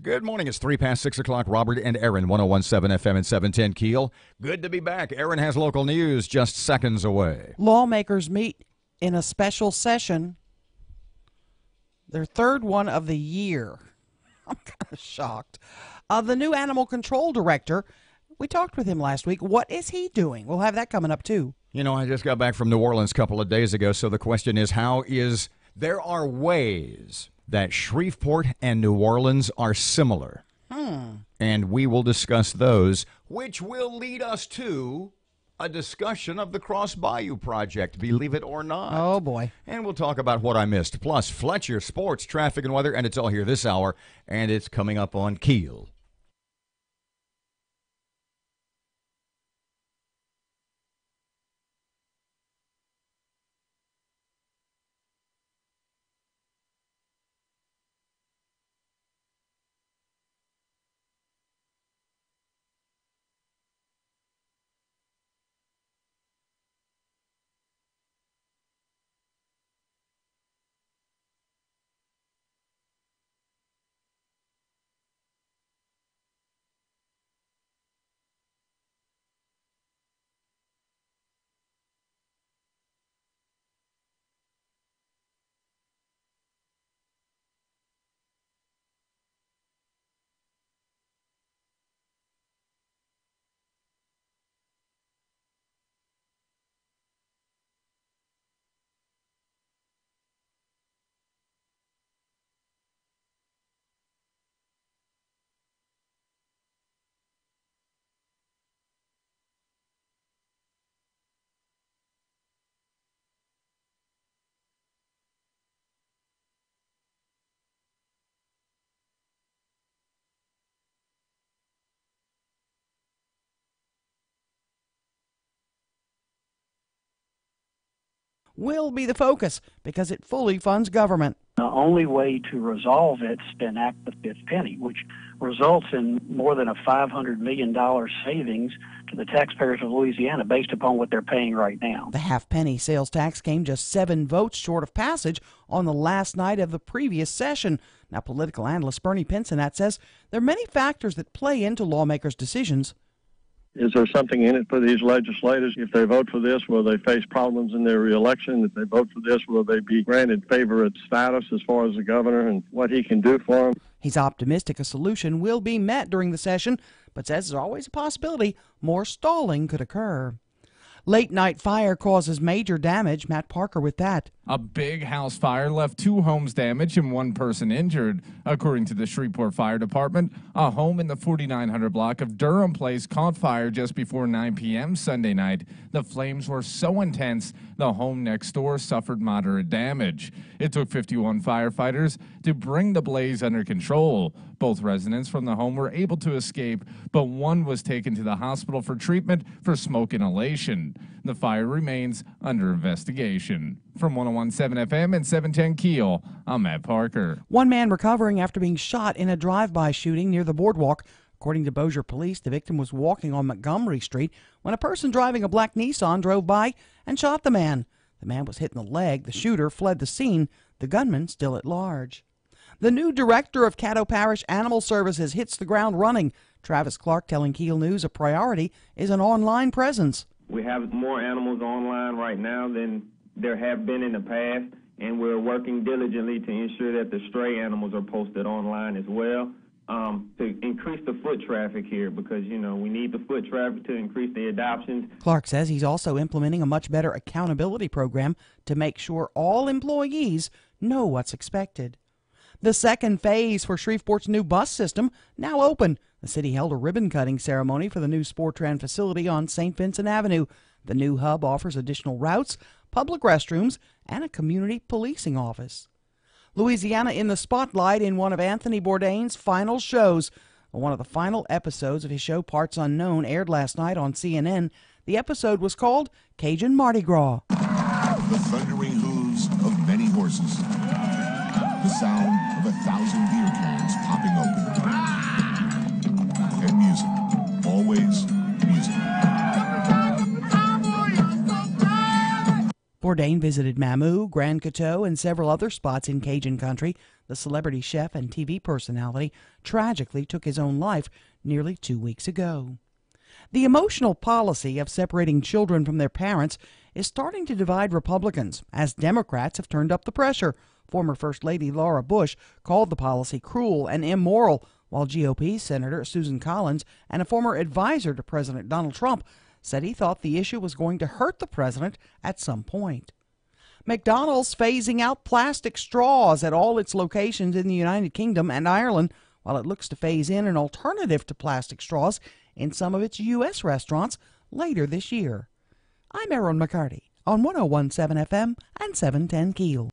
Good morning. It's 3 past 6 o'clock. Robert and Erin, 101.7 FM and 710 KEEL. Good to be back. Erin has local news just seconds away. Lawmakers meet in a special session, their third one of the year. I'm kind of shocked. The new animal control director, we talked with him last week. What is he doing? We'll have that coming up, too. You know, I just got back from New Orleans a couple of days ago, so the question is, there are ways that Shreveport and New Orleans are similar. And we will discuss those, which will lead us to a discussion of the Cross Bayou Project, believe it or not. Oh, boy. And we'll talk about what I missed. Plus, Fletcher, sports, traffic, and weather, and it's all here this hour, and it's coming up on KEEL. Will be the focus because it fully funds government. The only way to resolve it's to enact the fifth penny, which results in more than a $500 million savings to the taxpayers of Louisiana based upon what they're paying right now. The half-penny sales tax came just 7 votes short of passage on the last night of the previous session. Now, political analyst Bernie Pincinat says there are many factors that play into lawmakers' decisions. Is there something in it for these legislators? If they vote for this, will they face problems in their reelection? If they vote for this, will they be granted favorite status as far as the governor and what he can do for them? He's optimistic a solution will be met during the session, but says there's always a possibility more stalling could occur. Late-night fire causes major damage. Matt Parker with that. A big house fire left 2 homes damaged and 1 person injured. According to the Shreveport Fire Department, a home in the 4900 block of Durham Place caught fire just before 9 p.m. Sunday night. The flames were so intense, the home next door suffered moderate damage. It took 51 firefighters to bring the blaze under control. Both residents from the home were able to escape, but one was taken to the hospital for treatment for smoke inhalation. The fire remains under investigation. From 101.7 FM and 710 KEEL, I'm Matt Parker. One man recovering after being shot in a drive-by shooting near the boardwalk. According to Bossier Police, the victim was walking on Montgomery Street when a person driving a black Nissan drove by and shot the man. The man was hit in the leg. The shooter fled the scene. The gunman still at large. The new director of Caddo Parish Animal Services hits the ground running. Travis Clark telling KEEL News a priority is an online presence. We have more animals online right now than there have been in the past, and we're working diligently to ensure that the stray animals are posted online as well to increase the foot traffic here because, you know, we need the foot traffic to increase the adoptions. Clark says he's also implementing a much better accountability program to make sure all employees know what's expected. The second phase for Shreveport's new bus system now open. The city held a ribbon-cutting ceremony for the new Sportran facility on St. Vincent Avenue. The new hub offers additional routes, public restrooms, and a community policing office. Louisiana in the spotlight in one of Anthony Bourdain's final shows. One of the final episodes of his show Parts Unknown aired last night on CNN. The episode was called Cajun Mardi Gras. The thundering hooves of many horses. The sound of 1,000 beer cans popping open. And music. Always music. Bourdain Bourdain visited Mamou, Grand Coteau, and several other spots in Cajun country. The celebrity chef and TV personality tragically took his own life nearly 2 weeks ago. The emotional policy of separating children from their parents is starting to divide Republicans, as Democrats have turned up the pressure. Former First Lady Laura Bush called the policy cruel and immoral, while GOP Senator Susan Collins and a former advisor to President Donald Trump said he thought the issue was going to hurt the president at some point. McDonald's phasing out plastic straws at all its locations in the United Kingdom and Ireland, while it looks to phase in an alternative to plastic straws in some of its U.S. restaurants later this year. I'm Erin McCarty on 101.7 FM and 710 KEEL.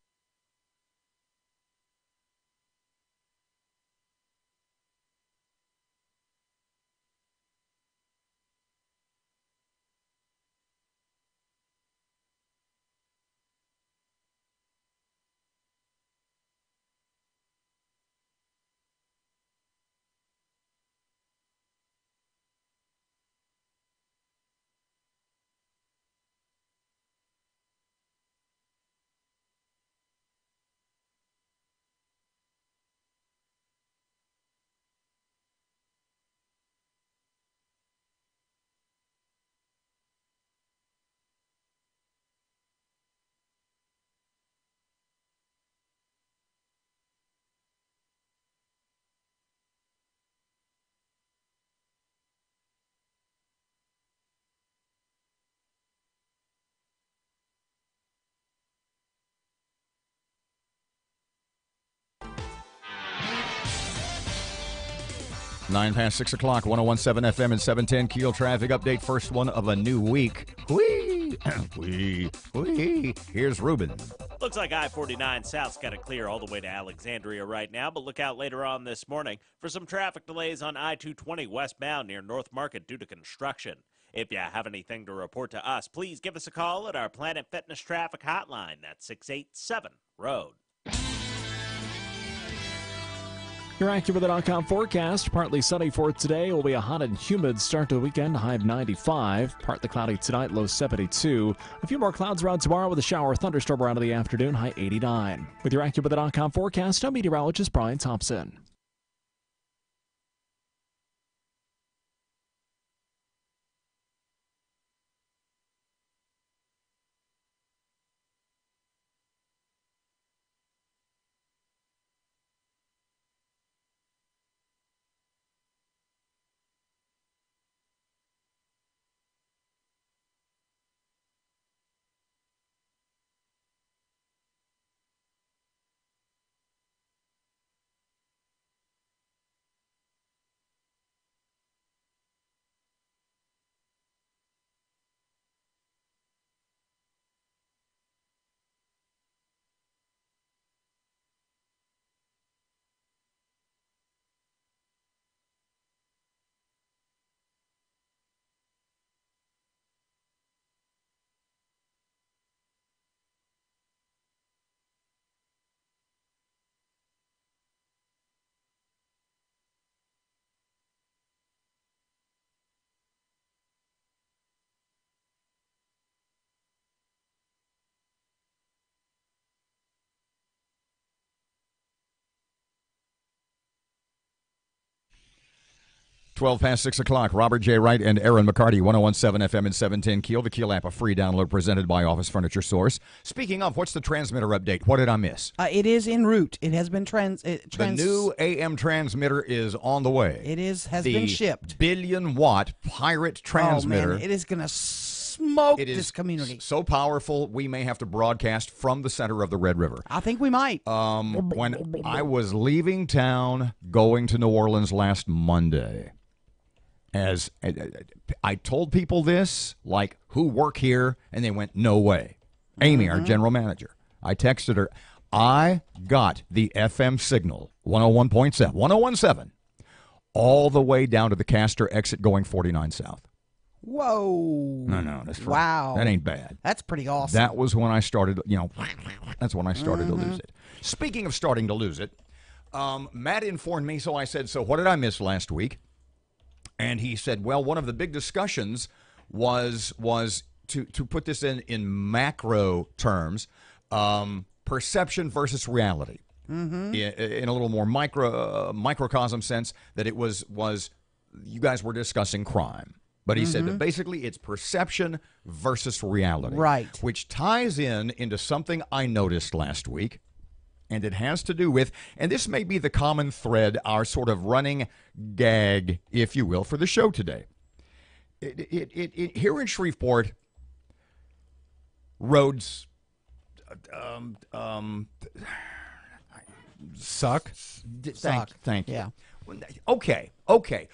Nine past 6 o'clock, 101.7 FM and 710 KEEL traffic update. First one of a new week. Whee! Whee! Here's Ruben. Looks like I-49 South's got it clear all the way to Alexandria right now, but look out later on this morning for some traffic delays on I-220 westbound near North Market due to construction. If you have anything to report to us, please give us a call at our Planet Fitness traffic hotline. That's 687-ROAD. Your AccuWeather.com forecast. Partly sunny for today. It will be a hot and humid start to the weekend. High of 95. Partly cloudy tonight. Low 72. A few more clouds around tomorrow with a shower thunderstorm around in the afternoon. High 89. With your AccuWeather.com forecast, I'm meteorologist Brian Thompson. Twelve past 6 o'clock. Robert J. Wright and Erin McCarty, 101.7 FM and 710 KEEL. The KEEL app, a free download presented by Office Furniture Source. Speaking of, what's the transmitter update? What did I miss? It is en route. It has been The new AM transmitter is on the way. It has been shipped. Billion-watt Pirate transmitter. Oh, man, it is going to smoke this community. So powerful, we may have to broadcast from the center of the Red River. I think we might. When I was leaving town, going to New Orleans last Monday, as I told people this, like, who work here, and they went, no way. Amy, our general manager, I texted her, I got the FM signal, 101.7, 101.7, all the way down to the Castor exit going 49 South. Whoa. No, that's right. Wow. That ain't bad. That's pretty awesome. That was when I started, that's when I started to lose it. Speaking of starting to lose it, Matt informed me, so I said, so what did I miss last week? And he said, well, one of the big discussions was to put this in macro terms, perception versus reality. In a little more microcosm sense, that it was you guys were discussing crime. But he said that basically it's perception versus reality. Right. Which ties into something I noticed last week. And it has to do with, and this may be the common thread, our sort of running gag, if you will, for the show today. Here in Shreveport, roads Suck. Thank you. Yeah. Okay.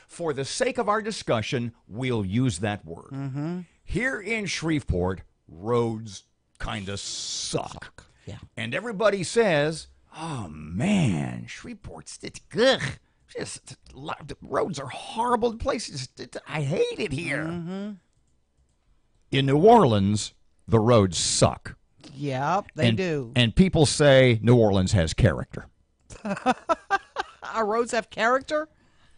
For the sake of our discussion, we'll use that word. Here in Shreveport, roads kind of suck. Yeah. And everybody says, oh, man, Shreveport's good. Just the roads are horrible places. I hate it here. In New Orleans, the roads suck. Yep, they do. And people say New Orleans has character. Our roads have character?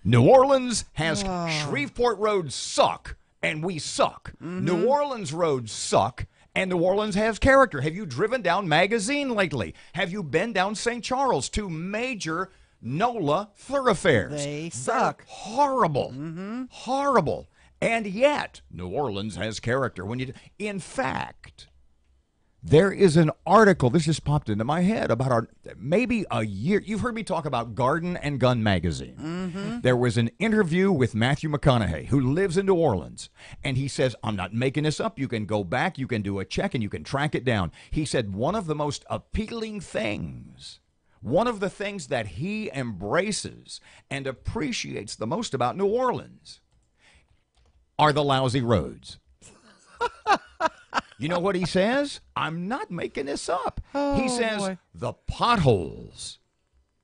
New Orleans has Shreveport roads suck, and we suck. New Orleans roads suck, and New Orleans has character. Have you driven down Magazine lately? Have you been down St. Charles, two major NOLA thoroughfares? They suck. Horrible. Horrible. And yet, New Orleans has character. In fact, there is an article, this just popped into my head, about maybe a year. You've heard me talk about Garden and Gun magazine. There was an interview with Matthew McConaughey, who lives in New Orleans. And he says, I'm not making this up. You can go back, you can do a check, and you can track it down. He said one of the most appealing things, one of the things that he embraces and appreciates the most about New Orleans are the lousy roads. You know what he says? I'm not making this up. He says the potholes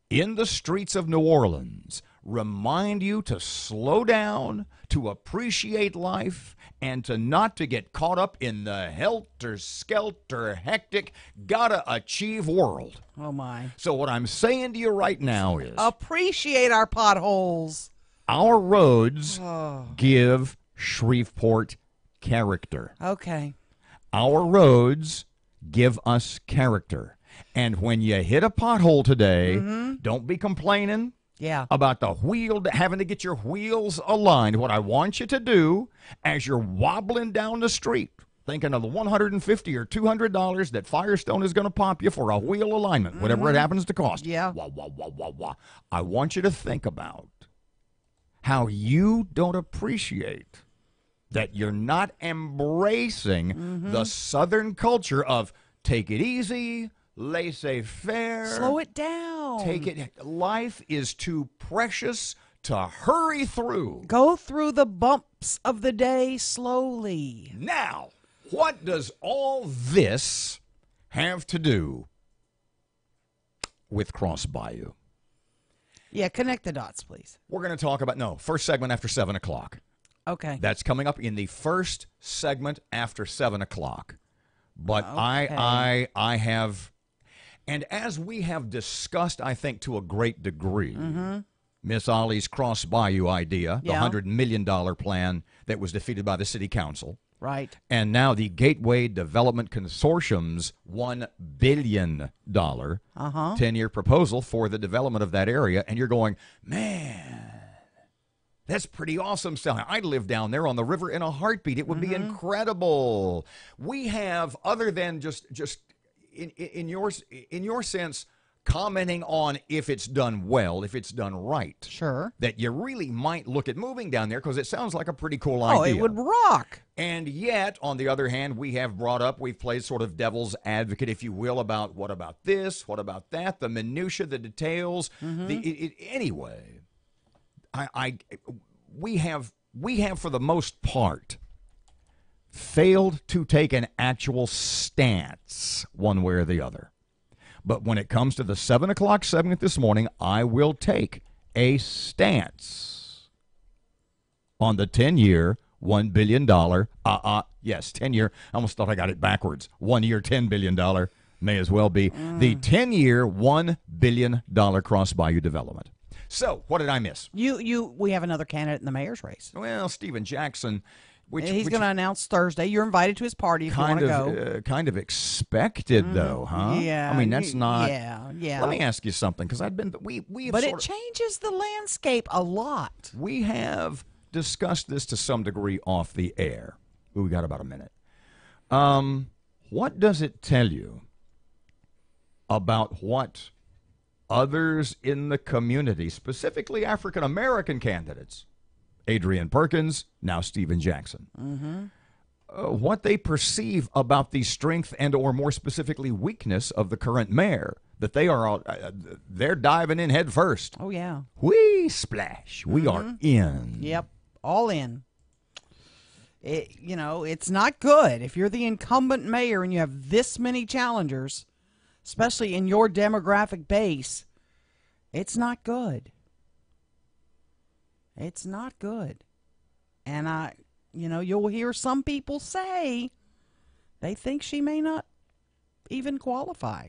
in the streets of New Orleans remind you to slow down, to appreciate life, and to get caught up in the helter-skelter, hectic, gotta-achieve world. Oh, my. So what I'm saying to you right now is, Appreciate our potholes. our roads give Shreveport character. Okay. Our roads give us character. And when you hit a pothole today, don't be complaining about having to get your wheels aligned. What I want you to do as you're wobbling down the street, thinking of the $150 or $200 that Firestone is going to pop you for a wheel alignment, whatever it happens to cost. Yeah. I want you to think about how you don't appreciate that you're not embracing the Southern culture of take it easy, laissez-faire. Slow it down. Life is too precious to hurry through. Go through the bumps of the day slowly. Now, what does all this have to do with Cross Bayou? Yeah, connect the dots, please. We're going to talk about, first segment after 7 o'clock. Okay. That's coming up in the first segment after 7 o'clock. But Okay. I have, and as we have discussed, I think to a great degree, Miss Ollie's Cross Bayou idea, the $100 million plan that was defeated by the city council. Right. And now the Gateway Development Consortium's $1 billion 10-year proposal for the development of that area. And you're going, man, that's pretty awesome stuff. I'd live down there on the river in a heartbeat. It would be incredible. We have, other than just in your sense, commenting on if it's done well, if it's done right. Sure. That you really might look at moving down there because it sounds like a pretty cool idea. Oh, it would rock. And yet, on the other hand, we've played sort of devil's advocate, if you will, about what about this, what about that, the minutia, the details. Anyway, we have for the most part failed to take an actual stance one way or the other. But when it comes to the 7 o'clock segment this morning, I will take a stance on the 10-year, $1 billion, 10-year, I almost thought I got it backwards, 1 year, $10 billion, may as well be, the 10-year, $1 billion Cross Bayou development. So, what did I miss? We have another candidate in the mayor's race. Well, Stephen Jackson, He's going to announce Thursday. You're invited to his party if you want to go. Kind of expected, though, huh? Yeah. I mean, that's not. Yeah. Let me ask you something, because But it changes the landscape a lot. We have discussed this to some degree off the air. We got about a minute. What does it tell you about what others in the community, specifically African American candidates, Adrian Perkins, now Stephen Jackson, what they perceive about the strength and, or more specifically, weakness of the current mayor? That they are they're diving in head first. Oh yeah, we splash. We are in. Yep, all in. It's not good if you're the incumbent mayor and you have this many challengers, especially in your demographic base. It's not good. It's not good. And you'll hear some people say they think she may not even qualify.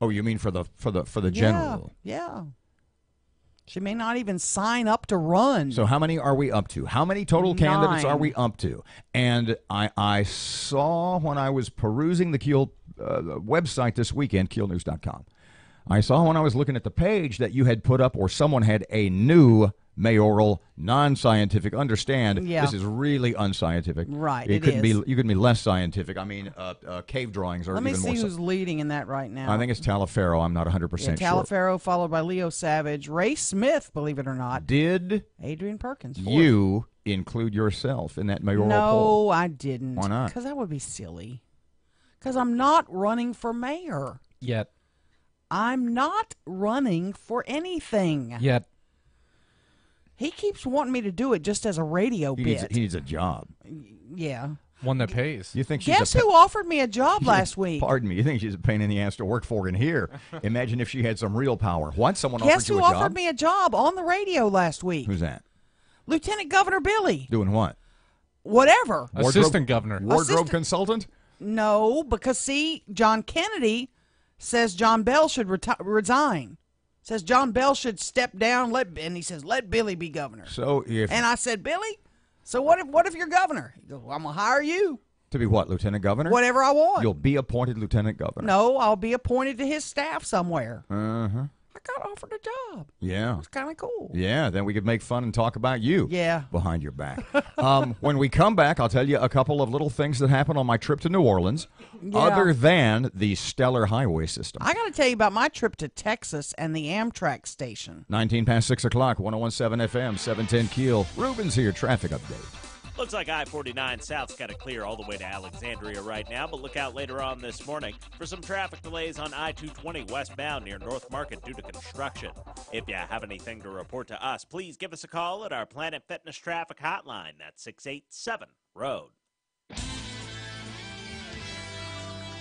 Oh, you mean for the general? Yeah. She may not even sign up to run. So how many are we up to? How many total candidates are we up to? And I saw when I was perusing the KEEL website this weekend, KEELnews.com, I saw when I was looking at the page that you had put up, or someone had, a new mayoral, non-scientific. Understand, this is really unscientific. Right, you couldn't be less scientific. I mean, cave drawings are even more. Let me see who's leading in that right now. I think it's Talaferro. I'm not 100% sure. Talaferro, followed by Leo Savage. Ray Smith, believe it or not. Did Adrian Perkins. You include yourself in that mayoral poll? No, I didn't. Why not? Because that would be silly. Because I'm not running for mayor. Yet. I'm not running for anything. Yet. He keeps wanting me to do it just as a radio bit. He needs a job. Yeah. One that pays. You think she's Guess who offered me a job last week? Pardon me. You think she's a pain in the ass to work for in here? Imagine if she had some real power. What? Someone Guess offered you a who job? offered me a job on the radio last week? Who's that? Lieutenant Governor Billy. Doing what? Whatever. Assistant governor. Wardrobe consultant? No, because see, John Kennedy says John Bell should resign. Says John Bell should step down, and he says, let Billy be governor. So if And I said, Billy, so what if you're governor? He goes, well, I'm going to hire you. To be what, lieutenant governor? Whatever I want. You'll be appointed lieutenant governor. No, I'll be appointed to his staff somewhere. Uh-huh. I got offered a job. Yeah. It's kind of cool. Yeah, then we could make fun and talk about you. Yeah. Behind your back. When we come back, I'll tell you a couple of little things that happened on my trip to New Orleans, other than the stellar highway system. I got to tell you about my trip to Texas and the Amtrak station. 19 past 6 o'clock, 101.7 FM, 710 KEEL. Ruben's here, traffic update. Looks like I-49 South's got it clear all the way to Alexandria right now, but look out later on this morning for some traffic delays on I-220 westbound near North Market due to construction. If you have anything to report to us, please give us a call at our Planet Fitness traffic hotline. That's 687-ROAD.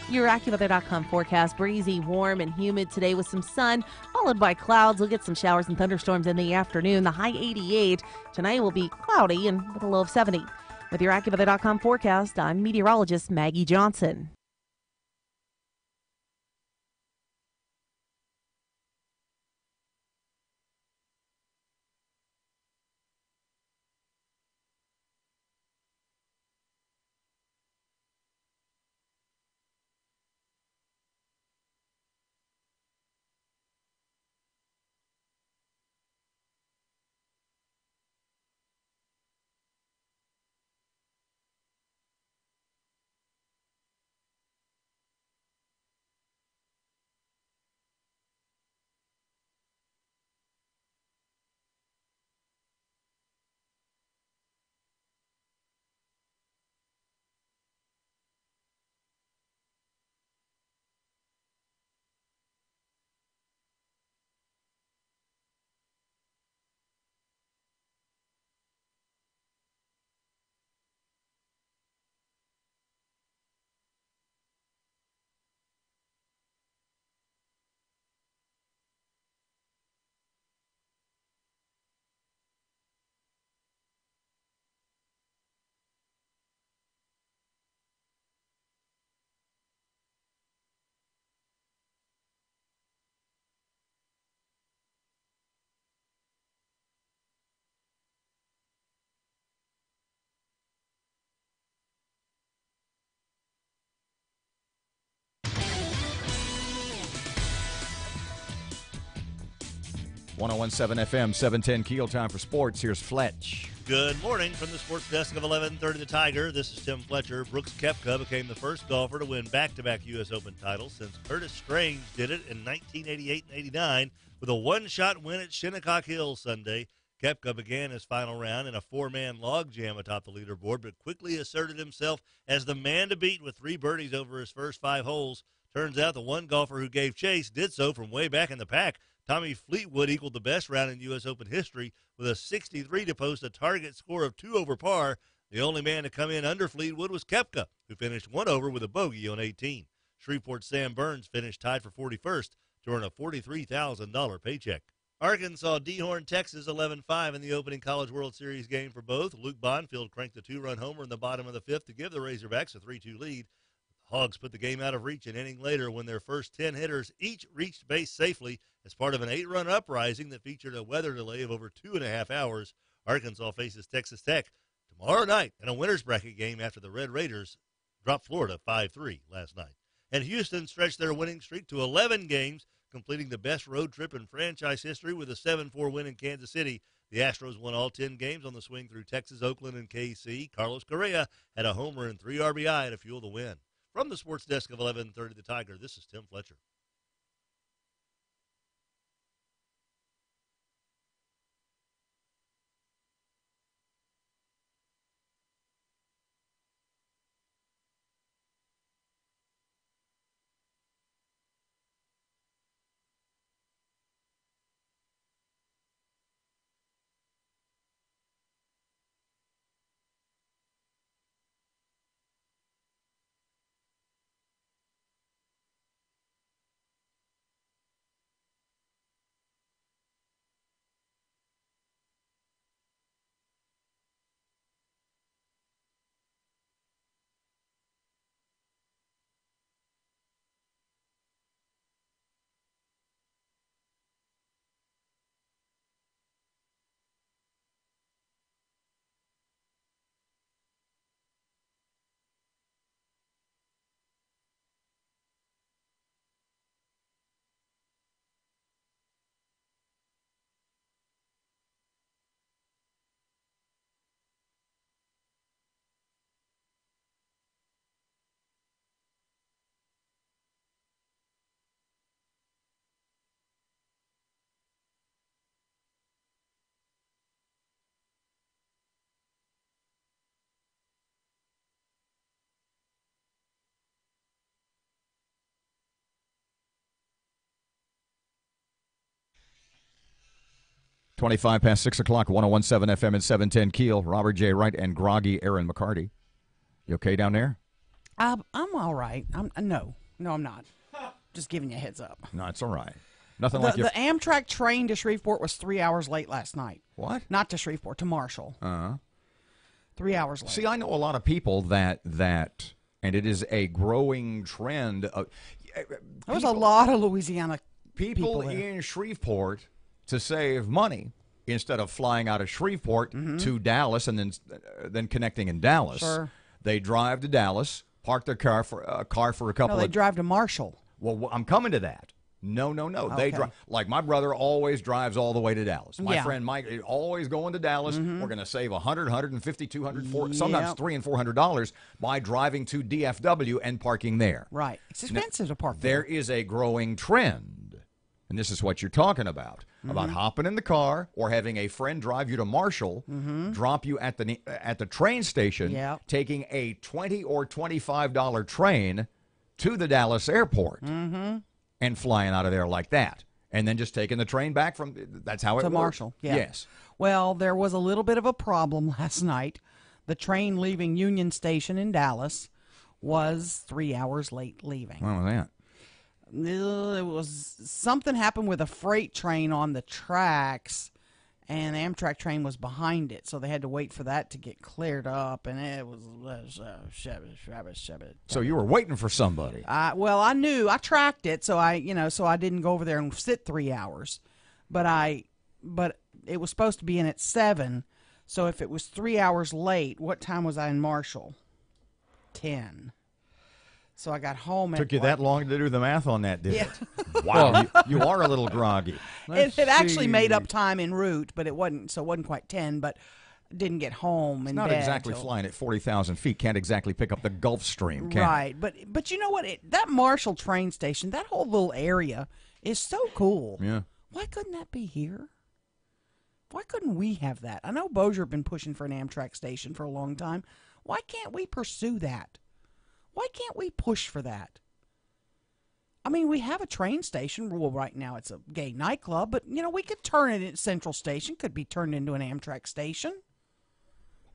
Your AccuWeather.com forecast, breezy, warm, and humid today with some sun, followed by clouds. We'll get some showers and thunderstorms in the afternoon. The high 88. Tonight will be cloudy and with a low of 70. With your AccuWeather.com forecast, I'm meteorologist Maggie Johnson. 1017 FM, 710 Keel. Time for sports. Here's Fletch. Good morning from the sports desk of 1130 The Tiger. This is Tim Fletcher. Brooks Koepka became the first golfer to win back-to-back U.S. Open titles since Curtis Strange did it in 1988 and 89 with a one-shot win at Shinnecock Hills Sunday. Koepka began his final round in a four-man logjam atop the leaderboard, but quickly asserted himself as the man to beat with 3 birdies over his first 5 holes. Turns out the one golfer who gave chase did so from way back in the pack. Tommy Fleetwood equaled the best round in U.S. Open history with a 63 to post a target score of 2 over par. The only man to come in under Fleetwood was Koepka, who finished 1 over with a bogey on 18. Shreveport's Sam Burns finished tied for 41st to earn a $43,000 paycheck. Arkansas D-Horn Texas 11-5 in the opening College World Series game for both. Luke Bonfield cranked a 2-run homer in the bottom of the 5th to give the Razorbacks a 3-2 lead. The Hogs put the game out of reach an inning later when their first 10 hitters each reached base safely as part of an 8-run uprising that featured a weather delay of over 2.5 hours. Arkansas faces Texas Tech tomorrow night in a winner's bracket game after the Red Raiders dropped Florida 5-3 last night. And Houston stretched their winning streak to 11 games, completing the best road trip in franchise history with a 7-4 win in Kansas City. The Astros won all 10 games on the swing through Texas, Oakland, and KC. Carlos Correa had a homer and 3 RBI to fuel the win. From the sports desk of 1130 The Tiger, this is Tim Fletcher. Twenty-five past 6 o'clock, 1017 FM and 710 Keel. Robert J. Wright and groggy Erin McCarty. You okay down there? I'm all right. No, I'm not. Just giving you a heads up. No, it's all right. Nothing The like you. the Amtrak train to Shreveport was 3 hours late last night. What? Not to Shreveport, to Marshall. 3 hours late. See, I know a lot of people that, and it is a growing trend. There was a lot of Louisiana people there. in Shreveport to save money instead of flying out of Shreveport to Dallas and then connecting in Dallas. Sure. They drive to Dallas, park their car for a couple No, they drive to Marshall. Well, I'm coming to that. No. Okay. They drive. Like my brother always drives all the way to Dallas. My Yeah. friend Mike is always going to Dallas. We're going to save $100, $150, $200, sometimes Yep. $300 and $400 by driving to DFW and parking there. Right. It's expensive to park There is a growing trend, and this is what you're talking about hopping in the car or having a friend drive you to Marshall, drop you at the train station, Yep. taking a $20 or $25 train to the Dallas airport, and flying out of there like that, and then just taking the train back from. That's how it to works. Marshall. Yeah. Yes. Well, there was a little bit of a problem last night. The train leaving Union Station in Dallas was 3 hours late leaving. What was that? It was something happened with a freight train on the tracks, and the Amtrak train was behind it, so they had to wait for that to get cleared up, and it was shabby. So you were waiting for somebody. Well, I knew I tracked it, so I didn't go over there and sit 3 hours, but it was supposed to be in at 7, so if it was 3 hours late, what time was I in Marshall? 10. So I got home. Took you that long to do the math on that, did Yeah. it? Wow, you are a little groggy. It actually made up time en route, but it wasn't quite 10, but didn't get home It's in not bed exactly till- flying at 40,000 feet. Can't exactly pick up the Gulf Stream, can it? Right, but you know what? That Marshall train station, that whole little area is so cool. Yeah. Why couldn't that be here? Why couldn't we have that? I know Bossier have been pushing for an Amtrak station for a long time. Why can't we pursue that? Why can't we push for that? I mean, we have a train station. Well, right now it's a gay nightclub, but, we could turn it into Central Station, could be turned into an Amtrak station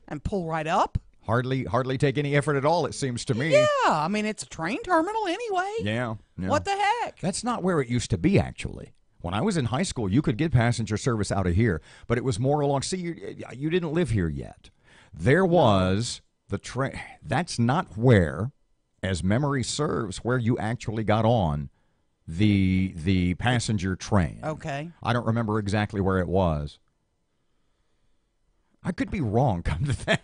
and pull right up. Hardly take any effort at all, it seems to me. Yeah, I mean, it's a train terminal anyway. Yeah. What the heck? That's not where it used to be, actually. When I was in high school, you could get passenger service out of here, but it was more along. See, you didn't live here yet. There was the train. That's not where, as memory serves, where you actually got on the passenger train. Okay. I don't remember exactly where it was. I could be wrong, come to that.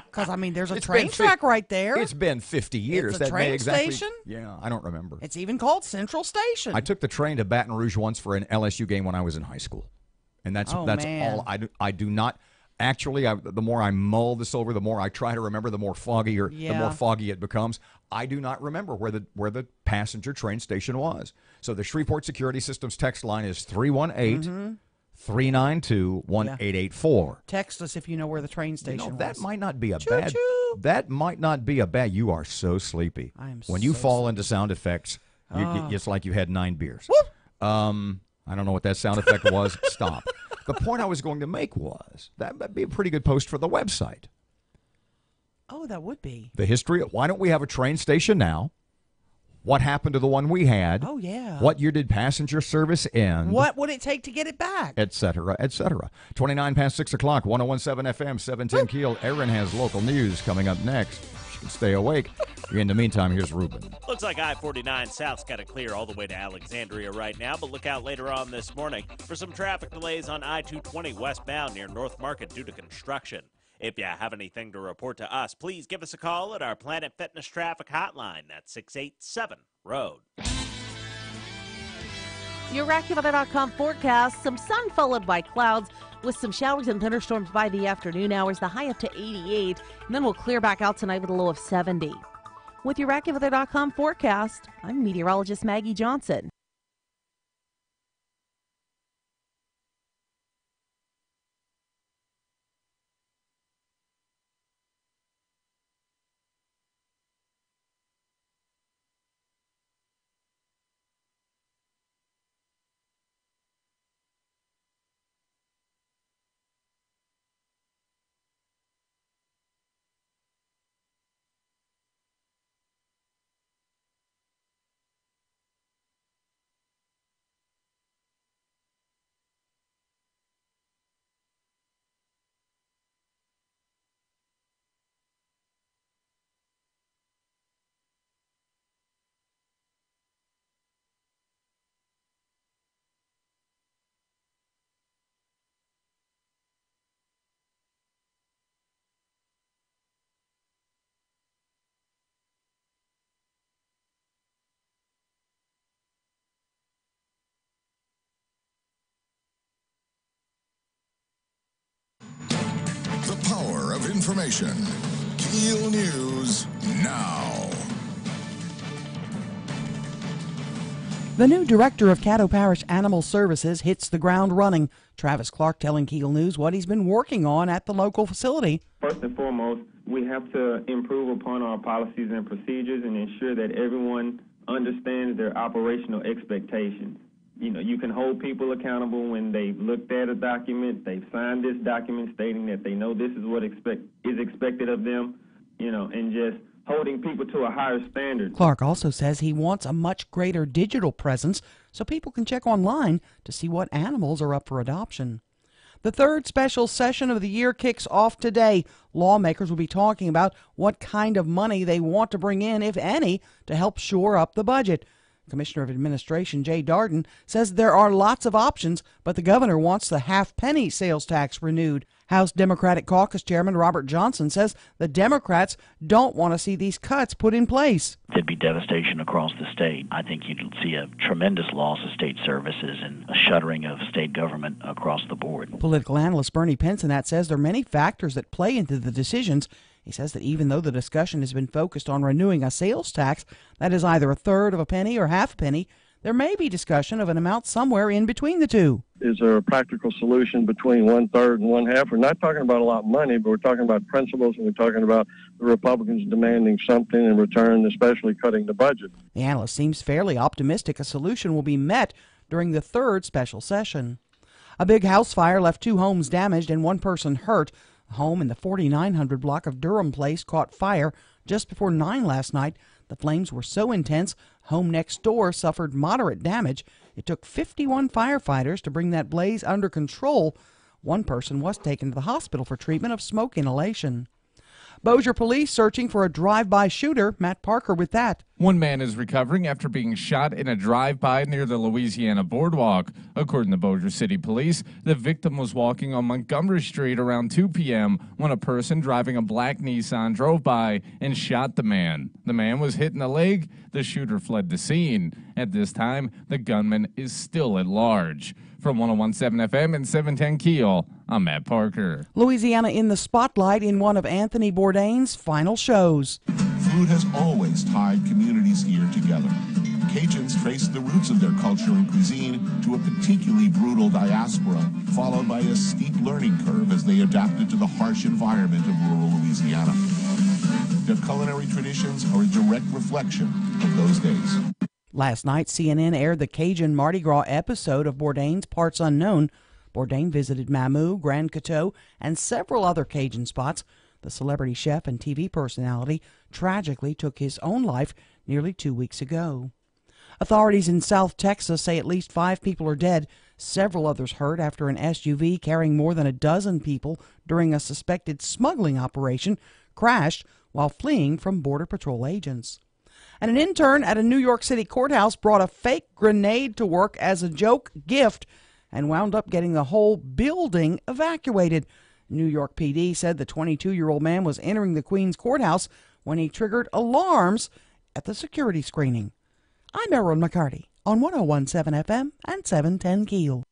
Because, I mean, there's a It's train been track right there. It's been 50 years. It's a That may train exactly, station? Yeah, I don't remember. It's even called Central Station. I took the train to Baton Rouge once for an LSU game when I was in high school, and that's man. all. I do not actually. The more I mull this over, the more I try to remember, the more foggy it becomes. I do not remember where the passenger train station was. So the Shreveport Security Systems text line is 318 392 1884. Text us if you know where the train station was. That might not be a Choo-choo. bad. That might not be a bad. You are so sleepy. I am when you so fall sleepy. into sound effects, it's like you had 9 beers. Whoop. I don't know what that sound effect was. Stop. The point I was going to make was that would be a pretty good post for the website. Oh, that would be. The history. Why don't we have a train station now? What happened to the one we had? Oh, yeah. What year did passenger service end? What would it take to get it back? Et cetera, et cetera. 29 past 6 o'clock, 101.7 FM, 710 KEEL. Erin has local news coming up next. She can stay awake. In the meantime, here's Ruben. Looks like I-49 South's got it clear all the way to Alexandria right now, but look out later on this morning for some traffic delays on I-220 westbound near North Market due to construction. If you have anything to report to us, please give us a call at our Planet Fitness Traffic Hotline. That's 687-ROAD. Your AccuWeather.com forecast, some sun followed by clouds with some showers and thunderstorms by the afternoon hours, the high up to 88, and then we'll clear back out tonight with a low of 70. With your AccuWeather.com forecast, I'm meteorologist Maggie Johnson. The power of information. KEEL News now. The new director of Caddo Parish Animal Services hits the ground running. Travis Clark telling KEEL News what he's been working on at the local facility. First and foremost, we have to improve upon our policies and procedures and ensure that everyone understands their operational expectations. You know, you can hold people accountable when they've looked at a document, they've signed this document stating that they know this is what is expected of them, and just holding people to a higher standard. Clark also says he wants a much greater digital presence so people can check online to see what animals are up for adoption. The third special session of the year kicks off today. Lawmakers will be talking about what kind of money they want to bring in, if any, to help shore up the budget. Commissioner of Administration Jay Darden says there are lots of options, but the governor wants the half-penny sales tax renewed. House Democratic Caucus Chairman Robert Johnson says the Democrats don't want to see these cuts put in place. There'd be devastation across the state. I think you'd see a tremendous loss of state services and a shuttering of state government across the board. Political analyst Bernie Pensenat says there are many factors that play into the decisions. He says that even though the discussion has been focused on renewing a sales tax that is either a third of a penny or half a penny, there may be discussion of an amount somewhere in between the two. Is there a practical solution between 1/3 and 1/2? We're not talking about a lot of money, but we're talking about principles, and we're talking about the Republicans demanding something in return, especially cutting the budget. The analyst seems fairly optimistic a solution will be met during the third special session. A big house fire left 2 homes damaged and 1 person hurt. A home in the 4900 block of Durham Place caught fire just before 9 last night. The flames were so intense, home next door suffered moderate damage. It took 51 firefighters to bring that blaze under control. 1 person was taken to the hospital for treatment of smoke inhalation. Bossier police searching for a drive-by shooter. Matt Parker with that. 1 man is recovering after being shot in a drive-by near the Louisiana boardwalk. According to Bossier City Police, the victim was walking on Montgomery Street around 2 p.m. when a person driving a black Nissan drove by and shot the man. The man was hit in the leg. The shooter fled the scene. At this time, the gunman is still at large. From 101.7 FM and 710 KEEL, I'm Matt Parker. Louisiana in the spotlight in one of Anthony Bourdain's final shows. Food has always tied communities here together. Cajuns traced the roots of their culture and cuisine to a particularly brutal diaspora, followed by a steep learning curve as they adapted to the harsh environment of rural Louisiana. Their culinary traditions are a direct reflection of those days. Last night, CNN aired the Cajun Mardi Gras episode of Bourdain's Parts Unknown. Bourdain visited Mamou, Grand Coteau, and several other Cajun spots. The celebrity chef and TV personality tragically took his own life nearly 2 weeks ago. Authorities in South Texas say at least 5 people are dead, several others hurt after an SUV carrying more than a dozen people during a suspected smuggling operation crashed while fleeing from Border Patrol agents. And an intern at a New York City courthouse brought a fake grenade to work as a joke gift and wound up getting the whole building evacuated. New York PD said the 22-year-old man was entering the Queens courthouse when he triggered alarms at the security screening. I'm Erin McCarty on 101.7 FM and 710 KEEL.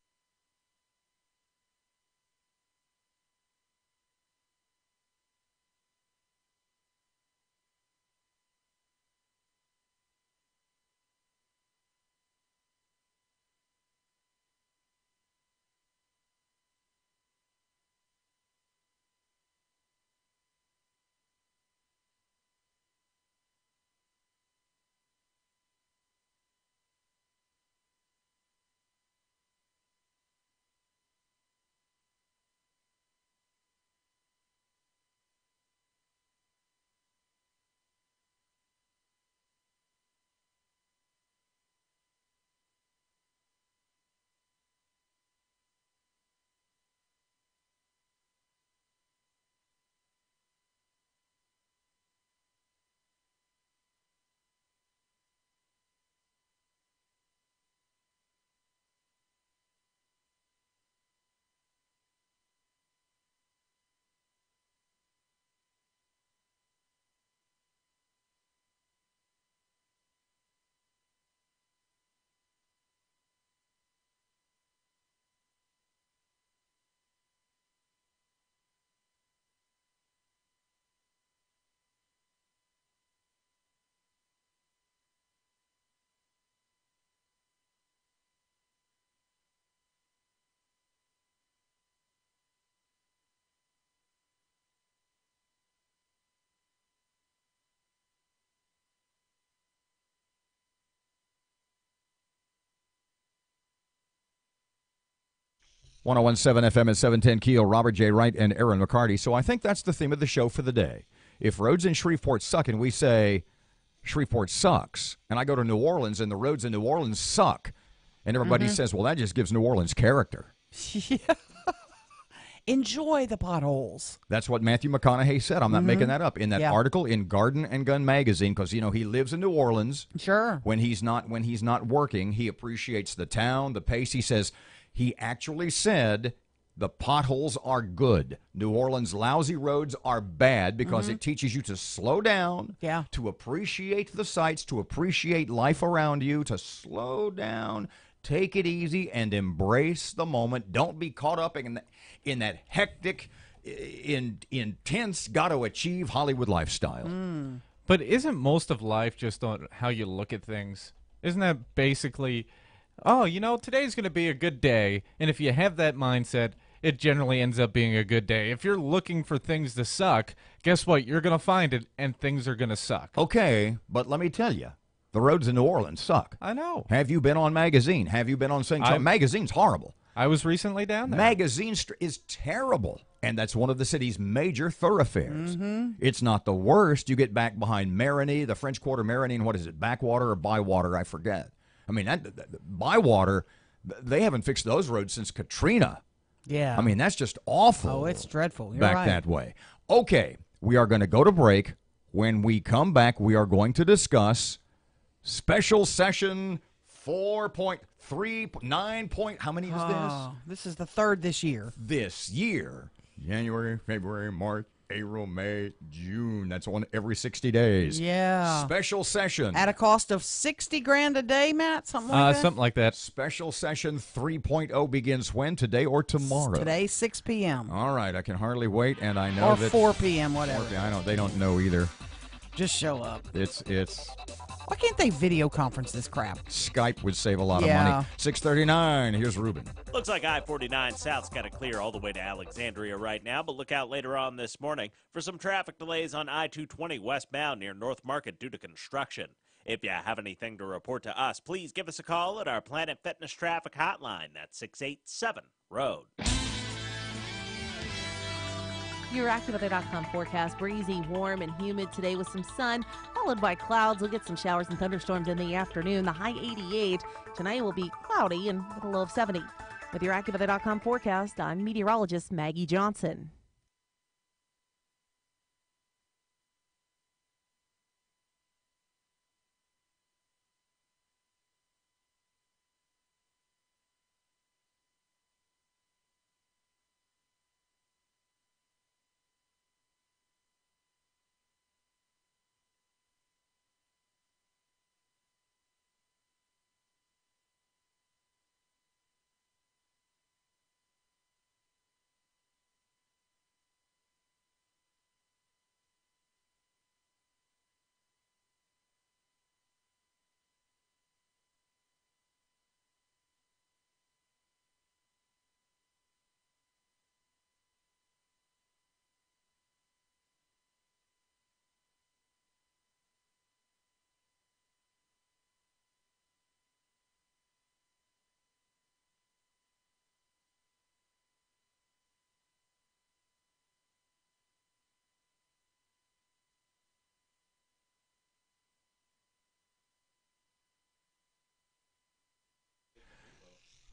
.101.7 FM at 710 KEEL, Robert J. Wright and Erin McCarty. So I think that's the theme of the show for the day. If roads in Shreveport suck and we say Shreveport sucks, and I go to New Orleans and the roads in New Orleans suck, and everybody says, well, that just gives New Orleans character. Yeah. Enjoy the potholes. That's what Matthew McConaughey said. I'm not making that up. In that article in Garden and Gun magazine, because, you know, he lives in New Orleans. Sure. When he's not working, he appreciates the town, the pace. He says, he actually said The potholes are good. New Orleans' lousy roads are bad because it teaches you to slow down, to appreciate the sights, to appreciate life around you, to slow down, take it easy, and embrace the moment. Don't be caught up in that hectic, intense, got-to-achieve Hollywood lifestyle. But isn't most of life just on how you look at things? Isn't that basically, oh, today's going to be a good day, and if you have that mindset, it generally ends up being a good day. If you're looking for things to suck, guess what? You're going to find it, and things are going to suck. Okay, but let me tell you, the roads in New Orleans suck. I know. Have you been on Magazine? Have you been on St. Charles? Magazine's horrible. I was recently down there. Magazine is terrible, and that's one of the city's major thoroughfares. It's not the worst. You get back behind Marigny, the French Quarter Marigny, and what is it, Backwater or Bywater? I forget. I mean, Bywater, they haven't fixed those roads since Katrina. Yeah. I mean, that's just awful. Oh, it's dreadful. You're back right. that way. Okay, we are going to go to break. When we come back, we are going to discuss special session 4.39. How many is this? This is the third this year. This year. January, February, March, April, May, June. That's on every 60 days. Yeah. Special session. At a cost of $60,000 a day, Matt? Something like that? Something like that. Special session 3.0 begins when? Today or tomorrow? Today, 6 p.m. All right. I can hardly wait, and I know or that... 4 p.m., whatever. They don't know either. Just show up. It's... Why can't they video conference this crap? Skype would save a lot of money. 6:39. Here's Ruben. Looks like I-49 South's got it clear all the way to Alexandria right now, but look out later on this morning for some traffic delays on I-220 westbound near North Market due to construction. If you have anything to report to us, please give us a call at our Planet Fitness traffic hotline. That's 687-ROAD. Your AccuWeather.com forecast: breezy, warm, and humid today with some sun, followed by clouds. We'll get some showers and thunderstorms in the afternoon. The high 88. Tonight will be cloudy and with a low of 70. With your AccuWeather.com forecast, I'm meteorologist Maggie Johnson.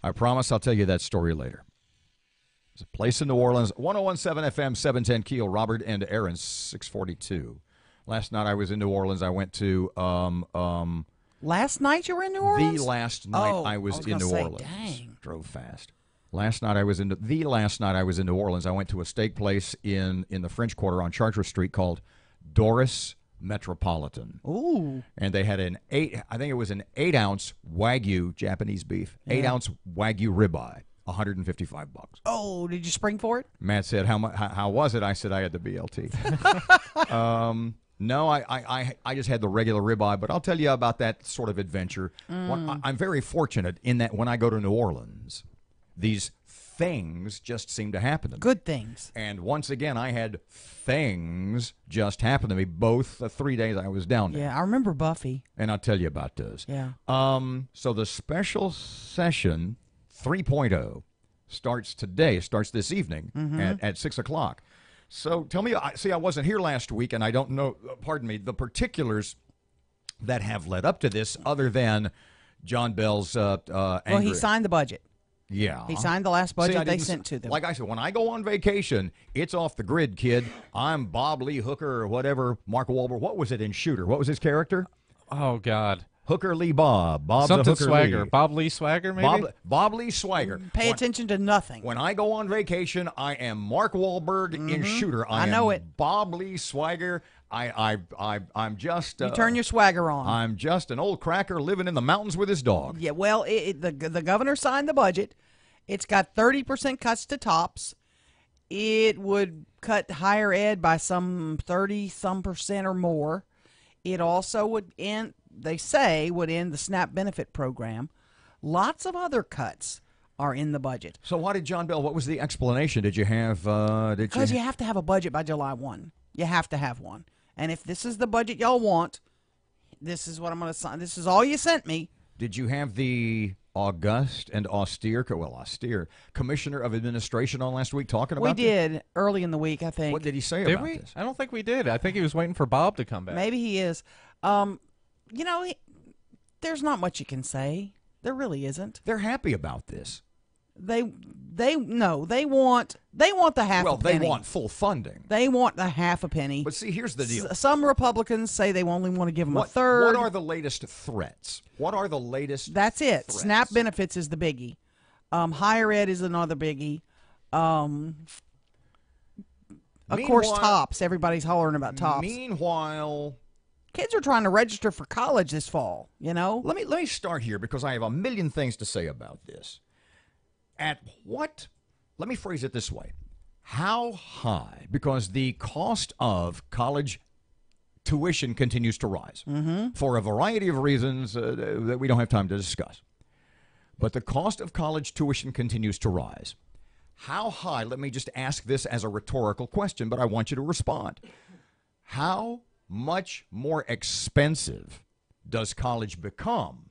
I promise I'll tell you that story later. There's a place in New Orleans, 101.7 FM, 710 KEEL, Robert and Erin, 642. Last night I was in New Orleans. I went to... last night you were in New Orleans? The last night I was in New Orleans. Dang. Drove fast. Last night I was in New Orleans. I went to a steak place in the French Quarter on Chartres Street called Doris Metropolitan. Ooh. And they had an 8-ounce Wagyu Japanese beef, 8-ounce Wagyu ribeye, $155. Oh, did you spring for it? Matt said, how was it? I said, I had the BLT. No, I just had the regular ribeye, but I'll tell you about that sort of adventure. I'm very fortunate in that when I go to New Orleans, these things just seem to happen to me. Good things. And once again, I had things just happen to me both the 3 days I was down there. Yeah, I remember Buffy. And I'll tell you about those. Yeah. So the special session 3.0 starts this evening at 6 o'clock. So tell me, I wasn't here last week, and I don't know, the particulars that have led up to this other than John Bell's Well, he signed the budget. Yeah. He signed the last budget they sent to them. Like I said, when I go on vacation, it's off the grid, kid. I'm Bob Lee Hooker or whatever, Mark Wahlberg. What was it in Shooter? What was his character? Oh, God. Hooker Lee Bob. Bob's Something a Hooker Swagger. Lee. Bob Lee Swagger, maybe? Bob Lee Swagger. Pay attention to nothing. When I go on vacation, I am Mark Wahlberg in Shooter. I know am it. Bob Lee Swagger. I'm just. You turn your swagger on. I'm just an old cracker living in the mountains with his dog. Yeah, well, the governor signed the budget. It's got 30% cuts to tops. It would cut higher ed by some 30% or more. It also would end, they say, would end the SNAP benefit program. Lots of other cuts are in the budget. So why did John Bell, what was the explanation? Did you have... Because you have to have a budget by July 1. You have to have one. And if this is the budget y'all want, this is what I'm going to sign. This is all you sent me. Did you have the august and austere Commissioner of Administration on last week talking about We did early in the week, I think. What did he say Did about we? this? I don't think we did. I think he was waiting for Bob to come back. Maybe he is. There's not much you can say. There really isn't. They're happy about this. They want the half Well, a penny. they want full funding. They want the half a penny. But see, here's the deal. Some Republicans say they only want to give them a third. What are the latest threats? What are the latest That's it. threats? SNAP benefits is the biggie. Higher ed is another biggie. Of course, TOPS. Everybody's hollering about TOPS. Meanwhile, kids are trying to register for college this fall, you know? let me start here because I have a million things to say about this. Let me phrase it this way. How high? Because the cost of college tuition continues to rise for a variety of reasons that we don't have time to discuss. But the cost of college tuition continues to rise. How high? Let me just ask this as a rhetorical question, but I want you to respond. How much more expensive does college become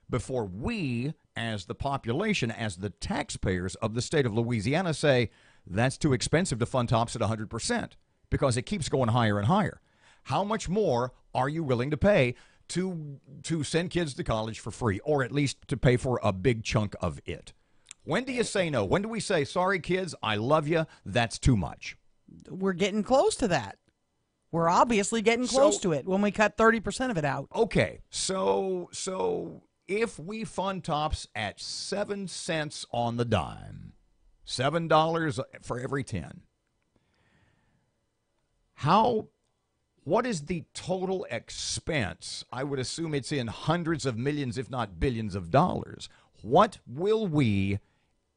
before we, as the population, as the taxpayers of the state of Louisiana, say that's too expensive to fund TOPS at 100% because it keeps going higher and higher? How much more are you willing to pay to send kids to college for free, or at least to pay for a big chunk of it? When do you say no? When do we say, sorry, kids, I love you, that's too much? We're getting close to that. We're obviously getting close to it when we cut 30% of it out. Okay, so if we fund TOPS at 7 cents on the dime, $7 for every 10, what is the total expense? I would assume it's in hundreds of millions, if not billions of dollars. What will we,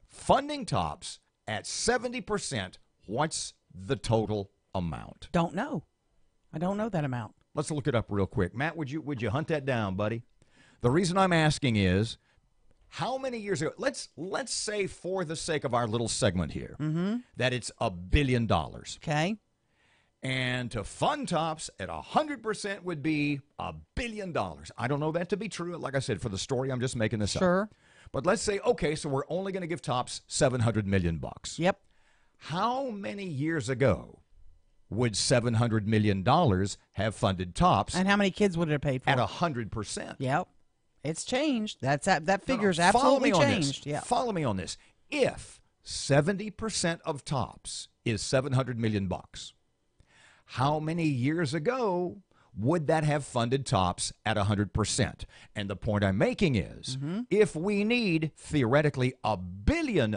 funding TOPS at 70%, what's the total amount? Don't know. I don't know that amount. Let's look it up real quick. Matt, would you hunt that down, buddy? The reason I'm asking is, how many years ago, let's say for the sake of our little segment here, that it's $1 billion. Okay. And to fund TOPS at 100% would be $1 billion. I don't know that to be true. Like I said, for the story, I'm just making this up. Sure. But let's say, okay, so we're only going to give TOPS $700 million. Yep. How many years ago would $700 million have funded TOPS? And how many kids would it have paid for? At 100%. Yep. It's changed. That figure's Follow absolutely me on changed. this. Yeah. Follow me on this. If 70% of TOPS is $700 million, how many years ago would that have funded TOPS at 100%? And the point I'm making is, if we need, theoretically, $1 billion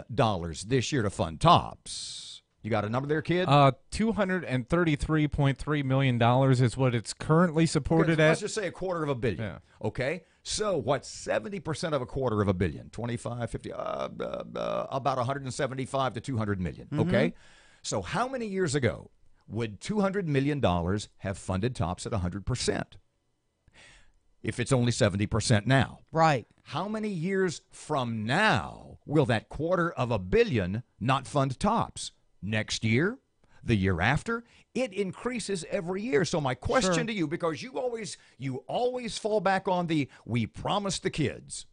this year to fund TOPS, you got a number there, kid? $233.3 million is what it's currently supported at. Let's just say $250 million. Yeah. Okay? So what's 70% of $250 million? 25, 50, about 175 to 200 million. Okay? So how many years ago would $200 million have funded TOPS at 100%? If it's only 70% now. Right. How many years from now will that $250 million not fund TOPS? Next year? The year after? It increases every year. So my question to you, because you always fall back on the we promised the kids.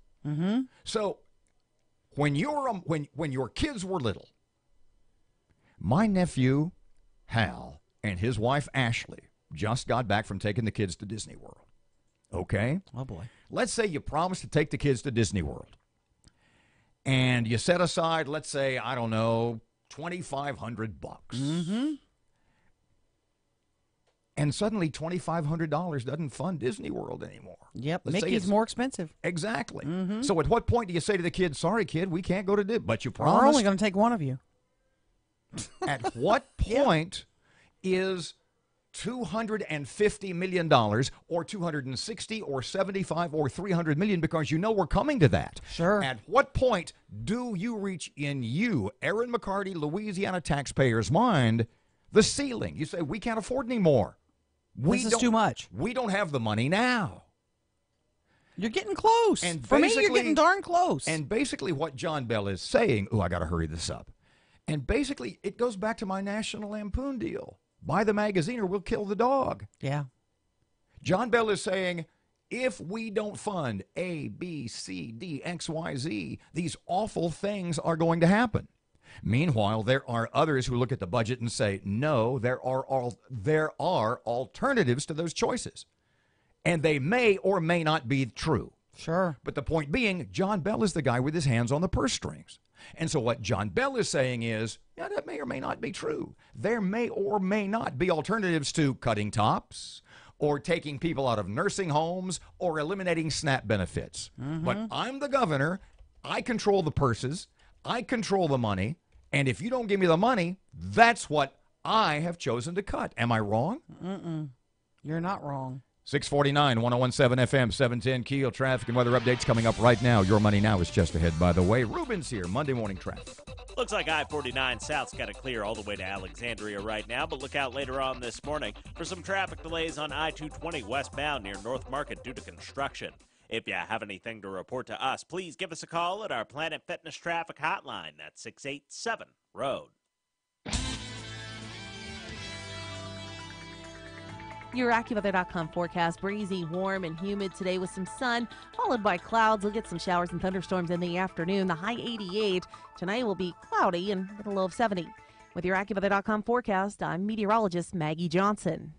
So when your kids were little, my nephew Hal and his wife Ashley just got back from taking the kids to Disney World. Okay? Oh, boy. Let's say you promised to take the kids to Disney World. And you set aside, let's say, I don't know, $2,500. And suddenly $2,500 doesn't fund Disney World anymore. Yep, Let's say Mickey's it's more expensive. Exactly. Mm-hmm. So at what point do you say to the kid, sorry, kid, we can't go to Disney, but you We're promised? only going to take one of you. At what point is $250 million or 260 or 75 or 300 million, because you know we're coming to that. Sure. At what point do you reach in you, Erin McCarty, Louisiana taxpayers' mind, the ceiling? You say, we can't afford any more. This is too much. We don't have the money now. You're getting close. And For me, you're getting darn close. And basically what John Bell is saying, I got to hurry this up. And basically it goes back to my National Lampoon deal. Buy the magazine or we'll kill the dog. Yeah. John Bell is saying, if we don't fund A, B, C, D, X, Y, Z, these awful things are going to happen. Meanwhile, there are others who look at the budget and say, no, there are alternatives to those choices. And they may or may not be true. Sure. But the point being, John Bell is the guy with his hands on the purse strings. And so what John Bell is saying is, yeah, that may or may not be true. There may or may not be alternatives to cutting tops or taking people out of nursing homes or eliminating SNAP benefits. Mm-hmm. But I'm the governor. I control the purses. I control the money. And if you don't give me the money, that's what I have chosen to cut. Am I wrong? Mm-mm. You're not wrong. 649, 1017 FM, 710 KEEL. Traffic and weather updates coming up right now. Your Money Now is just ahead, by the way. Ruben's here, Monday morning traffic. Looks like I-49 South's got it clear all the way to Alexandria right now, but look out later on this morning for some traffic delays on I-220 westbound near North Market due to construction. If you have anything to report to us, please give us a call at our Planet Fitness traffic hotline. That's 687-ROAD. Your AccuWeather.com forecast: breezy, warm, and humid today with some sun, followed by clouds. We'll get some showers and thunderstorms in the afternoon. The high 88. Tonight will be cloudy and with a low of 70. With your AccuWeather.com forecast, I'm meteorologist Maggie Johnson.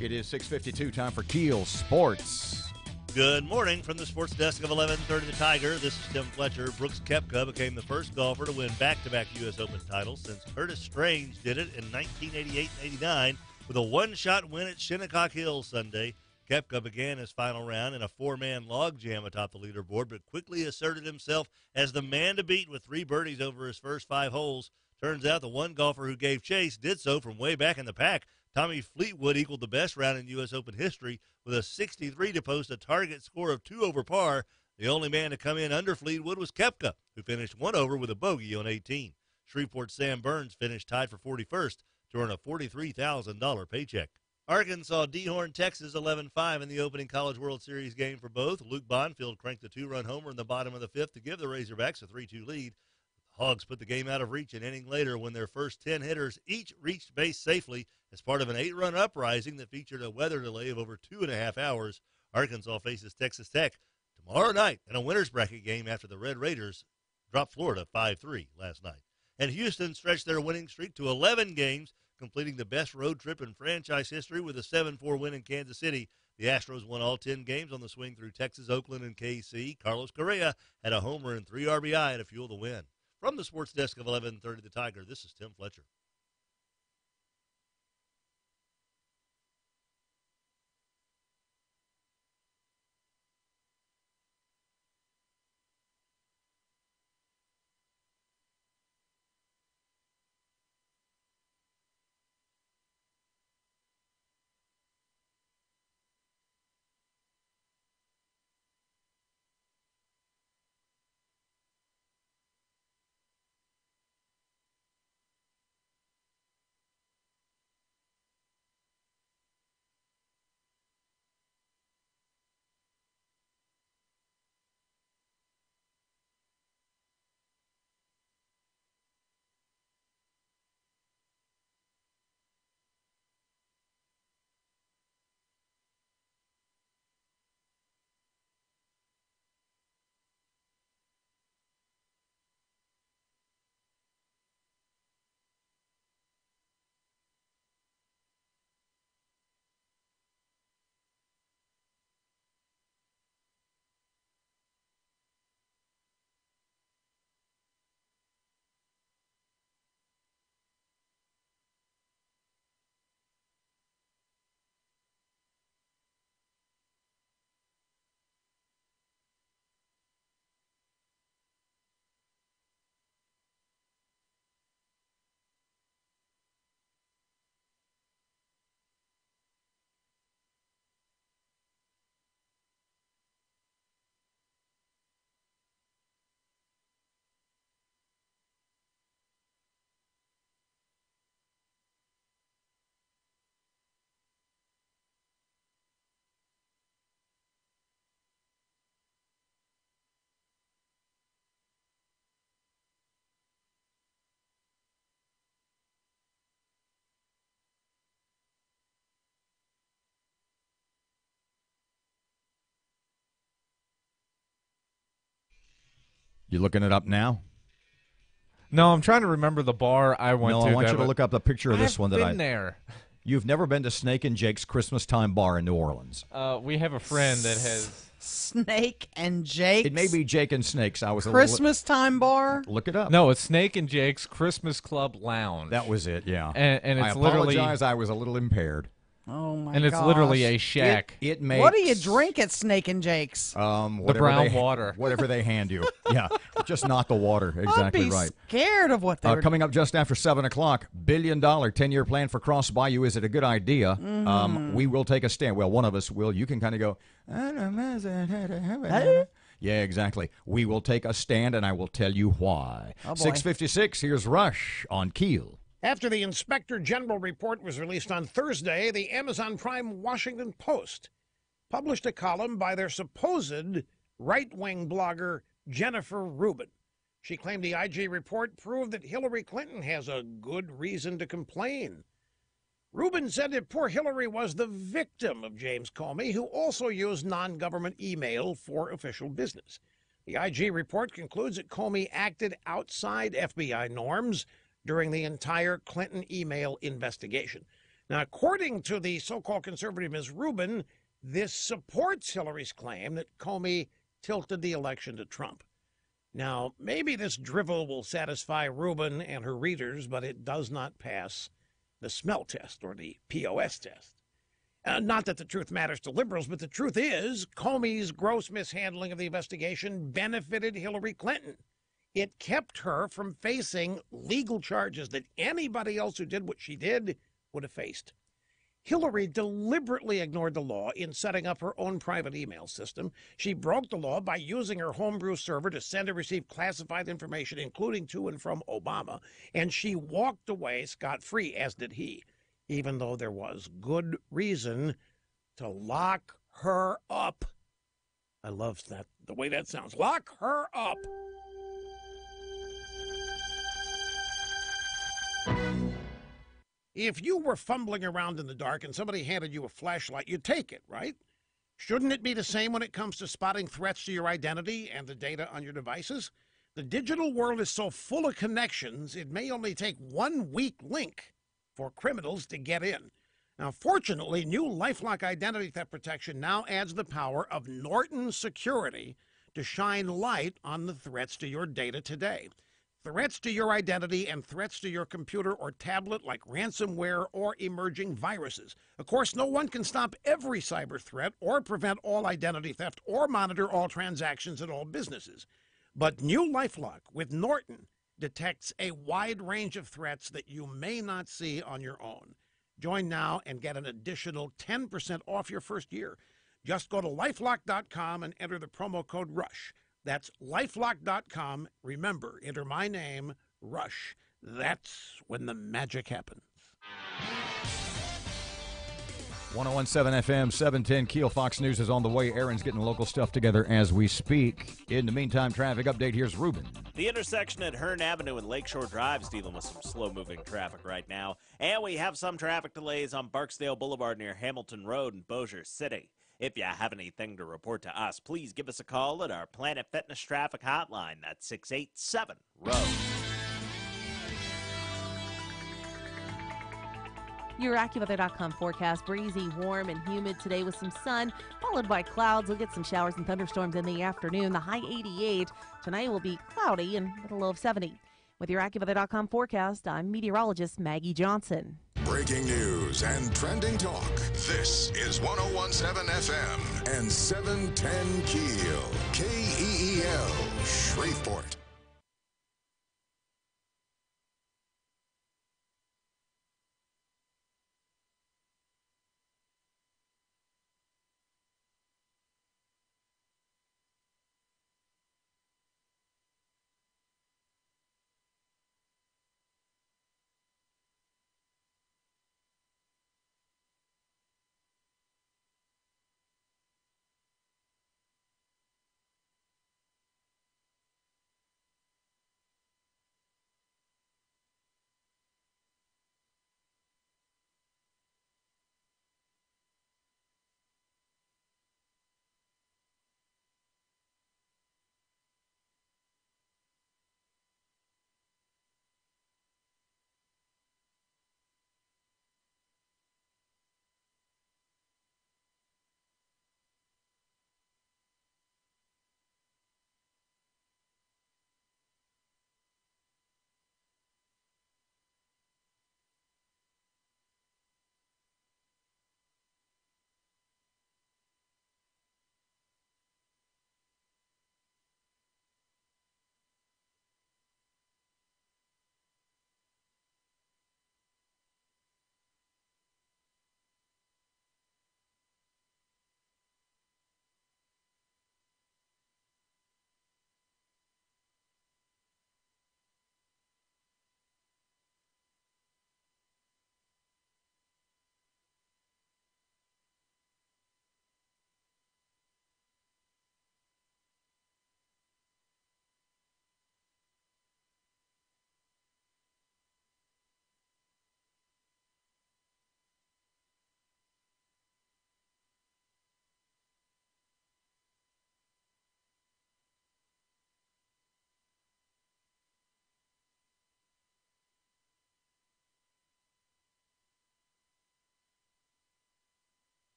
It is 6:52, time for KEEL Sports. Good morning from the sports desk of 1130 The Tiger. This is Tim Fletcher. Brooks Koepka became the first golfer to win back-to-back U.S. Open titles since Curtis Strange did it in 1988 and 89 with a one-shot win at Shinnecock Hills Sunday. Koepka began his final round in a four-man logjam atop the leaderboard, but quickly asserted himself as the man to beat with 3 birdies over his first 5 holes. Turns out the one golfer who gave chase did so from way back in the pack. Tommy Fleetwood equaled the best round in U.S. Open history with a 63 to post a target score of 2 over par. The only man to come in under Fleetwood was Koepka, who finished one over with a bogey on 18. Shreveport's Sam Burns finished tied for 41st to earn a $43,000 paycheck. Arkansas D-Horn Texas 11-5 in the opening College World Series game for both. Luke Bonfield cranked a 2-run homer in the bottom of the fifth to give the Razorbacks a 3-2 lead. The Hogs put the game out of reach an inning later when their first 10 hitters each reached base safely as part of an 8-run uprising that featured a weather delay of over 2.5 hours. Arkansas faces Texas Tech tomorrow night in a winner's bracket game after the Red Raiders dropped Florida 5-3 last night. And Houston stretched their winning streak to 11 games, completing the best road trip in franchise history with a 7-4 win in Kansas City. The Astros won all 10 games on the swing through Texas, Oakland, and KC. Carlos Correa had a homer and 3 RBI to fuel the win. From the sports desk of 1130 The Tiger, this is Tim Fletcher. You looking it up now? No, I'm trying to remember the bar I went to. No, I want you to look up the picture of this one that been there. You've never been to Snake and Jake's Christmas Time Bar in New Orleans. We have a friend that has Snake and Jake's. It may be Jake and Snake's. I was Christmas Time Bar. Look it up. No, it's Snake and Jake's Christmas Club Lounge. That was it. Yeah. And it's I literally. apologize. I was a little impaired. Oh my! And it's literally a shack. It makes. What do you drink at Snake and Jake's? The brown water. Whatever they hand you. Yeah, just not the water. Exactly I'd be right. Scared of what they're coming up just after 7 o'clock. $1 billion 10-year plan for Cross Bayou. Is it a good idea? We will take a stand. Well, one of us will. You can kind of go. Yeah, exactly. We will take a stand, and I will tell you why. Oh, 6:56. Here's Rush on KEEL. After the Inspector General report was released on Thursday, the Amazon Prime Washington Post published a column by their supposed right-wing blogger Jennifer Rubin. She claimed the IG report proved that Hillary Clinton has a good reason to complain. Rubin said that poor Hillary was the victim of James Comey, who also used non-government email for official business. The IG report concludes that Comey acted outside FBI norms during the entire Clinton email investigation. Now, according to the so-called conservative Ms. Rubin, this supports Hillary's claim that Comey tilted the election to Trump. Now, maybe this drivel will satisfy Rubin and her readers, but it does not pass the smell test or the POS test. Not that the truth matters to liberals, but the truth is Comey's gross mishandling of the investigation benefited Hillary Clinton. It kept her from facing legal charges that anybody else who did what she did would have faced. Hillary deliberately ignored the law in setting up her own private email system. She broke the law by using her homebrew server to send and receive classified information, including to and from Obama, and she walked away scot-free, as did he, even though there was good reason to lock her up. I love that, the way that sounds. Lock her up. If you were fumbling around in the dark and somebody handed you a flashlight, you'd take it, right? Shouldn't it be the same when it comes to spotting threats to your identity and the data on your devices? The digital world is so full of connections, it may only take one weak link for criminals to get in. Now, fortunately, new LifeLock identity theft protection now adds the power of Norton Security to shine light on the threats to your data today. Threats to your identity and threats to your computer or tablet like ransomware or emerging viruses. Of course, no one can stop every cyber threat or prevent all identity theft or monitor all transactions at all businesses. But new LifeLock with Norton detects a wide range of threats that you may not see on your own. Join now and get an additional 10% off your first year. Just go to lifelock.com and enter the promo code RUSH. That's lifelock.com. Remember, enter my name, Rush. That's when the magic happens. 1017 FM, 710 Keel. Fox News is on the way. Erin's getting local stuff together as we speak. In the meantime, traffic update. Here's Ruben. The intersection at Hearn Avenue and Lakeshore Drive is dealing with some slow-moving traffic right now. And we have some traffic delays on Barksdale Boulevard near Hamilton Road in Bossier City. If you have anything to report to us, please give us a call at our Planet Fitness traffic hotline. That's 687-ROAD. Your AccuWeather.com forecast: breezy, warm, and humid today with some sun, followed by clouds. We'll get some showers and thunderstorms in the afternoon. The high 88. Tonight will be cloudy and with a low of 70. With your AccuWeather.com forecast, I'm meteorologist Maggie Johnson. Breaking news and trending talk. This is 1017 FM and 710 Keel. KEEL, Shreveport.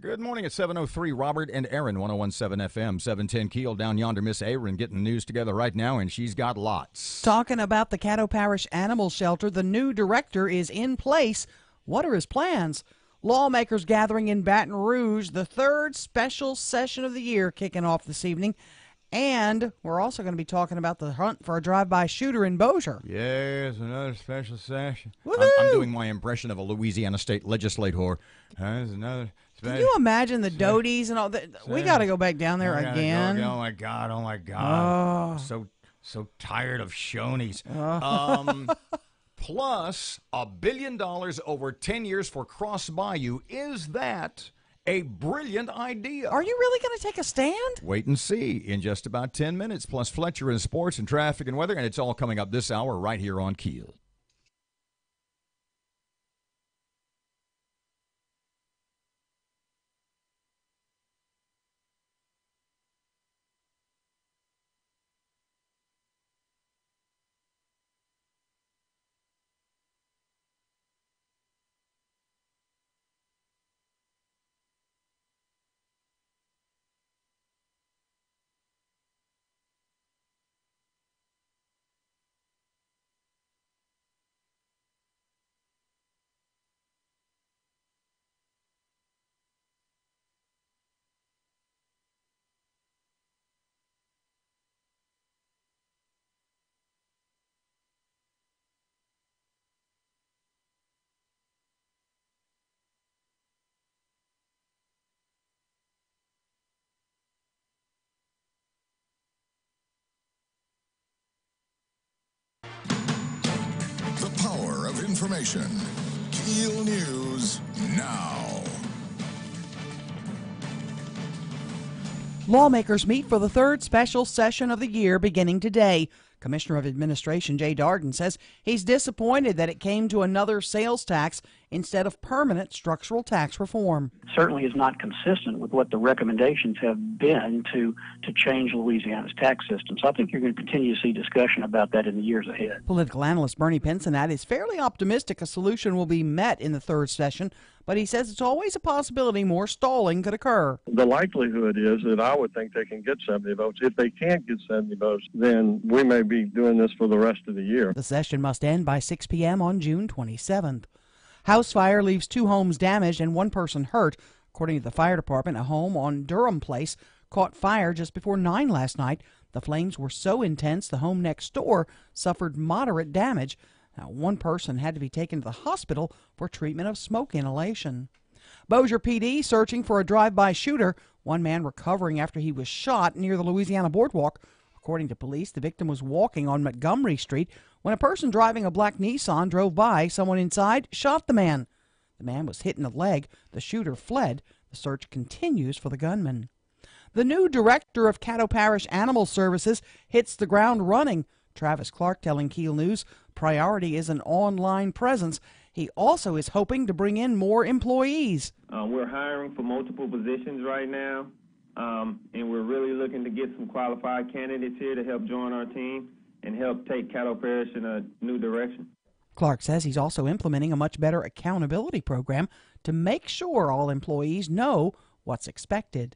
Good morning at 7:03. Robert and Erin, 101.7 FM, 710 Keel. Down yonder, Miss Erin getting news together right now, and she's got lots. Talking about the Caddo Parish Animal Shelter, the new director is in place. What are his plans? Lawmakers gathering in Baton Rouge, the third special session of the year kicking off this evening. And we're also going to be talking about the hunt for a drive-by shooter in Bossier. Yes, another special session. Woohoo! I'm doing my impression of a Louisiana state legislator. There's another Can you imagine the Doties and all that? We got to go back down there again. Oh my God! So tired of Shoney's. Plus $1 billion over 10 years for Cross Bayou. Is that a brilliant idea? Are you really going to take a stand? Wait and see in just about 10 minutes. Plus Fletcher in sports and traffic and weather, and it's all coming up this hour right here on Keel. The power of information. Keel News now. Lawmakers meet for the third special session of the year beginning today. Commissioner of Administration Jay Darden says he's disappointed that it came to another sales tax instead of permanent structural tax reform. Certainly is not consistent with what the recommendations have been to change Louisiana's tax system. So I think you're going to continue to see discussion about that in the years ahead. Political analyst Bernie Pinsonat is fairly optimistic a solution will be met in the third session, but he says it's always a possibility more stalling could occur. The likelihood is that I would think they can get 70 votes. If they can't get 70 votes, then we may be doing this for the rest of the year. The session must end by 6 p.m. on June 27th. House fire leaves 2 homes damaged and 1 person hurt. According to the fire department, a home on Durham Place caught fire just before 9 last night. The flames were so intense the home next door suffered moderate damage. Now, 1 person had to be taken to the hospital for treatment of smoke inhalation. Bossier PD searching for a drive-by shooter. 1 man recovering after he was shot near the Louisiana Boardwalk. According to police, the victim was walking on Montgomery Street when a person driving a black Nissan drove by. Someone inside shot the man. The man was hit in the leg. The shooter fled. The search continues for the gunman. The new director of Caddo Parish Animal Services hits the ground running. Travis Clark telling Keel News priority is an online presence. He also is hoping to bring in more employees. We're hiring for multiple positions right now, and we're really looking to get some qualified candidates here to help join our team and help take Caddo Parish in a new direction. Clark says he's also implementing a much better accountability program to make sure all employees know what's expected.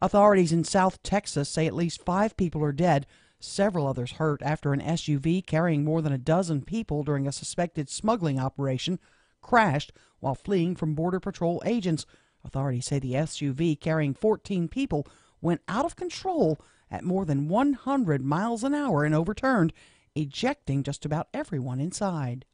Authorities in South Texas say at least 5 people are dead, several others hurt after an SUV carrying more than a dozen people during a suspected smuggling operation crashed while fleeing from Border Patrol agents. Authorities say the SUV carrying 14 people went out of control at more than 100 miles an hour and overturned, ejecting just about everyone inside.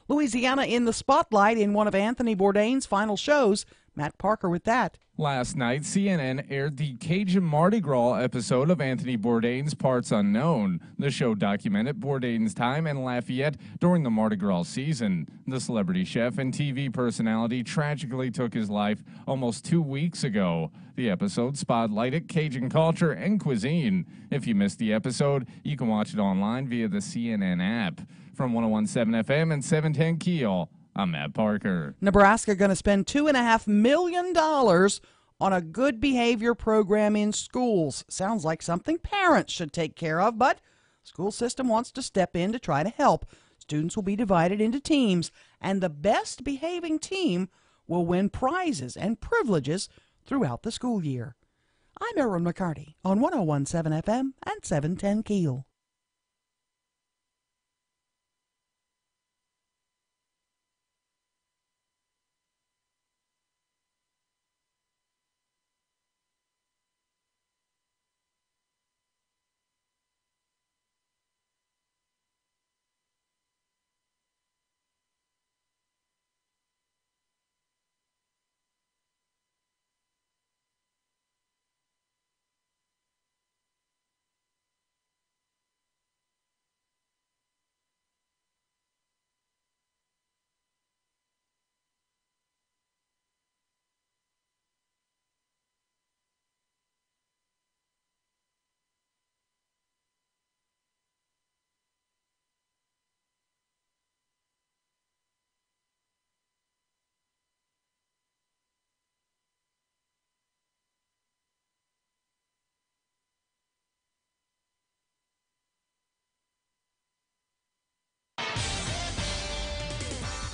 Louisiana in the spotlight in one of Anthony Bourdain's final shows. Matt Parker with that. Last night, CNN aired the Cajun Mardi Gras episode of Anthony Bourdain's Parts Unknown. The show documented Bourdain's time in Lafayette during the Mardi Gras season. The celebrity chef and TV personality tragically took his life almost 2 weeks ago. The episode spotlighted Cajun culture and cuisine. If you missed the episode, you can watch it online via the CNN app. From 101.7 FM and 710 Keel, I'm Matt Parker. Nebraska going to spend $2.5 million on a good behavior program in schools. Sounds like something parents should take care of, but the school system wants to step in to try to help. Students will be divided into teams, and the best behaving team will win prizes and privileges throughout the school year. I'm Erin McCarty on 101.7 FM and 710 KEEL.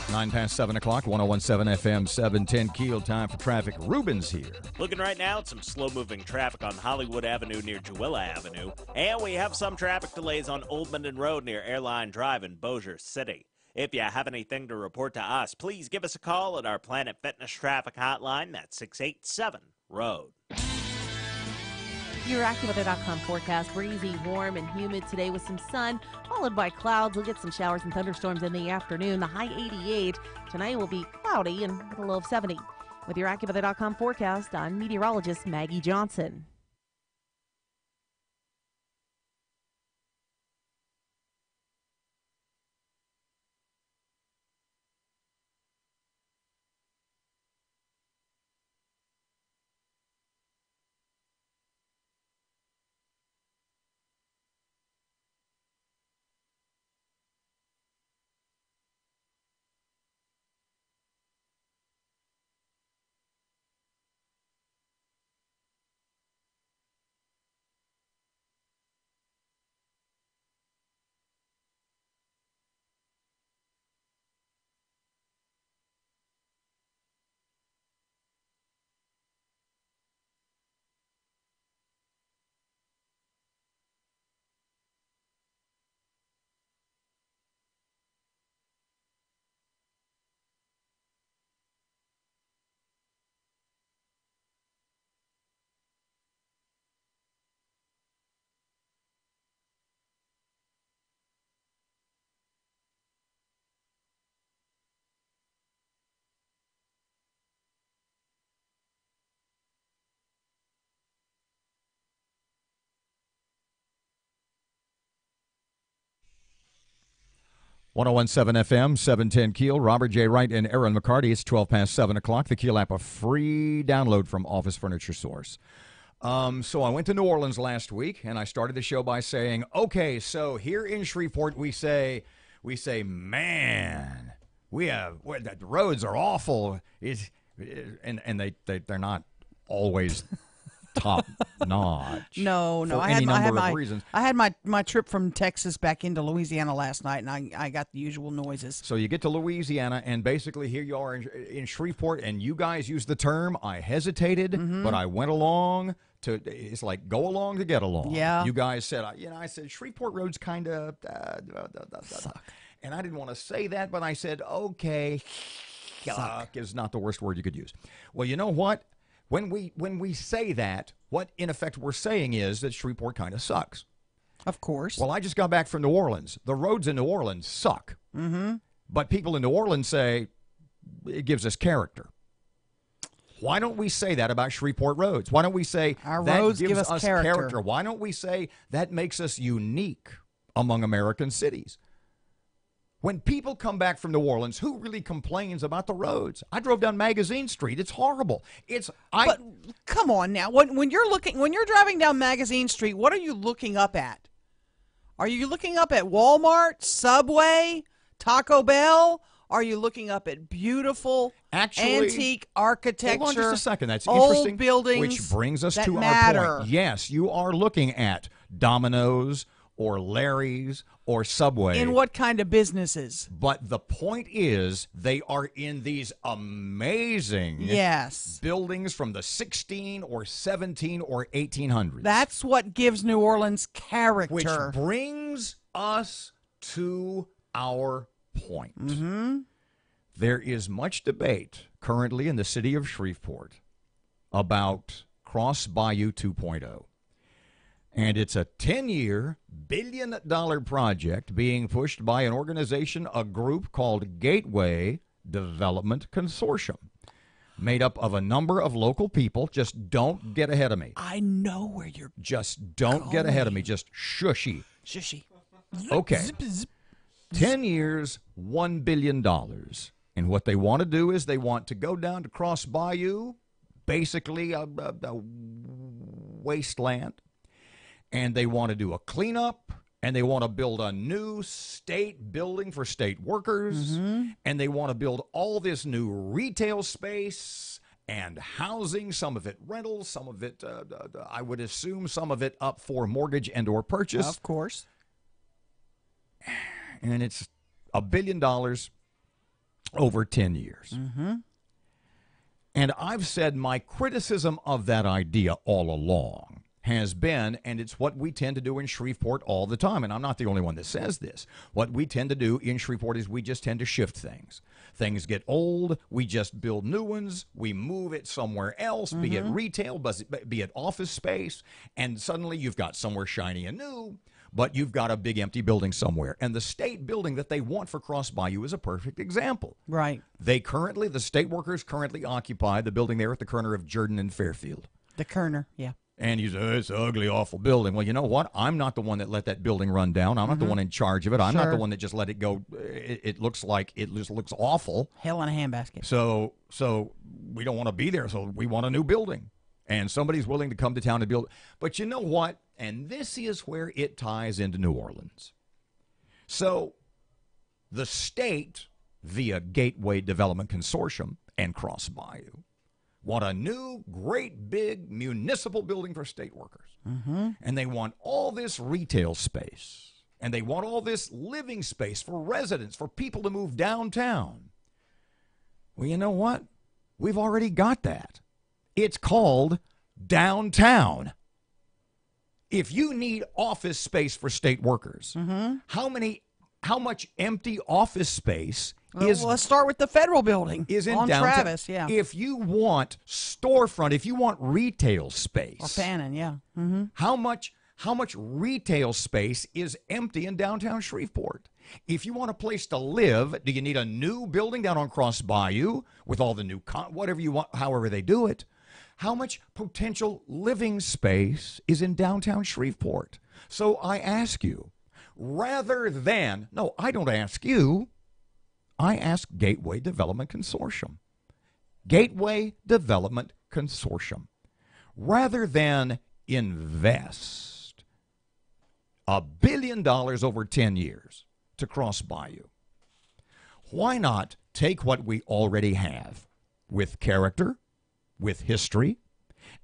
Nine past 7 o'clock, 101.7 FM, 710 KEEL. Time for traffic. Ruben's here. Looking right now at some slow-moving traffic on Hollywood Avenue near Jewella Avenue. And we have some traffic delays on Old Minden Road near Airline Drive in Bossier City. If you have anything to report to us, please give us a call at our Planet Fitness traffic hotline. That's 687-ROAD. Your AccuWeather.com forecast, breezy, warm, and humid today with some sun, followed by clouds. We'll get some showers and thunderstorms in the afternoon. The high 88. Tonight will be cloudy and with a low of 70. With your AccuWeather.com forecast, I'm meteorologist Maggie Johnson. .101.7 FM, 710 KEEL. Robert J. Wright and Erin McCarty. It's 12 past 7 o'clock. The KEEL app, a free download from Office Furniture Source. So I went to New Orleans last week, and I started the show by saying, okay, so here in Shreveport, we say, man, the roads are awful. And they're not always top notch. No. For I any had number my of reasons. I had my trip from Texas back into Louisiana last night, and I got the usual noises. So you get to Louisiana, and basically here you are in Shreveport, and you guys use the term, I hesitated, but I went along to, it's like go along to get along. Yeah. You guys said, I said, Shreveport Road's kind of, and I didn't want to say that, but I said, okay, suck is not the worst word you could use. Well, you know what? When we say that, what in effect we're saying is that Shreveport kind of sucks. Of course. Well, I just got back from New Orleans. The roads in New Orleans suck. Mm-hmm. But people in New Orleans say it gives us character. Why don't we say that about Shreveport roads? Why don't we say our that roads gives give us character? Why don't we say that makes us unique among American cities? When people come back from New Orleans, who really complains about the roads? I drove down Magazine Street. It's horrible. But come on now. When you're driving down Magazine Street, what are you looking up at? Are you looking up at Walmart, Subway, Taco Bell? Are you looking up at beautiful antique architecture? Hold on just a second. That's old interesting. Buildings which brings us that to matter. our point. Yes, you are looking at Domino's, or Larry's or Subway. In what kind of businesses? But the point is, they are in these amazing buildings from the 16 or 17 or 1800s. That's what gives New Orleans character. Which brings us to our point. Mm-hmm. There is much debate currently in the city of Shreveport about Cross Bayou 2.0. And it's a 10-year, billion-dollar project being pushed by an organization, a group called Gateway Development Consortium, made up of a number of local people. Just don't get ahead of me. I know where you're Just don't get ahead of me. Just shushy. Shushy. Okay. Zip, zip. 10 years, $1 billion. And what they want to do is they want to go down to Cross Bayou, basically a wasteland, and they want to do a cleanup, and they want to build a new state building for state workers, and they want to build all this new retail space and housing, some of it rentals, some of it, I would assume, some of it up for mortgage and or purchase. Of course. And it's $1 billion over 10 years. And I've said my criticism of that idea all along has been, and it's what we tend to do in Shreveport all the time, and I'm not the only one that says this. What we tend to do in Shreveport is we just tend to shift things. Things get old, we just build new ones, we move it somewhere else, be it retail, be it office space, and suddenly you've got somewhere shiny and new, but you've got a big empty building somewhere. And the state building that they want for Cross Bayou is a perfect example. Right. The state workers currently occupy the building there at the corner of Jordan and Fairfield. The Kerner, yeah. And you say, it's an ugly, awful building. Well, you know what? I'm not the one that let that building run down. I'm not the one in charge of it. I'm not the one that just let it go. It looks like it just looks awful. Hell in a handbasket. So we don't want to be there. So we want a new building. And somebody's willing to come to town and build. But you know what? And this is where it ties into New Orleans. So the state, via Gateway Development Consortium and Cross Bayou, want a new, great, big municipal building for state workers. And they want all this retail space. And they want all this living space for residents, for people to move downtown. Well, you know what? We've already got that. It's called downtown. If you need office space for state workers, how much empty office space is... Well, let's start with the federal building. Is in on downtown. Travis, yeah. If you want storefront, if you want retail space... Or Fannin, yeah. How much retail space is empty in downtown Shreveport? If you want a place to live, do you need a new building down on Cross Bayou with all the new... whatever you want, however they do it? How much potential living space is in downtown Shreveport? So I ask you, rather than... No, I don't ask you. I ask Gateway Development Consortium. Gateway Development Consortium. Rather than invest $1 billion over 10 years to Cross Bayou, why not take what we already have with character, with history,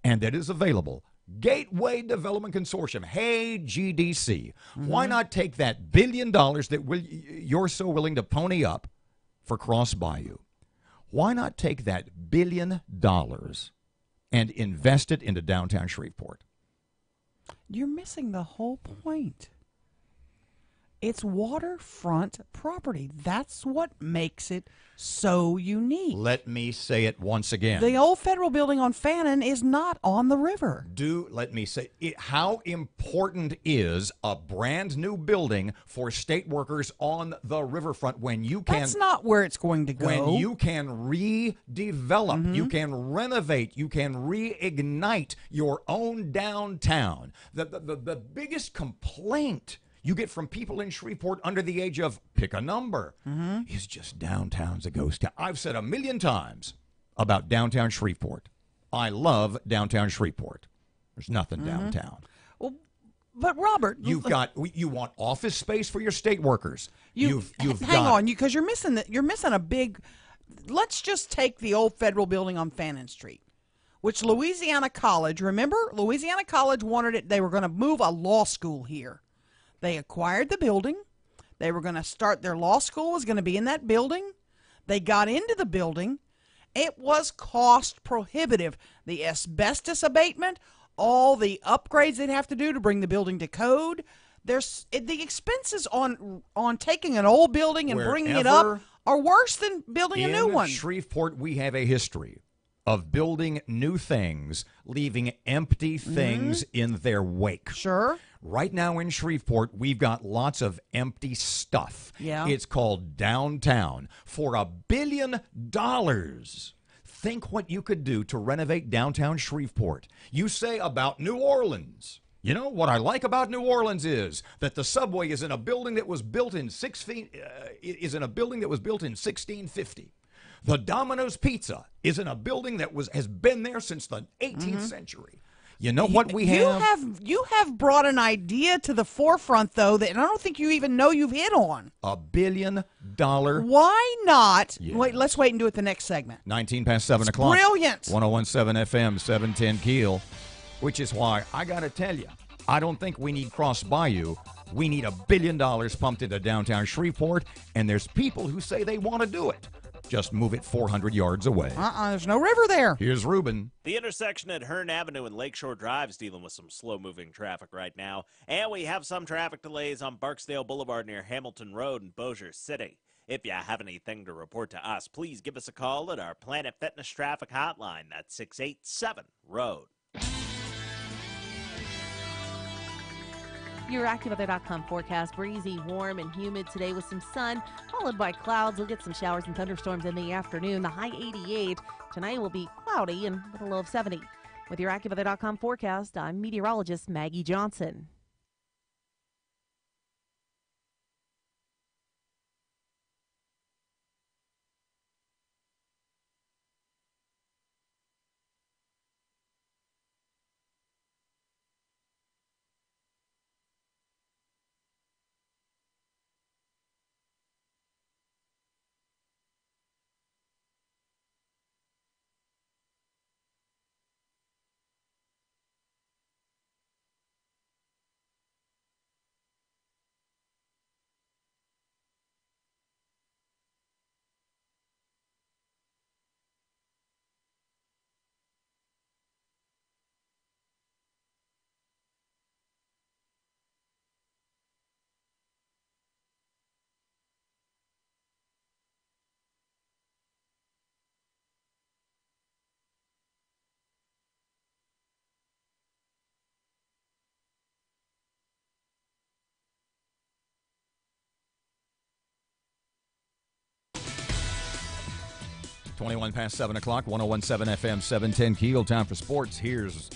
and that is available? Gateway Development Consortium. Hey, GDC. Why not take that $1 billion that you're so willing to pony up for Cross Bayou? Why not take that $1 billion and invest it into downtown Shreveport? You're missing the whole point. It's waterfront property. That's what makes it so unique. Let me say it once again. The old federal building on Fannin is not on the river. Let me say it. How important is a brand new building for state workers on the riverfront when you can... That's not where it's going to go. When you can redevelop, you can renovate, you can reignite your own downtown. The biggest complaint you get from people in Shreveport under the age of, pick a number, is just downtown's a ghost town. I've said 1 million times about downtown Shreveport. I love downtown Shreveport. There's nothing downtown. Well, but Robert, you want office space for your state workers. Hang on, because you're missing a big. Let's just take the old federal building on Fannin Street, which Louisiana College. Remember, Louisiana College wanted it. They were going to move a law school here. They acquired the building. They were going to start their law school was going to be in that building. They got into the building. It was cost prohibitive. The asbestos abatement, all the upgrades they'd have to do to bring the building to code. The expenses on taking an old building and bringing it up are worse than building a new one. In Shreveport, we have a history of building new things, leaving empty things in their wake. Sure. Right now in Shreveport, we've got lots of empty stuff. Yeah. It's called downtown. For $1 billion, think what you could do to renovate downtown Shreveport. You say about New Orleans. You know, what I like about New Orleans is that the subway is in a building that was built in 1650. The Domino's Pizza is in a building that has been there since the 18th century. You know what we have? You have brought an idea to the forefront, though, that I don't think you even know you've hit on. $1 billion. Why not? Yes. Wait, let's wait and do it the next segment. 19 past 7 o'clock. Brilliant. 1017 FM, 710 Keel. Which is why I got to tell you, I don't think we need Cross Bayou. We need $1 billion pumped into downtown Shreveport, and there's people who say they want to do it. Just move it 400 yards away. There's no river there. Here's Ruben. The intersection at Hearn Avenue and Lakeshore Drive is dealing with some slow-moving traffic right now. And we have some traffic delays on Barksdale Boulevard near Hamilton Road in Bossier City. If you have anything to report to us, please give us a call at our Planet Fitness traffic hotline. That's 687-ROAD. Your AccuWeather.com forecast, breezy, warm, and humid today with some sun, followed by clouds. We'll get some showers and thunderstorms in the afternoon. The high 88. Tonight will be cloudy and with a low of 70. With your AccuWeather.com forecast, I'm meteorologist Maggie Johnson. Twenty-one past 7 o'clock, 1017 FM, 710 Keel. Time for sports. Here's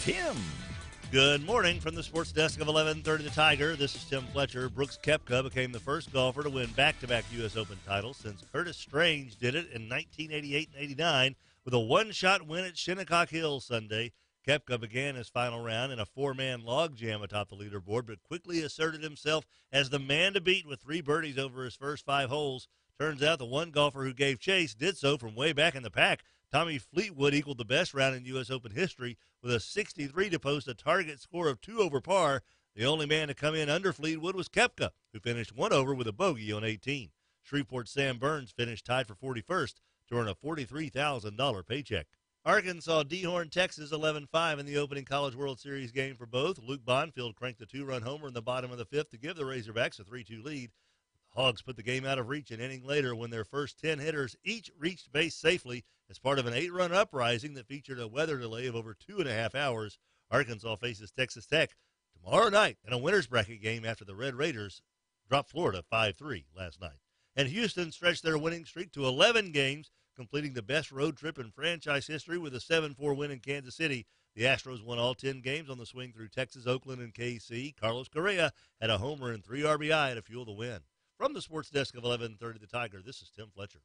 Tim. Good morning from the sports desk of 1130 The Tiger. This is Tim Fletcher. Brooks Koepka became the first golfer to win back-to-back U.S. Open titles since Curtis Strange did it in 1988 and 89 with a one-shot win at Shinnecock Hills Sunday. Koepka began his final round in a four-man logjam atop the leaderboard, but quickly asserted himself as the man to beat with 3 birdies over his first 5 holes. Turns out the one golfer who gave chase did so from way back in the pack. Tommy Fleetwood equaled the best round in U.S. Open history with a 63 to post a target score of 2 over par. The only man to come in under Fleetwood was Koepka, who finished 1 over with a bogey on 18. Shreveport's Sam Burns finished tied for 41st to earn a $43,000 paycheck. Arkansas D-Horn Texas 11-5 in the opening College World Series game for both. Luke Bonfield cranked a 2-run homer in the bottom of the 5th to give the Razorbacks a 3-2 lead. Hogs put the game out of reach an inning later when their first 10 hitters each reached base safely as part of an 8-run uprising that featured a weather delay of over 2.5 hours. Arkansas faces Texas Tech tomorrow night in a winner's bracket game after the Red Raiders dropped Florida 5-3 last night. And Houston stretched their winning streak to 11 games, completing the best road trip in franchise history with a 7-4 win in Kansas City. The Astros won all 10 games on the swing through Texas, Oakland, and KC. Carlos Correa had a homer and 3 RBI to fuel the win. From the sports desk of 1130 The Tiger, this is Tim Fletcher.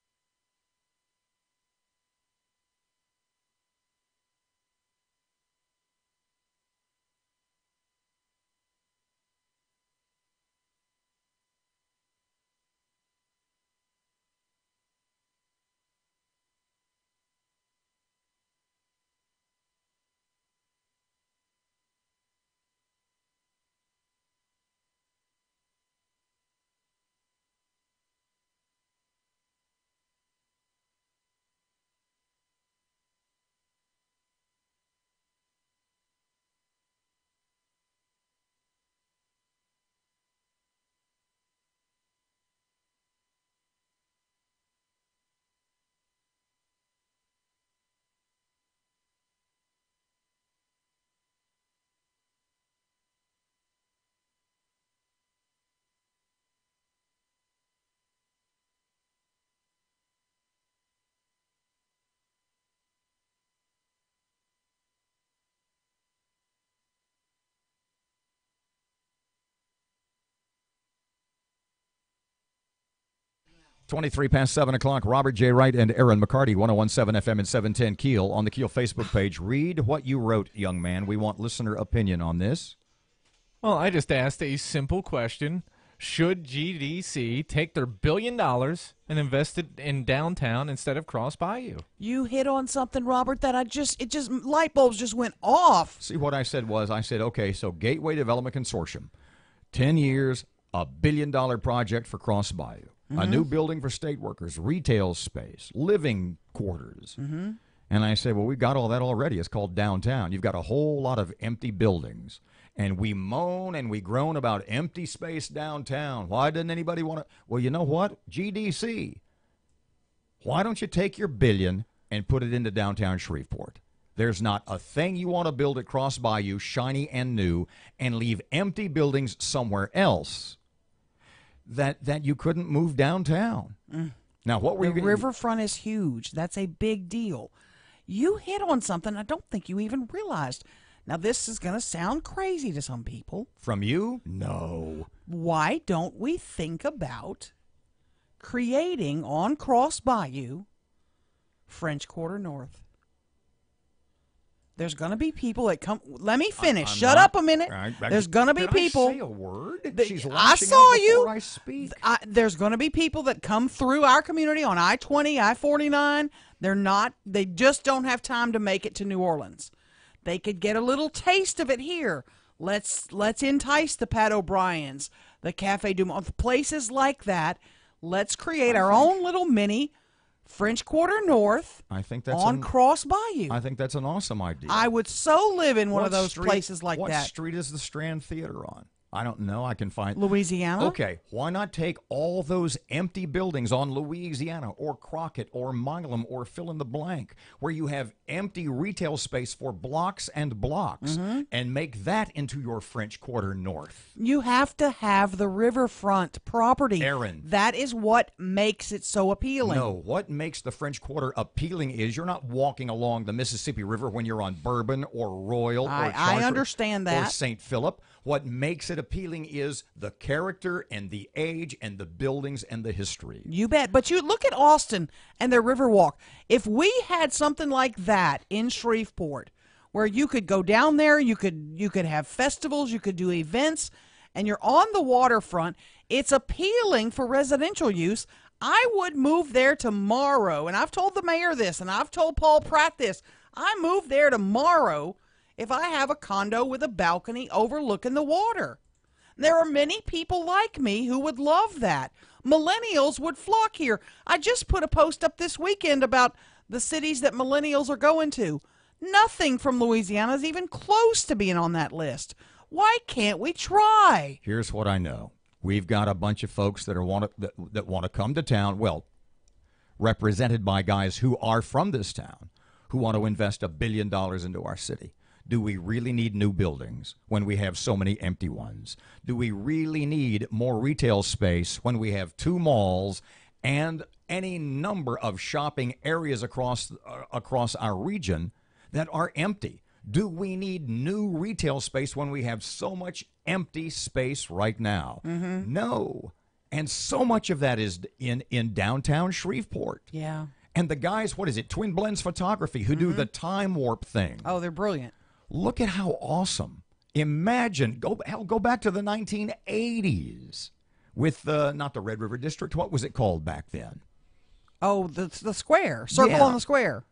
23 past 7 o'clock. Robert J. Wright and Erin McCarty, 101.7 FM and 710 KEEL on the KEEL Facebook page. Read what you wrote, young man. We want listener opinion on this. Well, I just asked a simple question. Should GDC take their $1 billion and invest it in downtown instead of Cross Bayou? You hit on something, Robert, that light bulbs just went off. See, what I said was, okay, so Gateway Development Consortium, 10 years, $1 billion project for Cross Bayou, a new building for state workers, retail space, living quarters. And I said, well, we've got all that already. It's called downtown. You've got a whole lot of empty buildings. And we moan and we groan about empty space downtown. Why doesn't anybody want to? Well, you know what? GDC. Why don't you take your $1 billion and put it into downtown Shreveport? There's not a thing you want to build at Cross Bayou, shiny and new, and leave empty buildings somewhere else that you couldn't move downtown. Now, what were you The riverfront is huge. That's a big deal. You hit on something I don't think you even realized. Now, this is going to sound crazy to some people. From you? No. Why don't we think about creating on Cross Bayou French Quarter North? There's going to be people that come. Let me finish. Shut up a minute. There's going to be people. Did I say a word? She's I saw you. I speak. There's going to be people that come through our community on I-20, I-49. They just don't have time to make it to New Orleans. They could get a little taste of it here. Let's entice the Pat O'Briens, the Cafe du Monde, places like that. Let's create our own little mini French Quarter North on Cross Bayou. I think that's an awesome idea. I would so live in one of those places like that. What street is the Strand Theater on? I don't know. I can find Louisiana. Okay, why not take all those empty buildings on Louisiana or Crockett or Milam or fill in the blank where you have empty retail space for blocks and blocks and make that into your French Quarter North? You have to have the riverfront property. Erin. That is what makes it so appealing. No, what makes the French Quarter appealing is you're not walking along the Mississippi River when you're on Bourbon or Royal or Chartres I understand that. or St. Philip. What makes it appealing is the character and the age and the buildings and the history. You bet. But you look at Austin and their Riverwalk. If we had something like that in Shreveport, where you could go down there, you could have festivals, you could do events, and you're on the waterfront, it's appealing for residential use. I would move there tomorrow, and I've told the mayor this, and I've told Paul Pratt this. I move there tomorrow if I have a condo with a balcony overlooking the water. There are many people like me who would love that. Millennials would flock here. I just put a post up this weekend about the cities that millennials are going to. Nothing from Louisiana is even close to being on that list. Why can't we try? Here's what I know. We've got a bunch of folks that want to come to town, well, represented by guys who are from this town, who want to invest $1 billion into our city. Do we really need new buildings when we have so many empty ones? Do we really need more retail space when we have 2 malls and any number of shopping areas across our region that are empty? Do we need new retail space when we have so much empty space right now? No. And so much of that is in downtown Shreveport. Yeah. And the guys, what is it, Twin Blends Photography, who do the time warp thing. Oh, they're brilliant. Look at how awesome. Imagine, go back to the 1980s with not the Red River District. What was it called back then? Oh, the square. Circle on the square.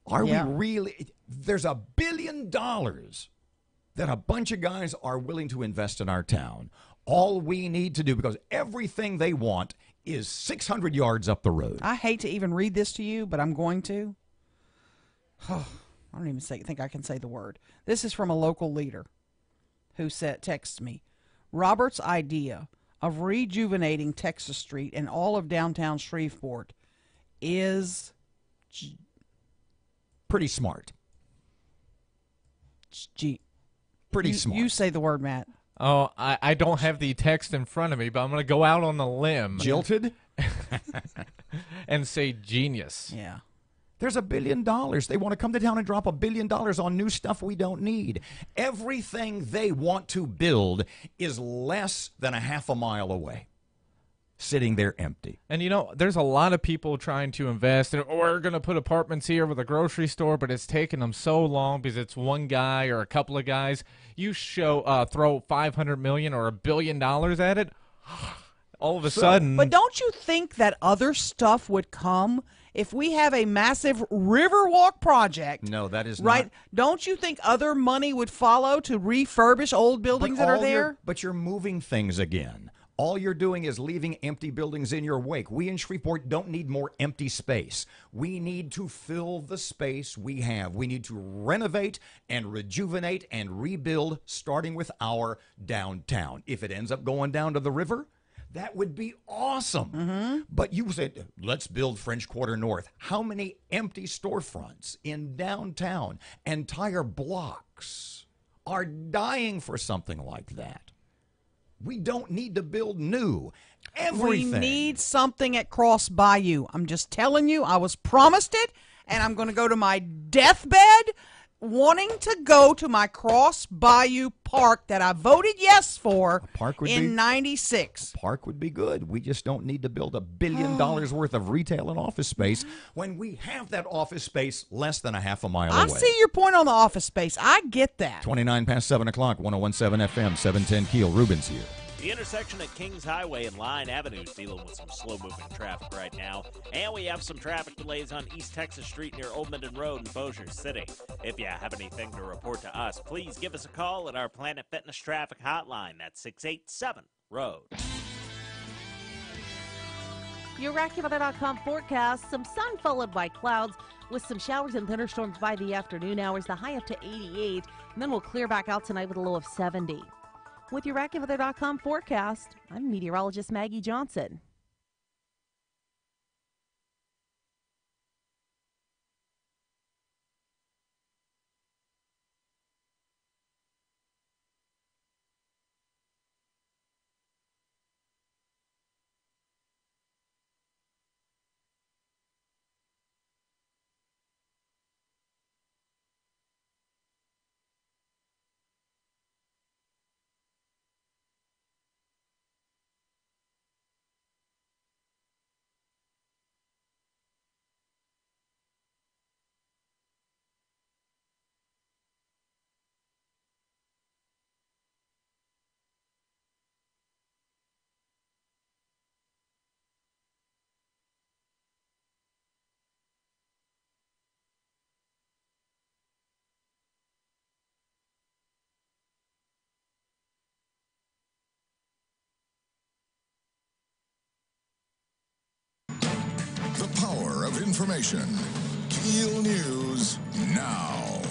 Are we really? There's $1 billion that a bunch of guys are willing to invest in our town. All we need to do, because everything they want is 600 yards up the road. I hate to even read this to you, but I'm going to. I don't even think I can say the word. This is from a local leader who texts me. Robert's idea of rejuvenating Texas Street and all of downtown Shreveport is pretty smart. Pretty smart. You say the word, Matt. Oh, I don't have the text in front of me, but I'm going to go out on the limb. Jilted? And say genius. Yeah. There's $1 billion. They want to come to town and drop $1 billion on new stuff we don't need. Everything they want to build is less than a half a mile away. sitting there empty. And there's a lot of people trying to invest. And we're going to put apartments here with a grocery store, but it's taken them so long because it's one guy or a couple of guys. You throw $500 million or $1 billion at it, all of a sudden. But don't you think that other stuff would come if we have a massive Riverwalk project? No, that is right. Not. Don't you think other money would follow to refurbish old buildings that are there? But you're moving things again. All you're doing is leaving empty buildings in your wake. We in Shreveport don't need more empty space. We need to fill the space we have. We need to renovate and rejuvenate and rebuild, starting with our downtown. If it ends up going down to the river, that would be awesome. Mm-hmm. But you said, let's build French Quarter North. How many empty storefronts in downtown? Entire blocks are dying for something like that. We don't need to build new. Everything. We need something at Cross Bayou. I'm just telling you, I was promised it, and I'm going to go to my deathbed wanting to go to my Cross Bayou Park that I voted yes for in 96. Park would be good. We just don't need to build $1 billion worth of retail and office space when we have that office space less than a half a mile away. I see your point on the office space. I get that. 29 past 7 o'clock, 101.7 FM, 710 Keel. Rubens here. The intersection at Kings Highway and Line Avenue is dealing with some slow-moving traffic right now. And we have some traffic delays on East Texas Street near Old Minden Road in Bossier City. If you have anything to report to us, please give us a call at our Planet Fitness traffic hotline. That's 687-ROAD. Your AccuWeather.com forecast, some sun followed by clouds with some showers and thunderstorms by the afternoon hours, the high up to 88, and then we'll clear back out tonight with a low of 70. With your AccuWeather.com forecast, I'm meteorologist Maggie Johnson. The power of information. KEEL News now.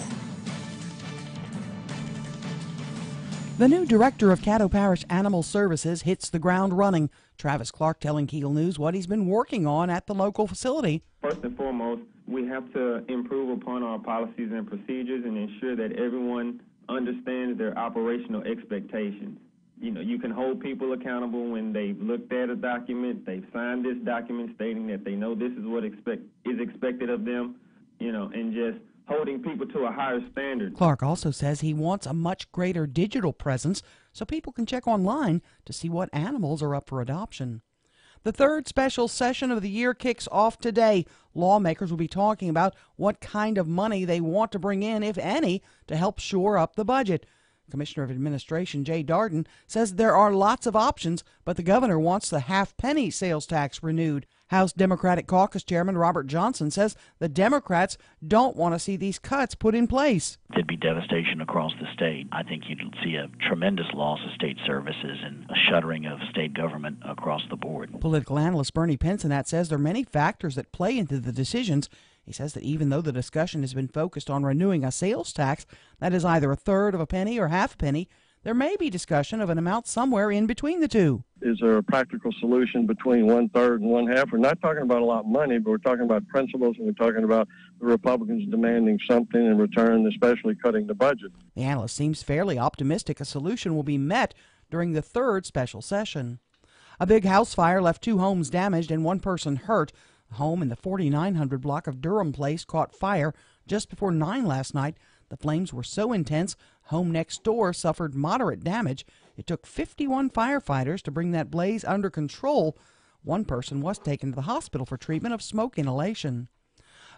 The new director of Caddo Parish Animal Services hits the ground running. Travis Clark telling KEEL News what he's been working on at the local facility. First and foremost, we have to improve upon our policies and procedures and ensure that everyone understands their operational expectations. You can hold people accountable when they've looked at a document, they've signed this document stating that they know this is what is expected of them, and just holding people to a higher standard. Clark also says he wants a much greater digital presence so people can check online to see what animals are up for adoption. The third special session of the year kicks off today. Lawmakers will be talking about what kind of money they want to bring in, if any, to help shore up the budget. Commissioner of Administration Jay Darden says there are lots of options, but the governor wants the half-penny sales tax renewed. House Democratic Caucus Chairman Robert Johnson says the Democrats don't want to see these cuts put in place. There'd be devastation across the state. I think you'd see a tremendous loss of state services and a shuttering of state government across the board. Political analyst Bernie Pensenat says there are many factors that play into the decisions. He says that even though the discussion has been focused on renewing a sales tax that is either a third of a penny or half a penny, there may be discussion of an amount somewhere in between the two. Is there a practical solution between 1/3 and 1/2? We're not talking about a lot of money, but we're talking about principles, and we're talking about the Republicans demanding something in return, especially cutting the budget. The analyst seems fairly optimistic a solution will be met during the third special session. A big house fire left 2 homes damaged and 1 person hurt. A home in the 4900 block of Durham Place caught fire just before 9 last night. The flames were so intense, home next door suffered moderate damage. It took 51 firefighters to bring that blaze under control. One person was taken to the hospital for treatment of smoke inhalation.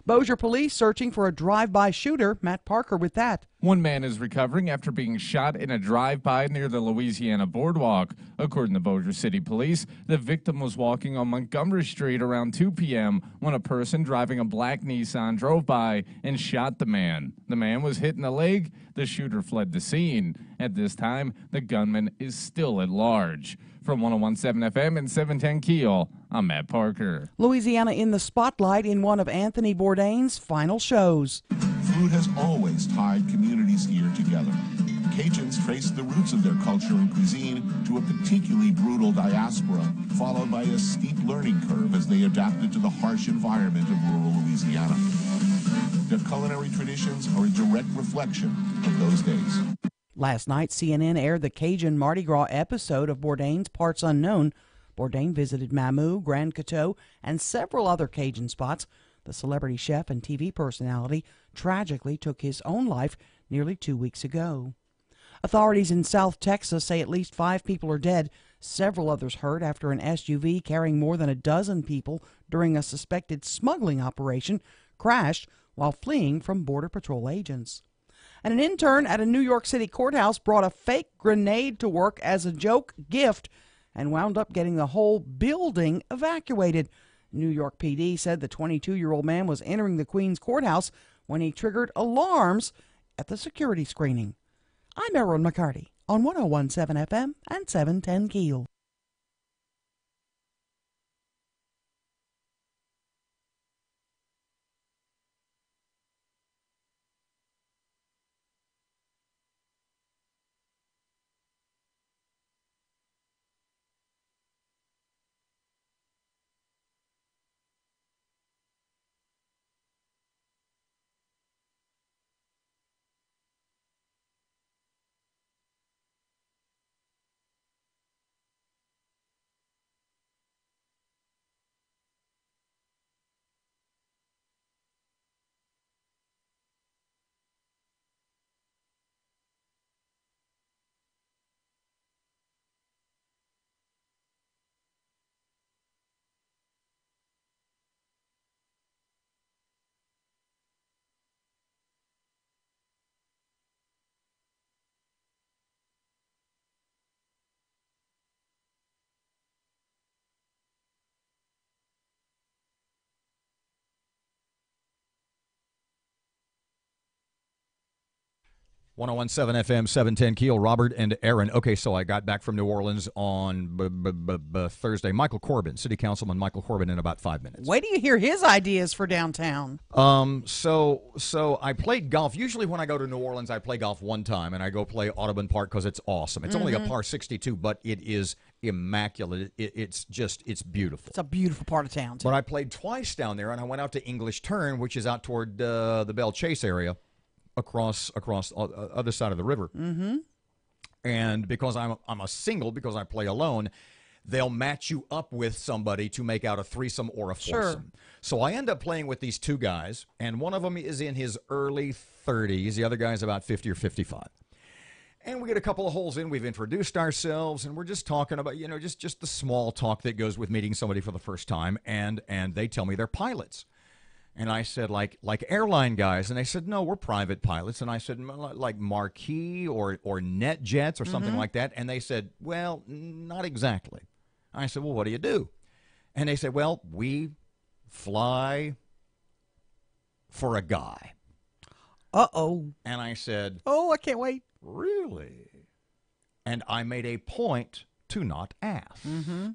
Bossier police searching for a drive-by shooter. Matt Parker with that. One man is recovering after being shot in a drive-by near the Louisiana boardwalk. According to Bossier City Police, the victim was walking on Montgomery Street around 2 p.m. when a person driving a black Nissan drove by and shot the man. The man was hit in the leg. The shooter fled the scene. At this time, the gunman is still at large. From 101.7 FM and 710 KEEL, I'm Matt Parker. Louisiana in the spotlight in one of Anthony Bourdain's final shows. Food has always tied communities here together. Cajuns traced the roots of their culture and cuisine to a particularly brutal diaspora, followed by a steep learning curve as they adapted to the harsh environment of rural Louisiana. Their culinary traditions are a direct reflection of those days. Last night, CNN aired the Cajun Mardi Gras episode of Bourdain's Parts Unknown. Bourdain visited Mamou, Grand Coteau, and several other Cajun spots. The celebrity chef and TV personality tragically took his own life nearly 2 weeks ago. Authorities in South Texas say at least 5 people are dead, several others hurt after an SUV carrying more than a dozen people during a suspected smuggling operation crashed while fleeing from Border Patrol agents. And an intern at a New York City courthouse brought a fake grenade to work as a joke gift and wound up getting the whole building evacuated. New York PD said the 22-year-old man was entering the Queens courthouse when he triggered alarms at the security screening. I'm Erin McCarty on 101.7 FM and 710 KEEL. One 101.7 FM, 710 KEEL, Robert and Erin. Okay, so I got back from New Orleans on Thursday. Michael Corbin, City Councilman Michael Corbin, in about 5 minutes. Wait till you hear his ideas for downtown. So I played golf. Usually when I go to New Orleans, I play golf one time, and I go play Audubon Park because it's awesome. It's only a par 62, but it is immaculate. It's beautiful. It's a beautiful part of town, too. But I played twice down there, and I went out to English Turn, which is out toward the Belle Chase area. Across the other side of the river. Mm-hmm. And because I'm a single, because I play alone, they'll match you up with somebody to make out a threesome or a foursome. Sure. So I end up playing with these two guys, and one of them is in his early 30s. The other guy's about 50 or 55. And we get a couple of holes in. We've introduced ourselves, and we're just talking about, just the small talk that goes with meeting somebody for the first time. And they tell me they're pilots. And I said, like airline guys. And they said, no, we're private pilots. And I said, like Marquis or NetJets or something like that. And they said, well, not exactly. I said, well, what do you do? And they said, well, we fly for a guy. Uh-oh. And I said, oh, I can't wait. Really? And I made a point to not ask. Mm-hmm.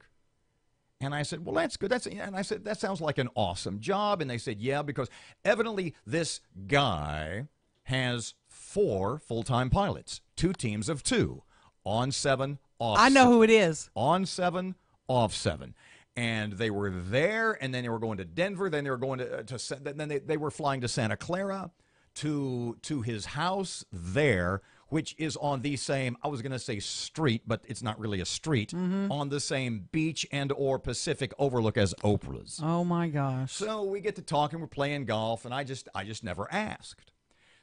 And I said, well, that's good. And I said, that sounds like an awesome job. And they said, yeah, because evidently this guy has 4 full-time pilots, 2 teams of 2, on 7, off 7. I know who it is. On 7, off 7. And they were there, and then they were going to Denver. Then they were going then they were flying to Santa Clara, to his house there, which is on the same, I was going to say street, but it's not really a street, on the same beach and or Pacific overlook as Oprah's. Oh, my gosh. So we get to talking, we're playing golf, and I just never asked.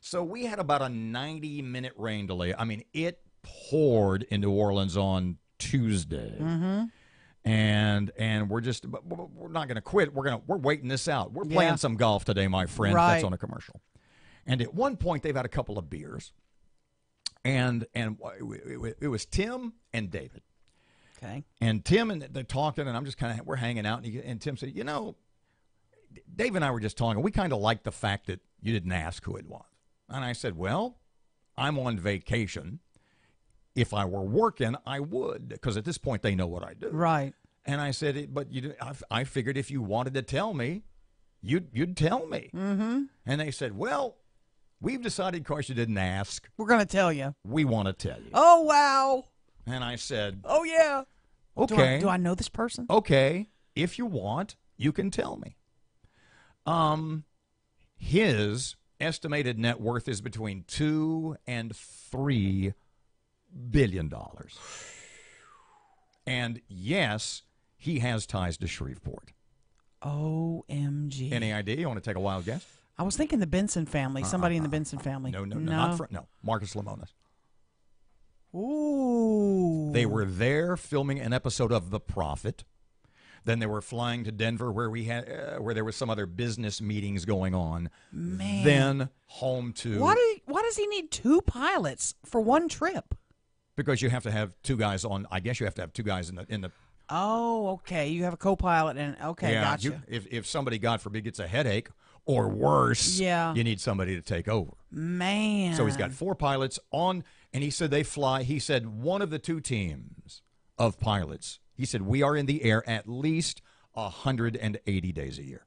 So we had about a 90-minute rain delay. I mean, it poured in New Orleans on Tuesday. And we're not going to quit. We're waiting this out. We're playing some golf today, my friend. Right. That's on a commercial. And at one point, they've had a couple of beers, and it was Tim and David. Okay. And Tim and they're talking, and I'm just we're hanging out, and Tim said, Dave and I were just talking. We kind of liked the fact that you didn't ask who it was. And I said, well, I'm on vacation. If I were working, I would, because at this point they know what I do. Right. And I said, but I figured if you wanted to tell me, you'd tell me. Mm-hmm. And they said, well, we've decided, of course, you didn't ask. We're going to tell you. We want to tell you. Oh, wow. And I said, oh, yeah. Okay. Do I know this person? Okay. If you want, you can tell me. His estimated net worth is between $2 and $3 billion. And yes, he has ties to Shreveport. OMG. Any idea? You want to take a wild guess? I was thinking the Benson family. Somebody in the Benson family. No. No. Marcus Lemonis. Ooh. They were there filming an episode of The Prophet. Then they were flying to Denver, where where there was some other business meetings going on. Man. Then home to. Why does he need two pilots for one trip? Because you have to have two guys on. I guess you have to have two guys in the. Oh, okay. You have a co-pilot, and okay, yeah, gotcha. If somebody, God forbid, gets a headache or worse, you need somebody to take over. Man. So he's got 4 pilots on, and he said they fly. He said one of the 2 teams of pilots. He said we are in the air at least 180 days a year.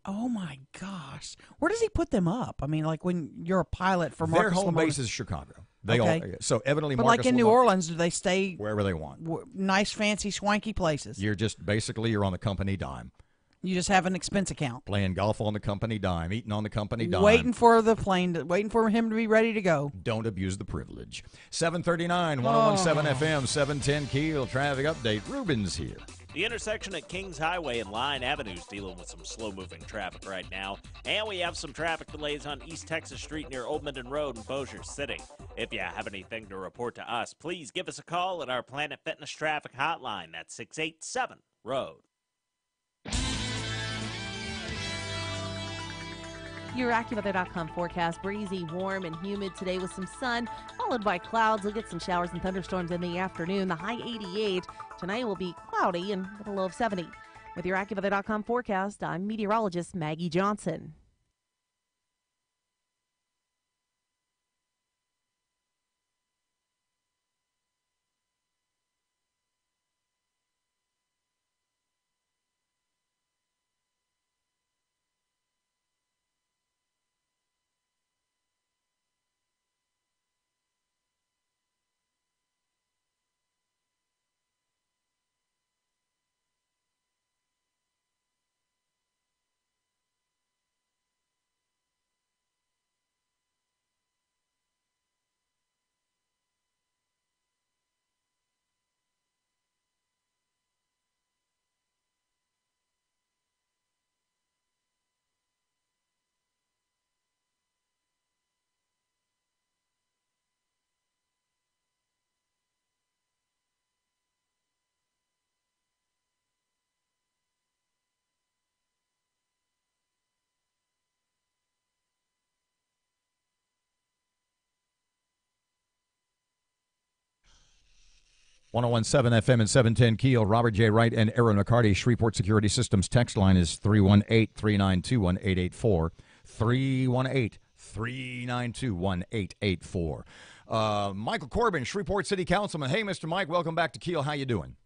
Oh my gosh! Where does he put them up? I mean, like when you're a pilot for their Marcus home Lemonis. base is Chicago. They all so evidently. But Marcus like in New Orleans, do they stay wherever they want? Nice, fancy, swanky places. You're just basically you're on the company dime. You just have an expense account. Playing golf on the company dime, eating on the company dime. Waiting for the plane, waiting for him to be ready to go. Don't abuse the privilege. 739, 101.7 FM, 710 Keel. Traffic update. Ruben's here. The intersection at Kings Highway and Line Avenue is dealing with some slow-moving traffic right now. And we have some traffic delays on East Texas Street near Old Minden Road in Bossier City. If you have anything to report to us, please give us a call at our Planet Fitness Traffic Hotline. That's 687-ROAD. Your AccuWeather.com forecast: breezy, warm, and humid today with some sun, followed by clouds. We'll get some showers and thunderstorms in the afternoon. The high 88. Tonight will be cloudy and with a low of 70. With your AccuWeather.com forecast, I'm meteorologist Maggie Johnson. One 101.7 FM and 710 Keel. Robert J. Wright and Erin McCarty. Shreveport Security Systems text line is 318-392-1884. 318-392-1884. Michael Corbin, Shreveport City Councilman. Hey, Mr. Mike, welcome back to Keel. How you doing?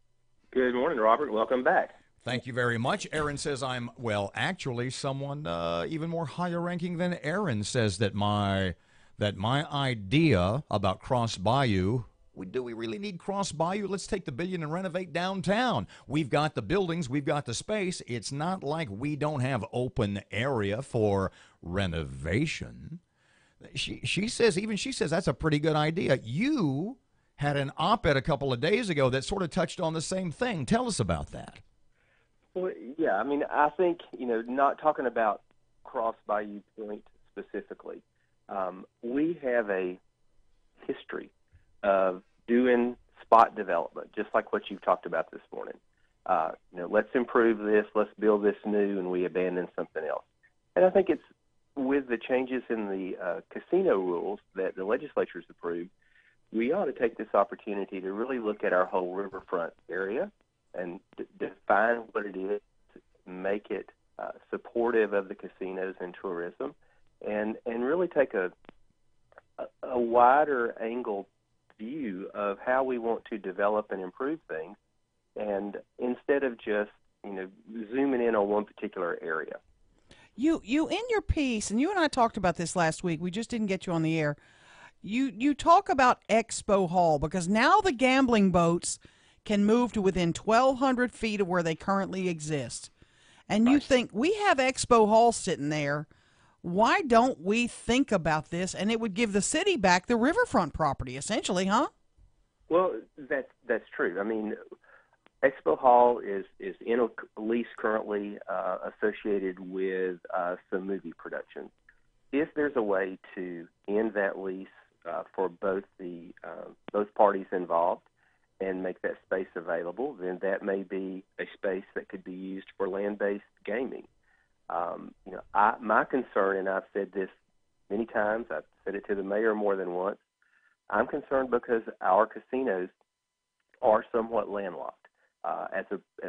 Good morning, Robert. Welcome back. Thank you very much. Erin says I'm, well, actually, someone even more higher ranking than Erin says that my idea about Cross Bayou, do we really need Cross Bayou? Let's take the $1 billion and renovate downtown. We've got the buildings. We've got the space. It's not like we don't have open area for renovation. She says that's a pretty good idea. You had an op-ed a couple of days ago that sort of touched on the same thing. Tell us about that. Well, yeah, I mean, I think, not talking about Cross Bayou Point specifically, we have a history of doing spot development, just like what you've talked about this morning. let's improve this, let's build this new, and we abandon something else. And I think it's with the changes in the casino rules that the legislature's approved, we ought to take this opportunity to really look at our whole riverfront area and define what it is, make it supportive of the casinos and tourism, and really take a wider angle view of how we want to develop and improve things, and instead of just zooming in on one particular area. You in your piece, and you and I talked about this last week. We just didn't get you on the air. You talk about Expo Hall because now the gambling boats can move to within 1,200 feet of where they currently exist. And you think, we have Expo Hall sitting there. Why don't we think about this? And it would give the city back the riverfront property, essentially, huh? Well, that's true. I mean, Expo Hall is in a lease currently associated with some movie productions. If there's a way to end that lease for both parties involved and make that space available, then that may be a space that could be used for land-based gaming. My concern, and I've said this many times, I've said it to the mayor more than once, I'm concerned because our casinos are somewhat landlocked as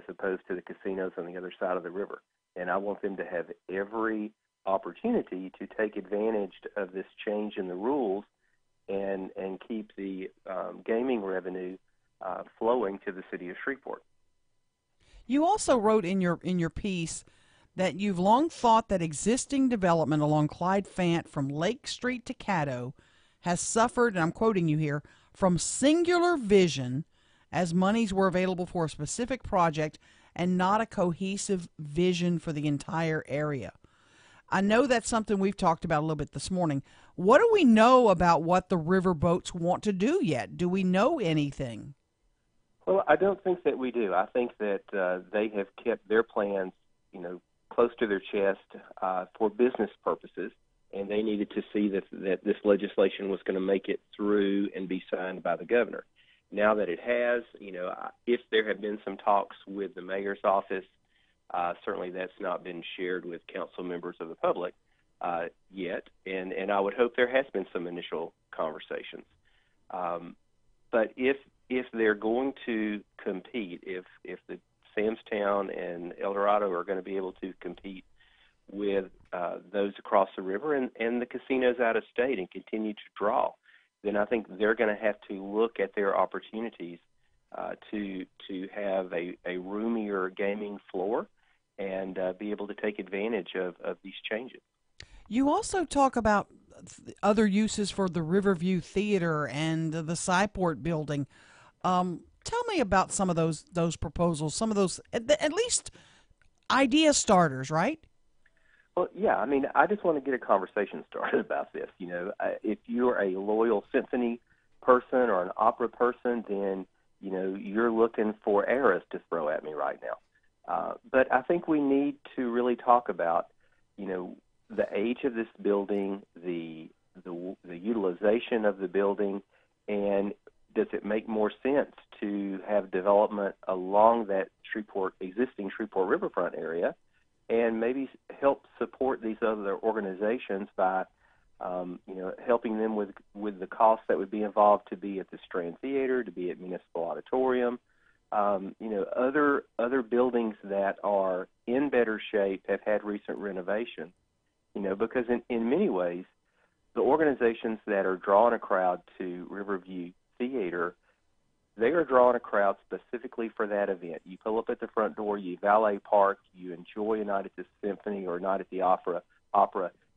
opposed to the casinos on the other side of the river. And I want them to have every opportunity to take advantage of this change in the rules and keep the gaming revenue flowing to the city of Shreveport. You also wrote in your piece that you've long thought that existing development along Clyde Fant from Lake Street to Caddo has suffered, and I'm quoting you here, from singular vision as monies were available for a specific project and not a cohesive vision for the entire area. I know that's something we've talked about a little bit this morning. What do we know about what the riverboats want to do yet? Do we know anything? Well, I don't think that we do. I think that they have kept their plans, close to their chest for business purposes, and they needed to see that this legislation was going to make it through and be signed by the governor. Now that it has, if there have been some talks with the mayor's office, certainly that's not been shared with council members of the public yet, and I would hope there has been some initial conversations. But if they're going to compete, if the Samstown and El Dorado are going to be able to compete with those across the river and the casinos out of state and continue to draw, then I think they're going to have to look at their opportunities to have a roomier gaming floor and be able to take advantage of these changes. You also talk about other uses for the Riverview Theater and the Cyport building. Tell me about some of those proposals, some of those, at least idea starters, right? Well, yeah. I mean, I just want to get a conversation started about this. If you're a loyal symphony person or an opera person, then, you're looking for arrows to throw at me right now. But I think we need to really talk about, the age of this building, the utilization of the building, and does it make more sense to have development along that existing Shreveport riverfront area, and maybe help support these other organizations by, helping them with the costs that would be involved to be at the Strand Theater, to be at Municipal Auditorium, other buildings that are in better shape, have had recent renovation, because in many ways, the organizations that are drawing a crowd to Riverview Theater, they are drawing a crowd specifically for that event. You pull up at the front door, you valet park, you enjoy a night at the symphony or a night at the opera,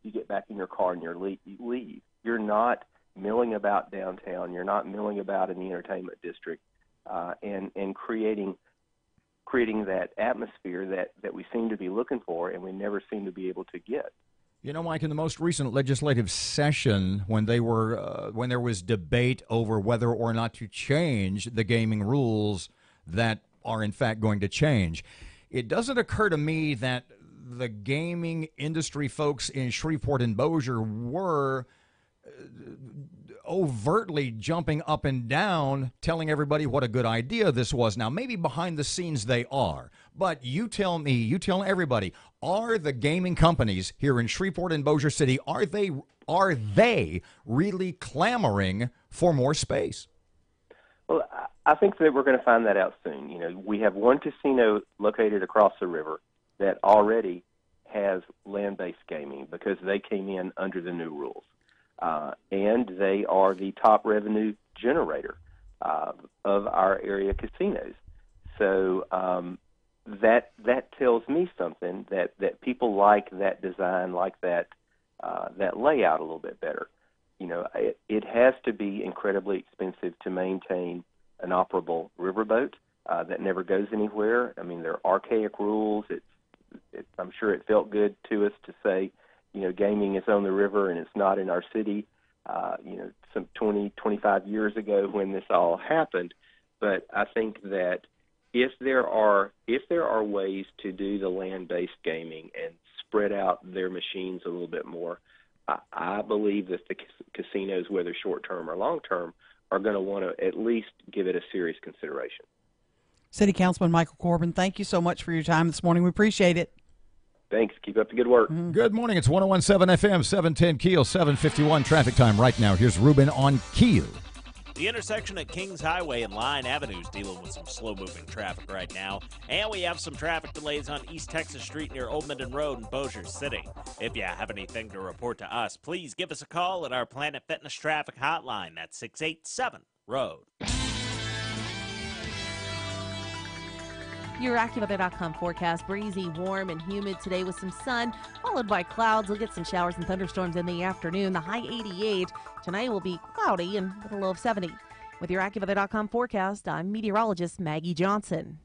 you get back in your car and you leave. You're not milling about downtown. You're not milling about in the entertainment district and creating that atmosphere that we seem to be looking for and we never seem to be able to get. Mike, in the most recent legislative session, when there was debate over whether or not to change the gaming rules that are in fact going to change, it doesn't occur to me that the gaming industry folks in Shreveport and Bossier were overtly jumping up and down, telling everybody what a good idea this was. Now, maybe behind the scenes they are, but you tell me, you tell everybody, are the gaming companies here in Shreveport and Bossier City, are they really clamoring for more space? Well, I think that we're going to find that out soon. You know, we have one casino located across the river that already has land-based gaming because they came in under the new rules. And they are the top revenue generator of our area casinos. So that tells me something, that people like that design, like that layout a little bit better. You know, it has to be incredibly expensive to maintain an operable riverboat that never goes anywhere. I mean, there are archaic rules. I'm sure it felt good to us to say, you know, gaming is on the river and it's not in our city, you know, some 20, 25 years ago when this all happened. But I think that if there are ways to do the land-based gaming and spread out their machines a little bit more, I believe that the casinos, whether short-term or long-term, are going to want to at least give it a serious consideration. City Councilman Michael Corbin, thank you so much for your time this morning. We appreciate it. Thanks. Keep up the good work. Good morning. It's 101.7 FM, 710 KEEL, 7:51 traffic time right now. Here's Ruben on KEEL. The intersection at Kings Highway and Line Avenue is dealing with some slow-moving traffic right now. And we have some traffic delays on East Texas Street near Old Minden Road in Bossier City. If you have anything to report to us, please give us a call at our Planet Fitness traffic hotline. That's 687-ROAD. Your AccuWeather.com forecast: breezy, warm, and humid today with some sun, followed by clouds. We'll get some showers and thunderstorms in the afternoon. The high 88. Tonight will be cloudy and with a low of 70. With your AccuWeather.com forecast, I'm meteorologist Maggie Johnson.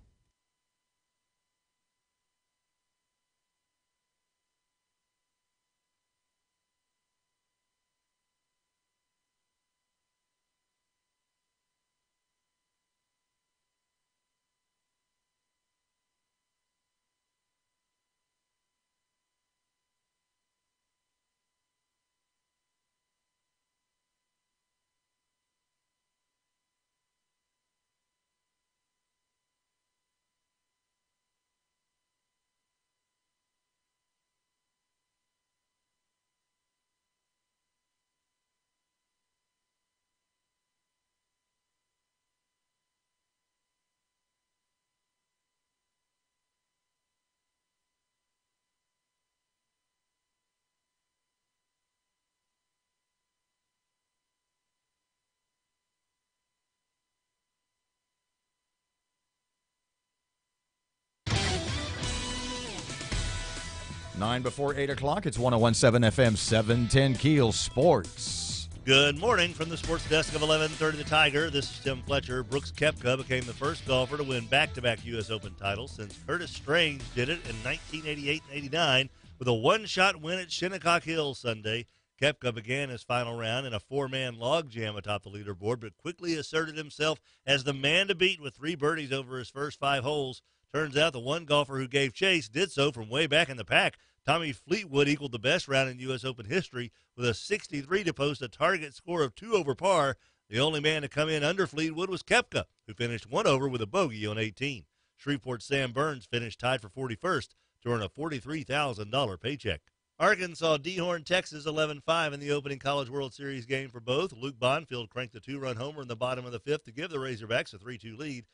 Nine before 8 o'clock. It's 101.7 FM, 710 KEEL Sports. Good morning from the sports desk of 1130 The Tiger. This is Tim Fletcher. Brooks Koepka became the first golfer to win back-to-back U.S. Open titles since Curtis Strange did it in 1988 and 89 with a one-shot win at Shinnecock Hills Sunday. Koepka began his final round in a four-man logjam atop the leaderboard, but quickly asserted himself as the man to beat with 3 birdies over his first 5 holes. Turns out the one golfer who gave chase did so from way back in the pack. Tommy Fleetwood equaled the best round in U.S. Open history with a 63 to post a target score of 2 over par. The only man to come in under Fleetwood was Koepka, who finished 1 over with a bogey on 18. Shreveport's Sam Burns finished tied for 41st to earn a $43,000 paycheck. Arkansas dehorned Texas 11-5 in the opening College World Series game for both. Luke Bonfield cranked a 2-run homer in the bottom of the 5th to give the Razorbacks a 3-2 lead.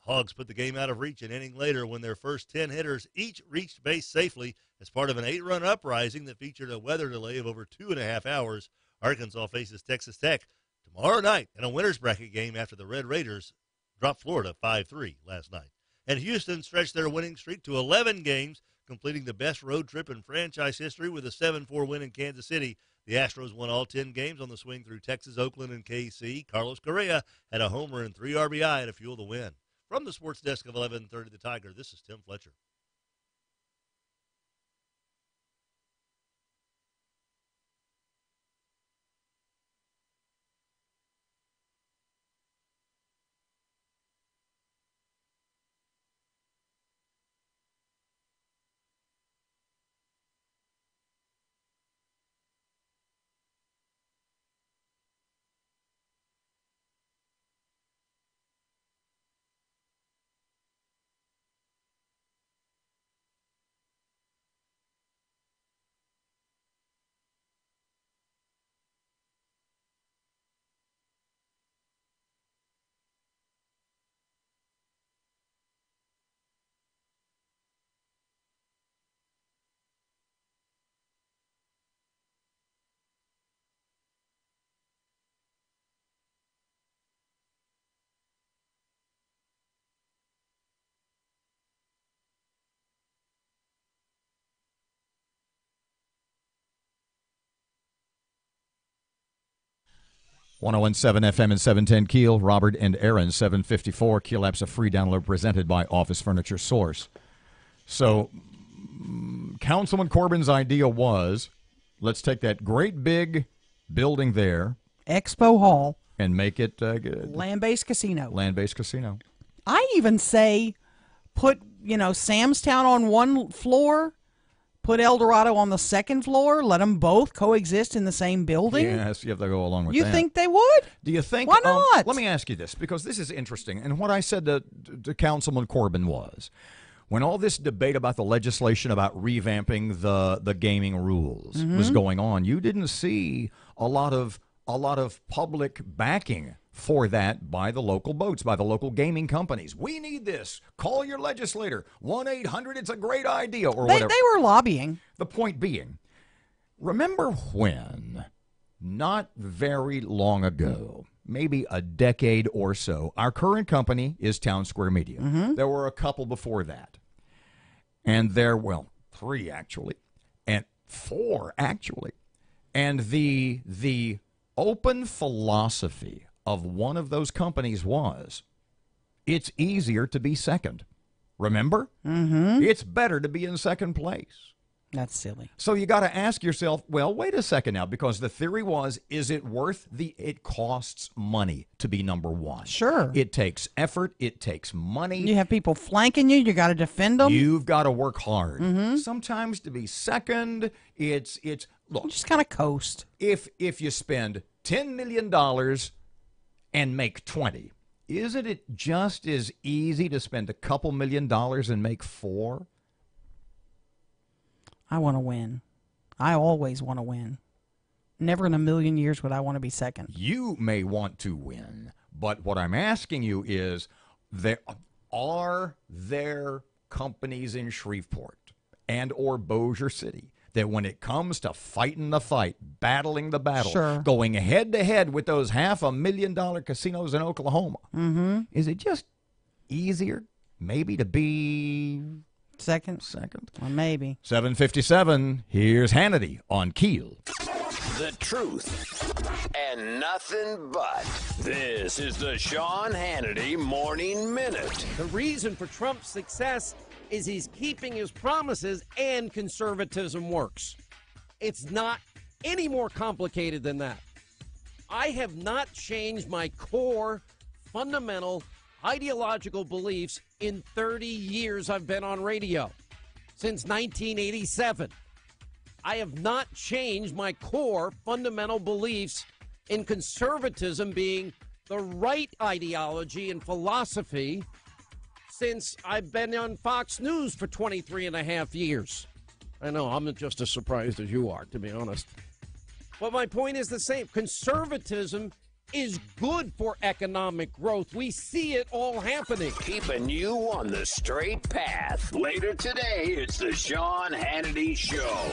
Hogs put the game out of reach an inning later when their first 10 hitters each reached base safely as part of an 8-run uprising that featured a weather delay of over 2.5 hours. Arkansas faces Texas Tech tomorrow night in a winner's bracket game after the Red Raiders dropped Florida 5-3 last night. And Houston stretched their winning streak to 11 games, completing the best road trip in franchise history with a 7-4 win in Kansas City. The Astros won all 10 games on the swing through Texas, Oakland, and KC. Carlos Correa had a homer and 3 RBI to fuel the win. From the sports desk of 1130 The Tiger, this is Tim Fletcher. 1017 FM and 710 Keel. Robert and Erin, 754. Keel app's a free download presented by Office Furniture Source. So, Councilman Corbin's idea was, let's take that great big building there, Expo Hall, and make it land-based casino. Land-based casino. I even say put, Sam's Town on one floor, put El Dorado on the second floor, let them both coexist in the same building. Yes, you have to go along with you that. You think they would? Do you think? Why not? Let me ask you this, because this is interesting. And what I said to Councilman Corbin was, when all this debate about the legislation about revamping the gaming rules was going on, you didn't see a lot of public backing for that by the local boats, by the local gaming companies. We need this. Call your legislator. 1-800, it's a great idea, or whatever. They were lobbying. The point being, remember when, not very long ago, maybe a decade or so, our current company is Town Square Media. There were a couple before that. And three actually, and four actually. And the open philosophy of one of those companies was, it's easier to be second. Remember? It's better to be in second place. That's silly. So you got to ask yourself, well, wait a second now, because the theory was, is it worth it costs money to be number one. Sure. It takes effort. It takes money. You have people flanking you. You got to defend them. You've got to work hard. Sometimes to be second, it's look. You just kind of coast. If you spend $10 million and make 20, isn't it just as easy to spend a couple $1 million and make 4? I want to win. I always want to win. Never in a million years would I want to be second. You may want to win, but what I'm asking you is, are there companies in Shreveport and or Bossier City that when it comes to fighting the fight, battling the battle, going head to head with those $500,000 casinos in Oklahoma, is it just easier maybe to be second? Well, maybe. 7:57, here's Hannity on Keel. The truth and nothing but. This is the Sean Hannity Morning Minute. The reason for Trump's success is he's keeping his promises and conservatism works. It's not any more complicated than that. I have not changed my core, fundamental, ideological beliefs in 30 years I've been on radio, since 1987. I have not changed my core, fundamental beliefs in conservatism being the right ideology and philosophy since I've been on Fox News for 23 and a half years. I know, I'm just as surprised as you are, to be honest. But my point is the same. Conservatism is good for economic growth. We see it all happening. Keeping you on the straight path. Later today, it's the Sean Hannity Show.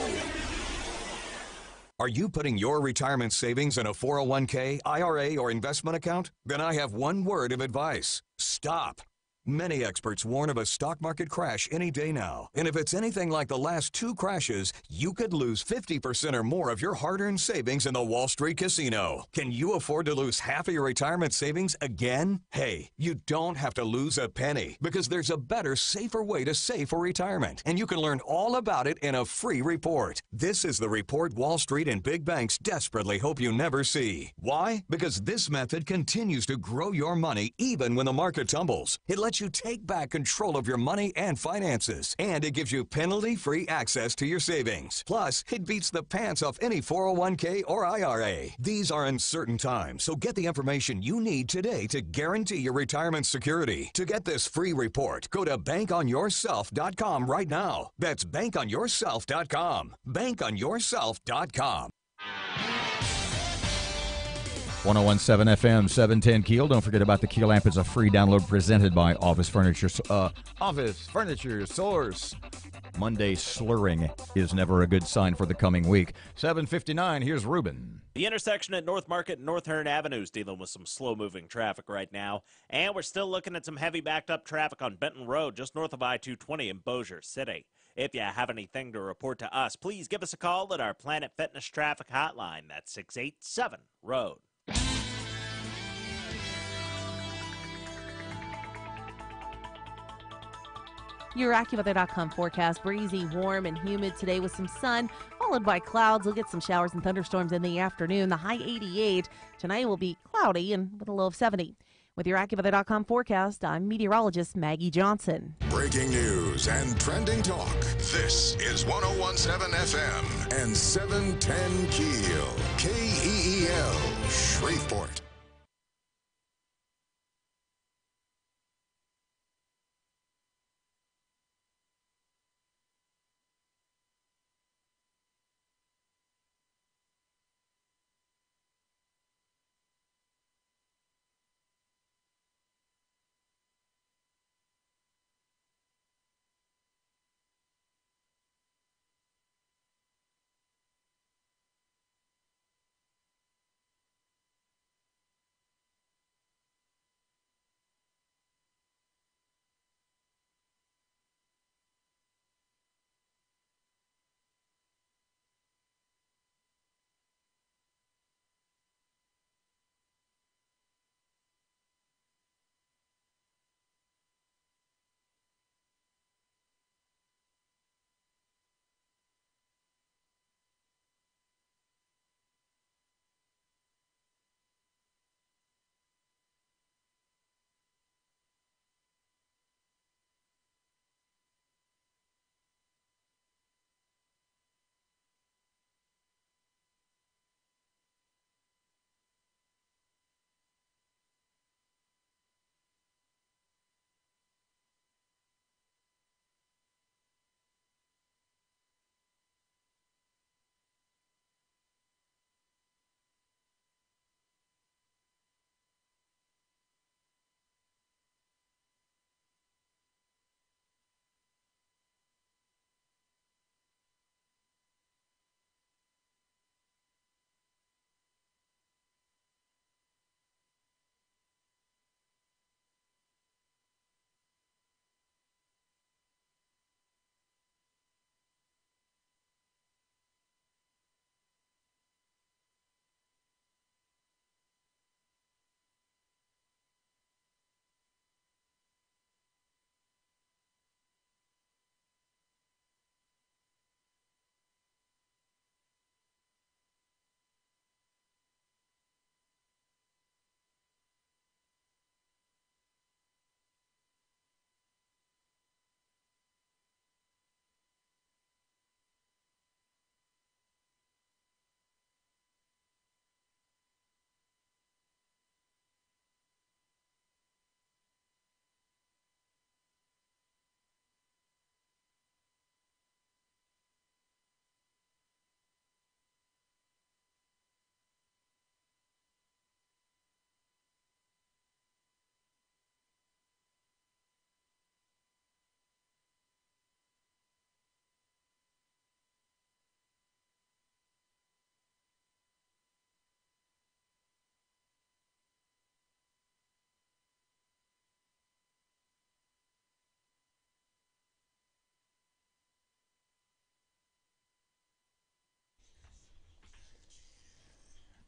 Are you putting your retirement savings in a 401k, IRA, or investment account? Then I have one word of advice. Stop. Many experts warn of a stock market crash any day now. And if it's anything like the last 2 crashes, you could lose 50% or more of your hard-earned savings in the Wall Street casino. Can you afford to lose half of your retirement savings again? Hey, you don't have to lose a penny because there's a better, safer way to save for retirement. And you can learn all about it in a free report. This is the report Wall Street and big banks desperately hope you never see. Why? Because this method continues to grow your money even when the market tumbles. It lets you take back control of your money and finances, and it gives you penalty-free access to your savings. Plus, it beats the pants off any 401k or IRA. These are uncertain times, so get the information you need today to guarantee your retirement security. To get this free report, go to bankonyourself.com right now. That's bankonyourself.com. Bankonyourself.com. 1017 FM, 710 Keel. Don't forget about the Keel app. It's a free download presented by Office Furniture Source. Monday slurring is never a good sign for the coming week. 7:59, here's Ruben. The intersection at North Market and North Hearn Avenues dealing with some slow-moving traffic right now. And we're still looking at some heavy backed-up traffic on Benton Road, just north of I-220 in Bossier City. If you have anything to report to us, please give us a call at our Planet Fitness Traffic Hotline. That's 687-ROAD. Your AccuWeather.com forecast: breezy, warm, and humid today with some sun, followed by clouds. We'll get some showers and thunderstorms in the afternoon. The high 88. Tonight will be cloudy and with a low of 70. With your AccuWeather.com forecast, I'm meteorologist Maggie Johnson. Breaking news and trending talk. This is 101.7 FM and 710 KEEL. KEEL, Shreveport.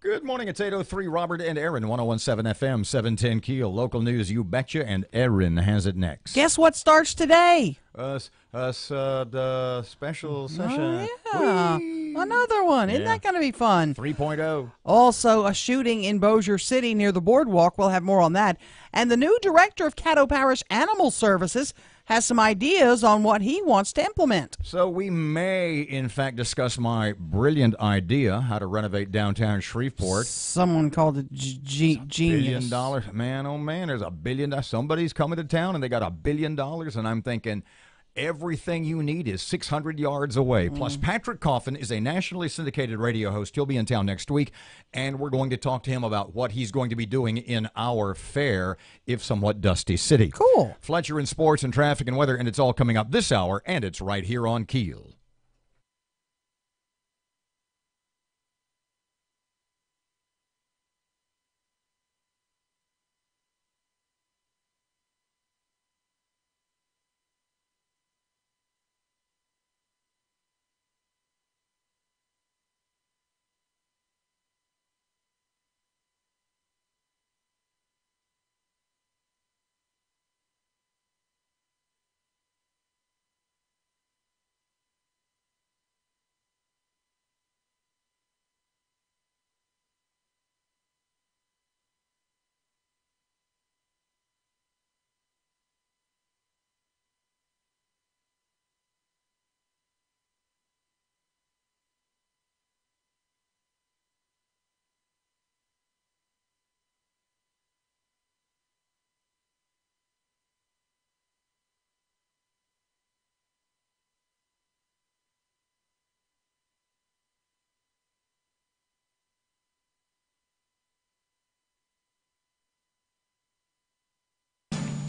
Good morning. It's 8:03. Robert and Erin, 101.7 FM, 710 KEEL. Local news, you betcha, and Erin has it next. Guess what starts today? The special session. Oh, yeah. Another one. Isn't that going to be fun? 3.0. Also, a shooting in Bossier City near the boardwalk. We'll have more on that. And the new director of Caddo Parish Animal Services has some ideas on what he wants to implement. So we may, in fact, discuss my brilliant idea how to renovate downtown Shreveport. Someone called it genius. $1 billion. Man, oh man, there's $1 billion. Somebody's coming to town and they got $1 billion. And I'm thinking, everything you need is 600 yards away. Plus, Patrick Coffin is a nationally syndicated radio host. He'll be in town next week, and we're going to talk to him about what he's going to be doing in our fair, if somewhat dusty city. Cool. Fletcher in sports and traffic and weather, and it's all coming up this hour, and it's right here on KEEL.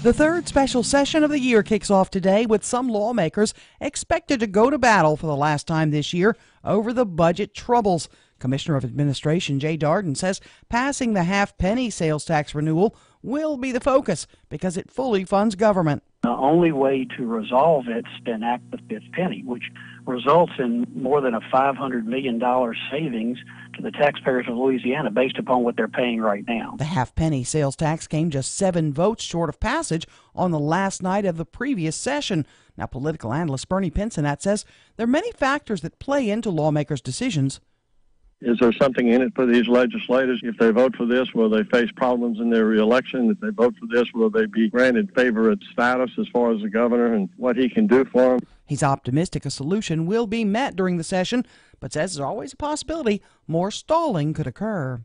The third special session of the year kicks off today with some lawmakers expected to go to battle for the last time this year over the budget troubles. Commissioner of Administration Jay Darden says passing the half-penny sales tax renewal will be the focus because it fully funds government. The only way to resolve it's to enact the fifth penny, which results in more than a $500 million savings to the taxpayers of Louisiana based upon what they're paying right now. The half-penny sales tax came just 7 votes short of passage on the last night of the previous session. Now, political analyst Bernie Pincinat says there are many factors that play into lawmakers' decisions. Is there something in it for these legislators? If they vote for this, will they face problems in their reelection? If they vote for this, will they be granted favorite status as far as the governor and what he can do for them? He's optimistic a solution will be met during the session, but says there's always a possibility more stalling could occur.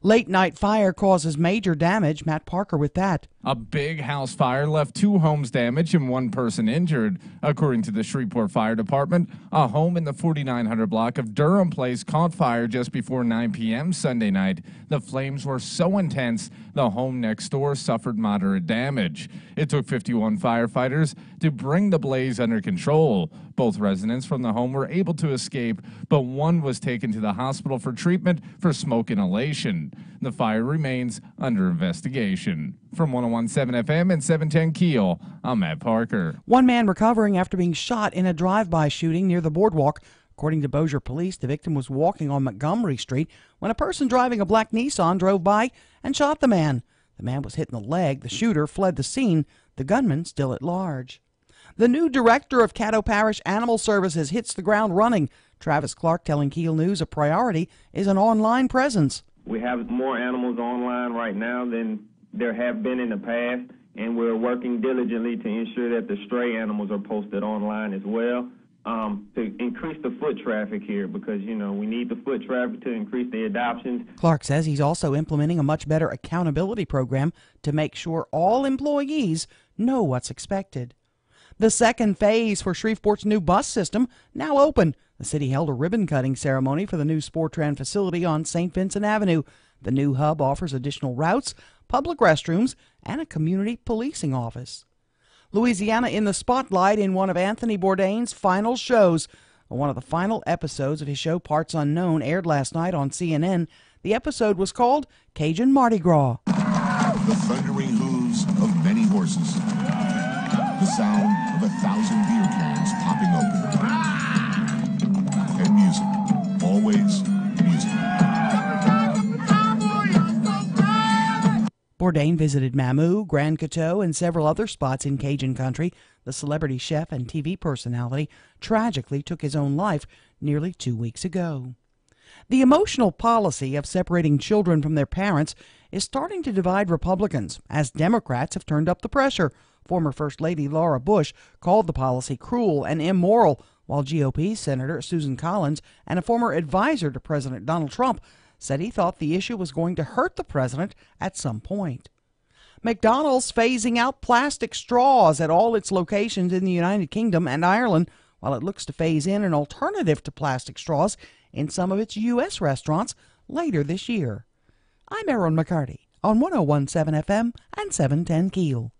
Late-night fire causes major damage. Matt Parker with that. A big house fire left 2 homes damaged and 1 person injured. According to the Shreveport Fire Department, a home in the 4900 block of Durham Place caught fire just before 9 p.m. Sunday night. The flames were so intense, the home next door suffered moderate damage. It took 51 firefighters to bring the blaze under control. Both residents from the home were able to escape, but one was taken to the hospital for treatment for smoke inhalation. The fire remains under investigation. From 101.7 FM and 710 KEEL, I'm Matt Parker. One man recovering after being shot in a drive-by shooting near the boardwalk. According to Bossier Police, the victim was walking on Montgomery Street when a person driving a black Nissan drove by and shot the man. The man was hit in the leg. The shooter fled the scene. The gunman still at large. The new director of Caddo Parish Animal Services hits the ground running. Travis Clark telling KEEL News a priority is an online presence. We have more animals online right now than there have been in the past, and we're working diligently to ensure that the stray animals are posted online as well, to increase the foot traffic here because, we need the foot traffic to increase the adoptions. Clark says he's also implementing a much better accountability program to make sure all employees know what's expected. The second phase for Shreveport's new bus system now open. The city held a ribbon-cutting ceremony for the new Sportran facility on St. Vincent Avenue. The new hub offers additional routes, public restrooms, and a community policing office. Louisiana in the spotlight in one of Anthony Bourdain's final shows. One of the final episodes of his show Parts Unknown aired last night on CNN. The episode was called Cajun Mardi Gras. The thundering hooves of many horses. The sound of 1,000 beer cans popping open. And music. Always music. Bourdain visited Mamou, Grand Coteau, and several other spots in Cajun country. The celebrity chef and TV personality tragically took his own life nearly 2 weeks ago. The emotional policy of separating children from their parents is starting to divide Republicans as Democrats have turned up the pressure. Former First Lady Laura Bush called the policy cruel and immoral, while GOP Senator Susan Collins and a former advisor to President Donald Trump said he thought the issue was going to hurt the president at some point. McDonald's phasing out plastic straws at all its locations in the United Kingdom and Ireland, while it looks to phase in an alternative to plastic straws in some of its U.S. restaurants later this year. I'm Erin McCarty on 101.7 FM and 710 KEEL.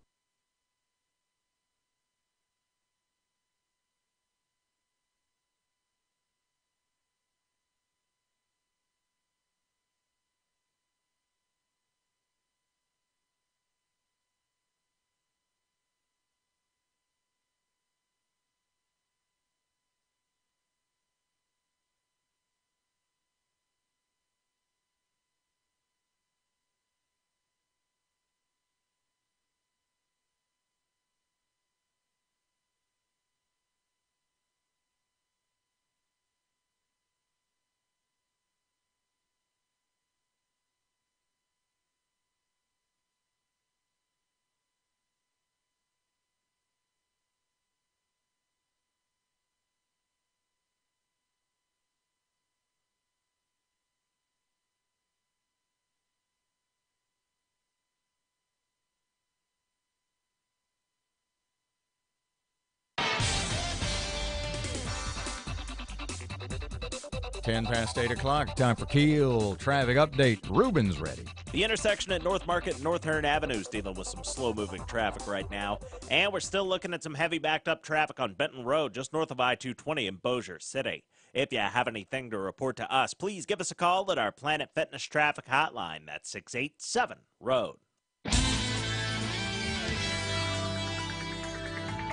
10 past 8 o'clock. Time for KEEL traffic update. Ruben's ready. The intersection at North Market and North Hearn Avenue is dealing with some slow-moving traffic right now. And we're still looking at some heavy backed-up traffic on Benton Road, just north of I-220 in Bossier City. If you have anything to report to us, please give us a call at our Planet Fitness traffic hotline. That's 687-ROAD.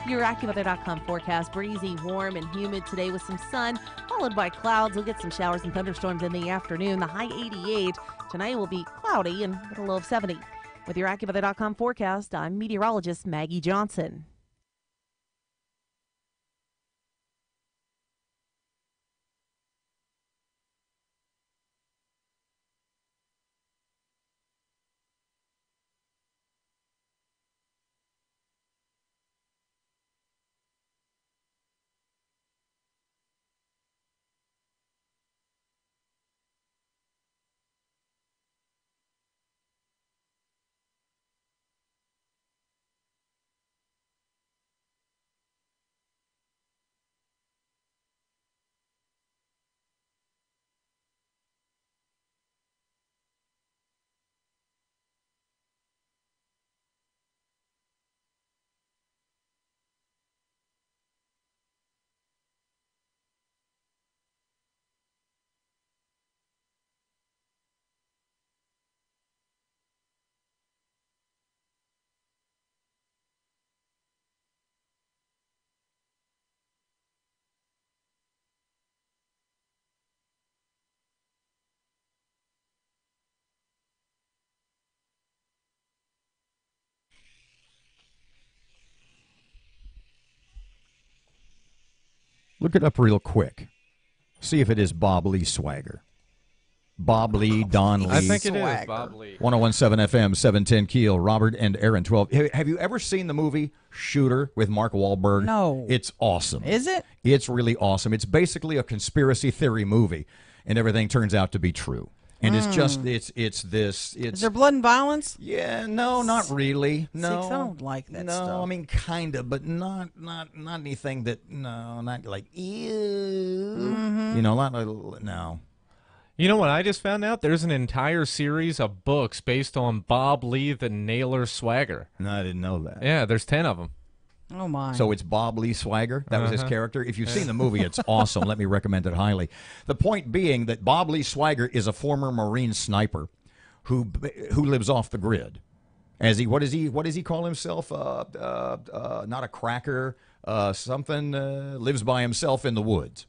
Your AccuWeather.com forecast: breezy, warm, and humid today with some sun, followed by clouds. We'll get some showers and thunderstorms in the afternoon. The high 88. Tonight will be cloudy and with a low of 70. With your AccuWeather.com forecast, I'm meteorologist Maggie Johnson. Look it up real quick. See if it is Bob Lee Swagger. Bob Lee, Don Lee. I think it is Bob Lee. 1017 FM, 710 KEEL, Robert and Erin 12. Have you ever seen the movie Shooter with Mark Wahlberg? No. It's awesome. Is it? It's really awesome. It's basically a conspiracy theory movie, and everything turns out to be true. And it's just, it's this. Is there blood and violence? Yeah, no, not really. No. I don't like that no, stuff. I mean, kind of, but not anything that, no, not like, ew. You know, not like, no. You know what I just found out? There's an entire series of books based on Bob Lee the Nailer Swagger. No, I didn't know that. Yeah, there's 10 of them. Oh, my. So it's Bob Lee Swagger. That was his character. If you've seen the movie, it's awesome. Let me recommend it highly. The point being that Bob Lee Swagger is a former Marine sniper who lives off the grid. What does he call himself? Not a cracker. Something lives by himself in the woods.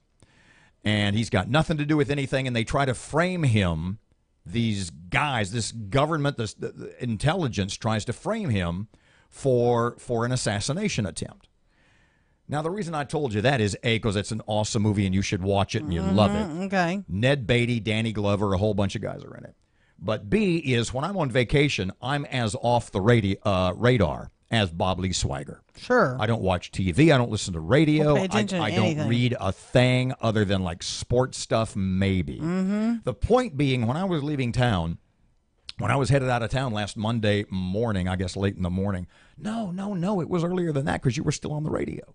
And he's got nothing to do with anything, and they try to frame him. These guys, this government, the intelligence tries to frame him for an assassination attempt. Now, the reason I told you that is, A, because it's an awesome movie and you should watch it and you love it. Okay. Ned Beatty, Danny Glover, a whole bunch of guys are in it. But B is, when I'm on vacation, I'm as off the radar as Bob Lee Swagger. Sure. I don't watch TV. I don't listen to radio. Pay attention to I anything. don't read a thing other than like sports stuff, maybe. The point being, when I was leaving town, when I was headed out of town last Monday morning, I guess late in the morning. No, it was earlier than that because you were still on the radio.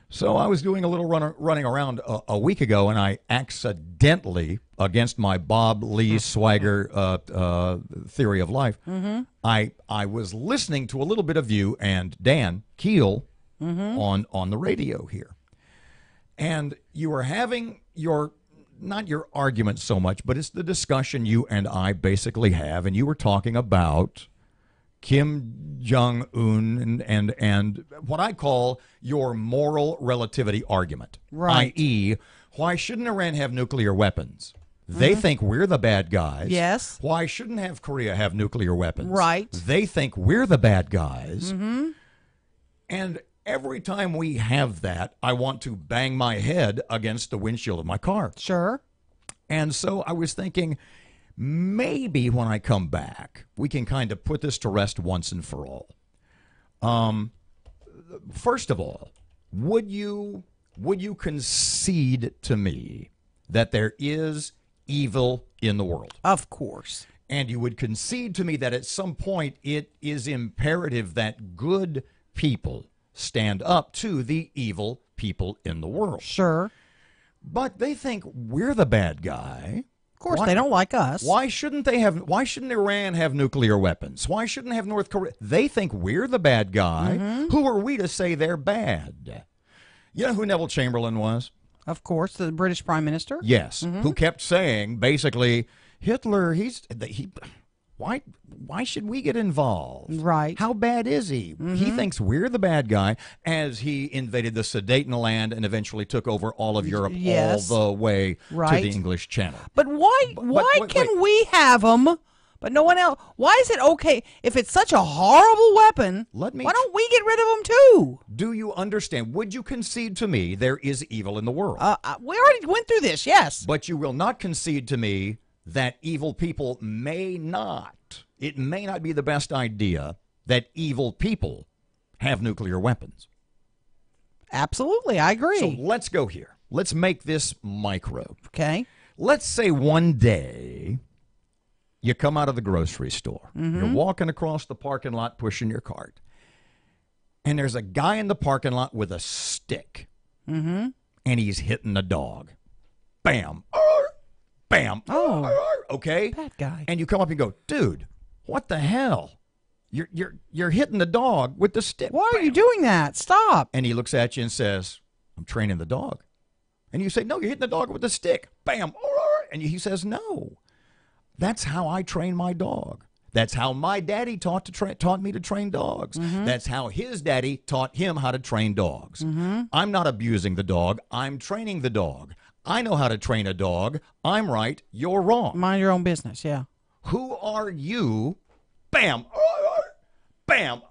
So I was doing a little running around a week ago, and I accidentally, against my Bob Lee Swagger theory of life, I was listening to a little bit of you and Dan KEEL on the radio here. And you were having not your argument so much, but it's the discussion you and I basically have, and you were talking about Kim Jong-un and what I call your moral relativity argument, right? I.e., why shouldn't Iran have nuclear weapons? They think we're the bad guys. Yes. Why shouldn't have Korea have nuclear weapons? Right. They think we're the bad guys. And every time we have that, I want to bang my head against the windshield of my car. Sure. And so I was thinking, maybe when I come back, we can kind of put this to rest once and for all. First of all, would you concede to me that there is evil in the world? Of course. And you would concede to me that at some point it is imperative that good people stand up to the evil people in the world. Sure. But they think we're the bad guy. Of course, they don't like us. Why shouldn't Iran have nuclear weapons? Why shouldn't they have North Korea? They think we're the bad guy. Who are we to say they're bad? You know who Neville Chamberlain was? Of course, the British Prime Minister. Yes, who kept saying basically Hitler. Why should we get involved? Right. How bad is he? He thinks we're the bad guy as he invaded the Sudetenland and eventually took over all of Europe all the way to the English Channel. But why can we have them, but no one else? Why is it okay if it's such a horrible weapon? Why don't we get rid of them too? Do you understand? Would you concede to me there is evil in the world? We already went through this, yes. But you will not concede to me that evil people may not. It may not be the best idea that evil people have nuclear weapons. Absolutely, I agree. So let's go here. Let's make this micro. Okay. Let's say one day you come out of the grocery store. You're walking across the parking lot pushing your cart. And there's a guy in the parking lot with a stick. And he's hitting a dog. Bam. Bam. Oh. Okay? Bad guy. And you come up and go, dude, what the hell? You're hitting the dog with the stick. Why are you doing that? Stop. And he looks at you and says, I'm training the dog. And you say, no, you're hitting the dog with the stick. Bam. And he says, no. That's how I train my dog. That's how my daddy taught me to train dogs. That's how his daddy taught him how to train dogs. I'm not abusing the dog. I'm training the dog. I know how to train a dog. I'm right. You're wrong. Mind your own business, yeah. Who are you? Bam. Bam.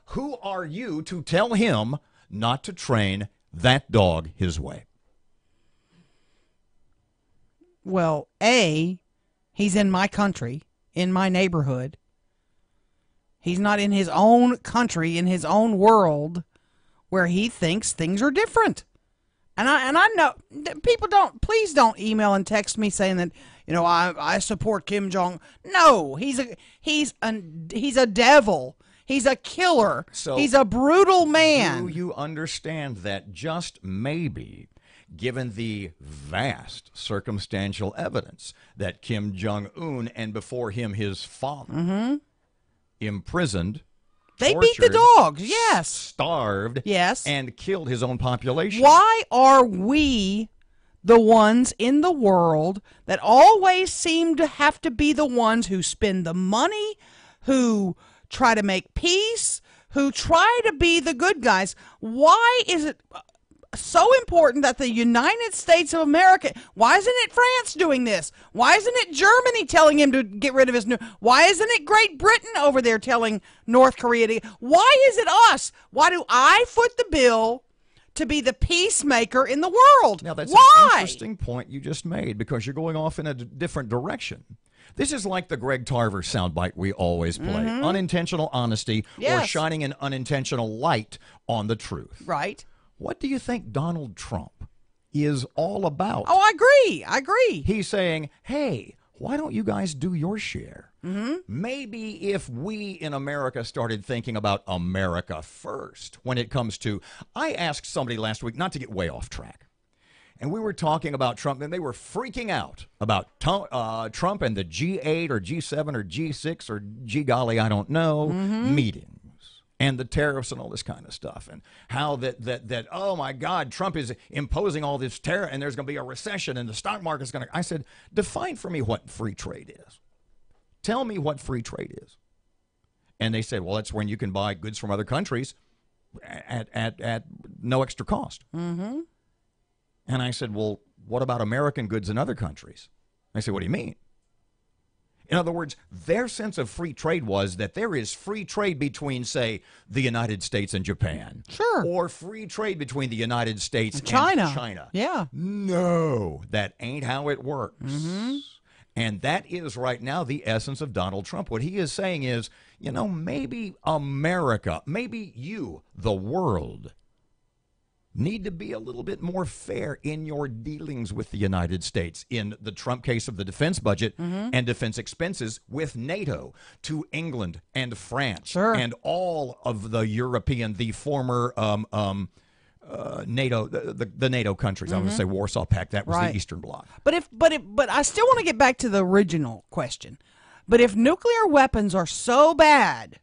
Who are you to tell him not to train that dog his way? Well, he's in my country, in my neighborhood. He's not in his own country, in his own world, where he thinks things are different. And I know people please don't email and text me saying that, I support Kim Jong. No, he's a devil. He's a killer. So he's a brutal man. Do you understand that just maybe, given the vast circumstantial evidence that Kim Jong-un and before him his father imprisoned, they tortured, beat the dogs, yes. Starved, yes, and killed his own population. Why are we the ones in the world that always seem to have to be the ones who spend the money, who try to make peace, who try to be the good guys? Why is it so important that the United States of America, why isn't it France doing this? Why isn't it Germany telling him to get rid of his why isn't it Great Britain over there telling North Korea to, why is it us? Why do I foot the bill to be the peacemaker in the world? Now that's why? an interesting point you just made, because you're going off in a different direction. This is like the Greg Tarver soundbite we always play. Unintentional honesty or shining an unintentional light on the truth. Right. What do you think Donald Trump is all about? Oh, I agree. He's saying, hey, why don't you guys do your share? Maybe if we in America started thinking about America first when it comes to, I asked somebody last week, not to get way off track, and we were talking about Trump, and they were freaking out about Trump and the G8 or G7 or G6 or G golly, I don't know, meeting. And the tariffs and all this kind of stuff, and how that oh my God, Trump is imposing all this tariff, and there's going to be a recession, and the stock market's going to. I said, define for me what free trade is. Tell me what free trade is. And they said, well, that's when you can buy goods from other countries at no extra cost. And I said, well, what about American goods in other countries? I said, what do you mean? In other words, their sense of free trade was that there is free trade between, say, the United States and Japan. Sure. Or free trade between the United States and China. Yeah. No, that ain't how it works. And that is right now the essence of Donald Trump. What he is saying is, maybe America, maybe you, the world, need to be a little bit more fair in your dealings with the United States. In the Trump case of the defense budget and defense expenses with NATO to England and France and all of the European, the former NATO, the NATO countries. I was going to say Warsaw Pact. That was Right. the Eastern Bloc. But I still want to get back to the original question. But if nuclear weapons are so bad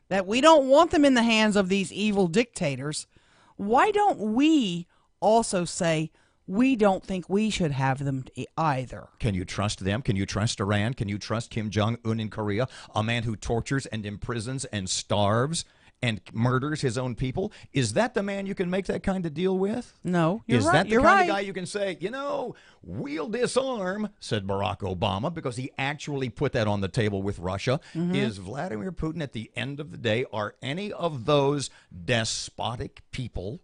that we don't want them in the hands of these evil dictators, why don't we also say we don't think we should have them either? Can you trust them? Can you trust Iran? Can you trust Kim Jong-un in Korea, a man who tortures and imprisons and starves and murders his own people? Is that the man you can make that kind of deal with? No, you're Is right. that the You're kind right. of guy you can say, we'll disarm, said Barack Obama, because he actually put that on the table with Russia? Is Vladimir Putin, at the end of the day, are any of those despotic people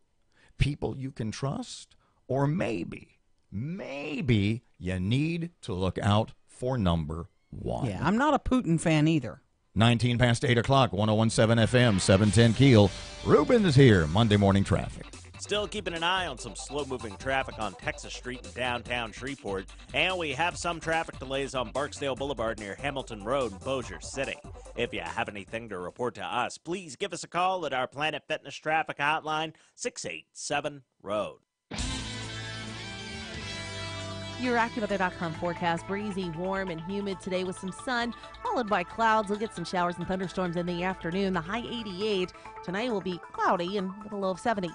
you can trust? Or maybe you need to look out for number one. Yeah, I'm not a Putin fan either. 19 past 8 o'clock, 101.7 FM, 710 Keel. Ruben is here, Monday Morning Traffic. Still keeping an eye on some slow-moving traffic on Texas Street in downtown Shreveport, and we have some traffic delays on Barksdale Boulevard near Hamilton Road in Bossier City. If you have anything to report to us, please give us a call at our Planet Fitness Traffic Hotline, 687-ROAD. Your AccuWeather.com forecast: breezy, warm, and humid today with some sun, followed by clouds. We'll get some showers and thunderstorms in the afternoon. The high 88. Tonight will be cloudy and with a low of 70.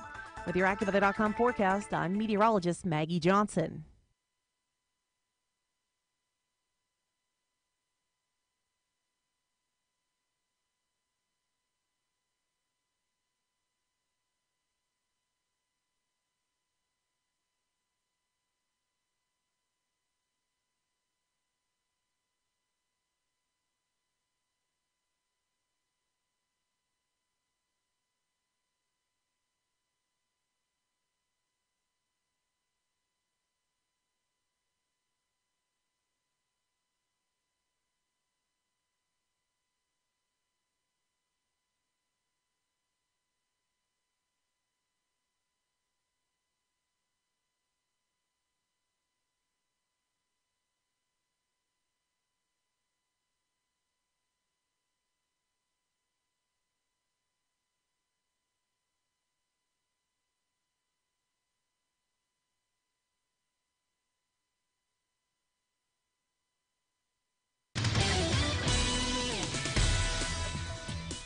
With your AccuWeather.com forecast, I'm meteorologist Maggie Johnson.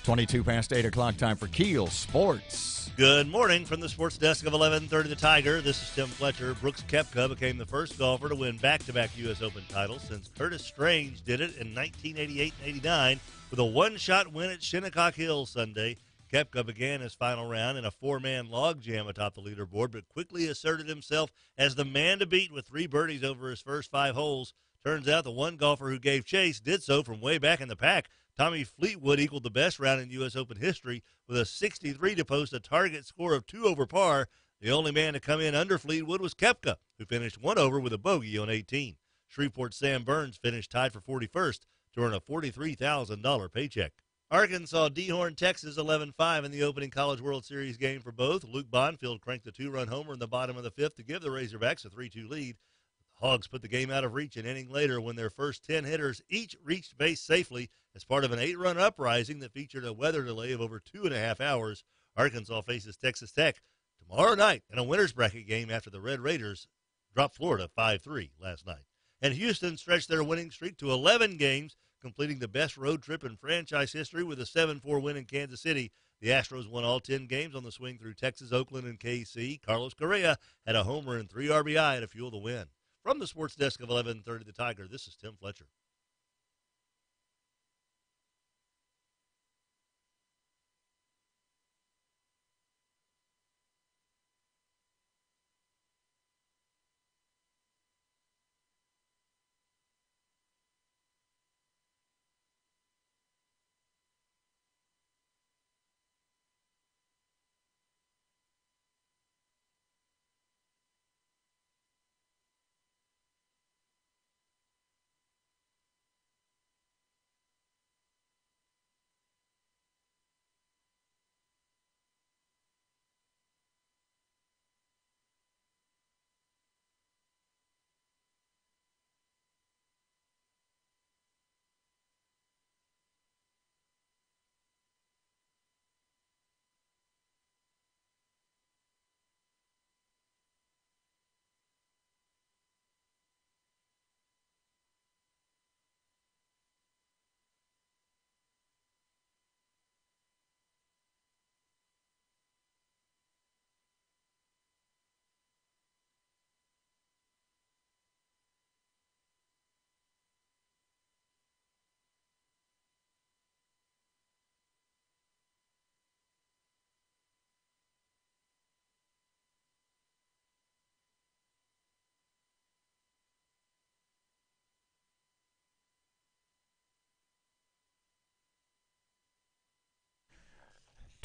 Twenty-two past 8 o'clock, time for Keel Sports. Good morning from the sports desk of 1130 The Tiger. This is Tim Fletcher. Brooks Koepka became the first golfer to win back-to-back U.S. Open titles since Curtis Strange did it in 1988 and 89 with a one-shot win at Shinnecock Hills Sunday. Koepka began his final round in a four-man logjam atop the leaderboard, but quickly asserted himself as the man to beat with 3 birdies over his first 5 holes. Turns out the one golfer who gave chase did so from way back in the pack. Tommy Fleetwood equaled the best round in U.S. Open history with a 63 to post a target score of 2 over par. The only man to come in under Fleetwood was Koepka, who finished 1 over with a bogey on 18. Shreveport's Sam Burns finished tied for 41st to earn a $43,000 paycheck. Arkansas D-Horn Texas 11-5 in the opening College World Series game for both. Luke Bonfield cranked a 2-run homer in the bottom of the 5th to give the Razorbacks a 3-2 lead. Hogs put the game out of reach an inning later when their first 10 hitters each reached base safely as part of an 8-run uprising that featured a weather delay of over 2.5 hours. Arkansas faces Texas Tech tomorrow night in a winner's bracket game after the Red Raiders dropped Florida 5-3 last night. And Houston stretched their winning streak to 11 games, completing the best road trip in franchise history with a 7-4 win in Kansas City. The Astros won all 10 games on the swing through Texas, Oakland, and KC. Carlos Correa had a homer and 3 RBI to fuel the win. From the sports desk of 1130 The Tiger, this is Tim Fletcher.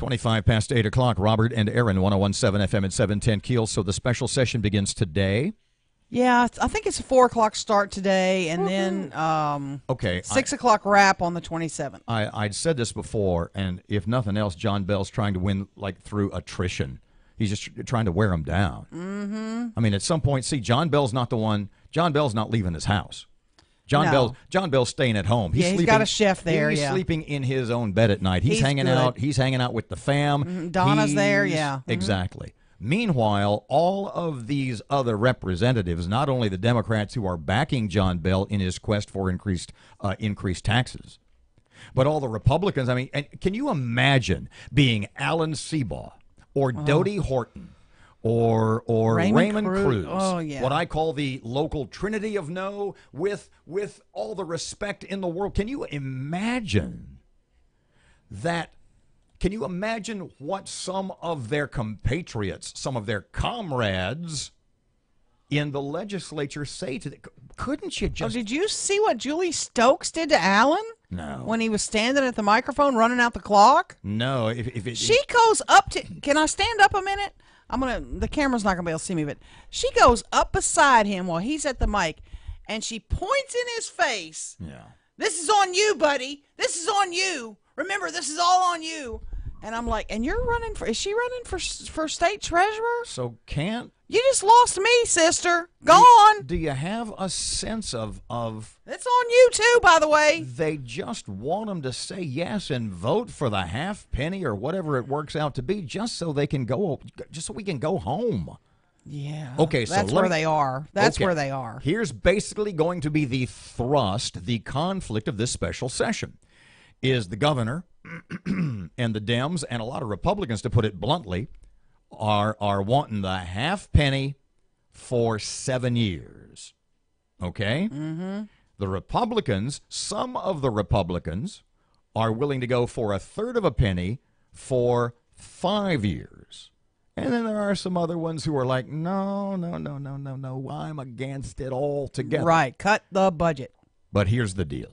25 past 8 o'clock. Robert and Erin, 101.7 FM at 710 Keel. So the special session begins today. Yeah, I think it's a 4 o'clock start today, and then 6 o'clock wrap on the 27th. I'd said this before, and if nothing else, John Bell's trying to win through attrition. He's just trying to wear him down. Mm-hmm. I mean, at some point, see, John Bell's not the one. John Bell's not leaving his house. John Bell's staying at home. He's got a chef there. He's sleeping in his own bed at night. He's hanging out. He's hanging out with the fam. Mm-hmm. Donna's there. Yeah. Mm-hmm. Exactly. Meanwhile, all of these other representatives, not only the Democrats who are backing John Bell in his quest for increased taxes, but all the Republicans. I mean, and can you imagine being Alan Seabaugh or Dodie Horton or Raymond Cruz? Oh, yeah. What I call the local trinity of no, with all the respect in the world. Can you imagine that? Can you imagine what some of their compatriots, some of their comrades in the legislature say to them? Couldn't you just... Oh, did you see what Julie Stokes did to Alan? No. When he was standing at the microphone running out the clock? No. She goes up to... Can I stand up a minute? The camera's not going to be able to see me, but she goes up beside him while he's at the mic, and she points in his face. Yeah. This is on you, buddy. This is on you. Remember, this is all on you. And I'm like, and you're running for... Is she running for state treasurer? So can't... You just lost me, sister. Go on. Do you have a sense of... It's on you, too, by the way. They just want them to say yes and vote for the half penny or whatever it works out to be just so they can go... Just so we can go home. Yeah. Okay, so that's where they are. That's where they are. Here's basically going to be the thrust, the conflict of this special session. Is the governor and the Dems and a lot of Republicans, to put it bluntly, are wanting the half penny for 7 years. Okay? Mm-hmm. The Republicans, some of the Republicans, are willing to go for a third of a penny for 5 years. And then there are some other ones who are like, no, I'm against it altogether. Right, cut the budget. But here's the deal.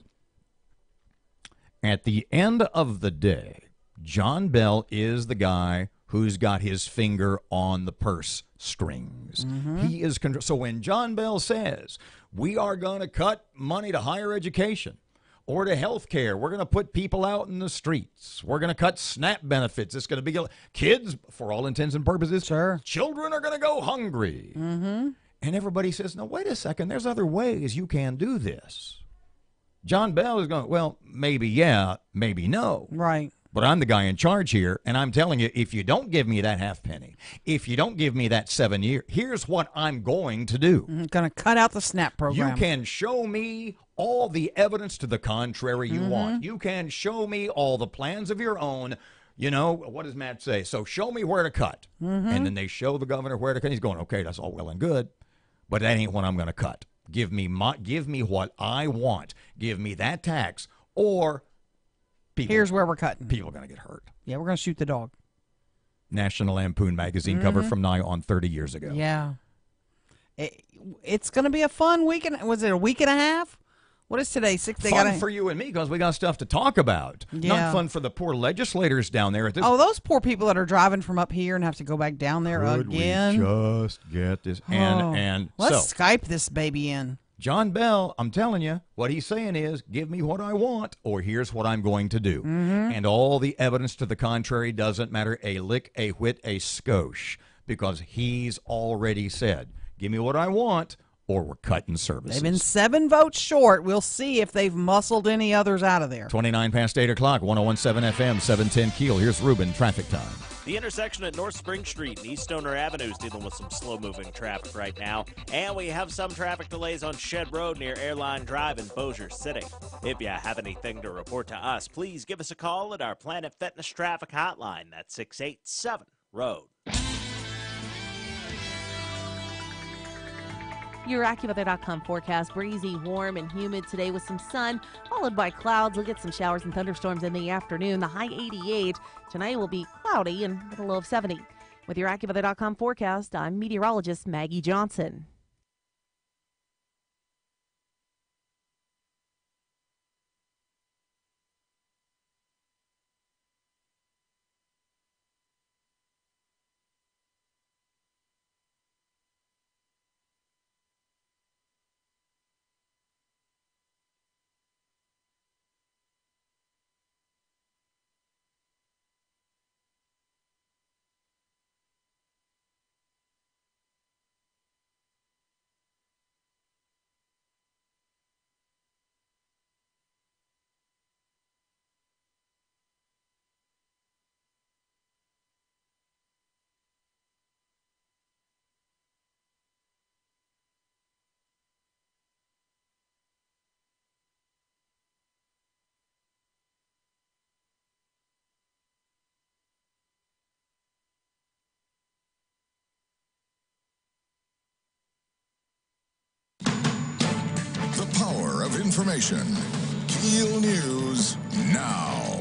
At the end of the day, John Bell is the guy who's got his finger on the purse strings. Mm-hmm. He is so when John Bell says, we are going to cut money to higher education or to health care, we're going to put people out in the streets, we're going to cut SNAP benefits, it's going to be kids, for all intents and purposes, children are going to go hungry. Mm-hmm. And everybody says, no, wait a second, there's other ways you can do this. John Bell is going, well, maybe yeah, maybe no. Right. But I'm the guy in charge here, and I'm telling you, if you don't give me that half penny, if you don't give me that 7 year, here's what I'm going to do. I'm going to cut out the SNAP program. You can show me all the evidence to the contrary you want. You can show me all the plans of your own. You know, what does Matt say? So show me where to cut. And then they show the governor where to cut. He's going, okay, that's all well and good, but that ain't what I'm going to cut. Give me what I want. Give me that tax, or here's where we're cutting. People are going to get hurt. Yeah, we're going to shoot the dog. National Lampoon magazine cover from nigh on 30 years ago. Yeah. It's going to be a fun weekend. Was it a week and a half? What is today? Fun for you and me because we got stuff to talk about. Yeah. Not fun for the poor legislators down there. At this. Oh, those poor people that are driving from up here and have to go back down there again. We just get this. And let's Skype this baby in. John Bell, I'm telling you, what he's saying is, give me what I want, or here's what I'm going to do. And all the evidence to the contrary doesn't matter a lick, a whit, a skosh, because he's already said, give me what I want, or we're cutting services. They've been 7 votes short. We'll see if they've muscled any others out of there. 29 past 8 o'clock, 101.7 FM, 710 Keel. Here's Ruben, traffic time. The intersection at North Spring Street and East Stoner Avenue is dealing with some slow-moving traffic right now. And we have some traffic delays on Shed Road near Airline Drive in Bossier City. If you have anything to report to us, please give us a call at our Planet Fitness traffic hotline. That's 687-ROAD. Your AccuWeather.com forecast, breezy, warm, and humid today with some sun, followed by clouds. We'll get some showers and thunderstorms in the afternoon. The high 88. Tonight will be cloudy and with a low of 70. With your AccuWeather.com forecast, I'm meteorologist Maggie Johnson. of information. KEEL News now.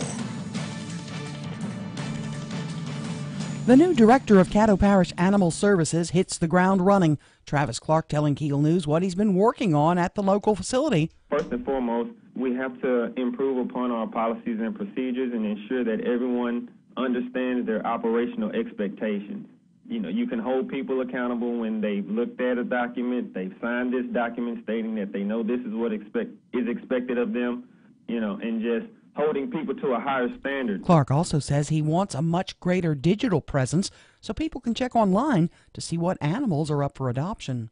The new director of Caddo Parish Animal Services hits the ground running. Travis Clark telling KEEL News what he's been working on at the local facility. First and foremost, we have to improve upon our policies and procedures and ensure that everyone understands their operational expectations. You know, you can hold people accountable when they've looked at a document, they've signed this document stating that they know this is what is expected of them, you know, and just holding people to a higher standard. Clark also says he wants a much greater digital presence so people can check online to see what animals are up for adoption.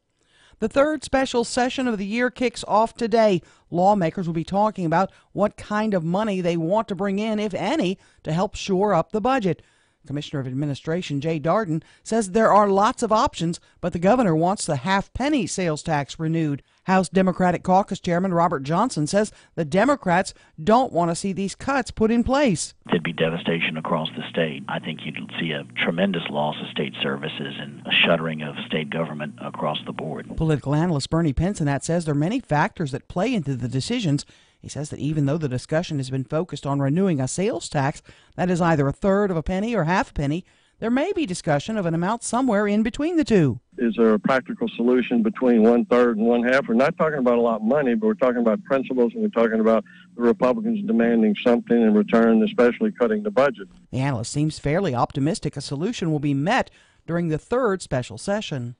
The third special session of the year kicks off today. Lawmakers will be talking about what kind of money they want to bring in, if any, to help shore up the budget. Commissioner of Administration Jay Darden says there are lots of options, but the governor wants the half-penny sales tax renewed. House Democratic Caucus Chairman Robert Johnson says the Democrats don't want to see these cuts put in place. There'd be devastation across the state. I think you'd see a tremendous loss of state services and a shuttering of state government across the board. Political analyst Bernie Pensenat says there are many factors that play into the decisions. He says that even though the discussion has been focused on renewing a sales tax that is either a third of a penny or half a penny, there may be discussion of an amount somewhere in between the two. Is there a practical solution between 1/3 and 1/2? We're not talking about a lot of money, but we're talking about principles, and we're talking about the Republicans demanding something in return, especially cutting the budget. The analyst seems fairly optimistic a solution will be met during the third special session.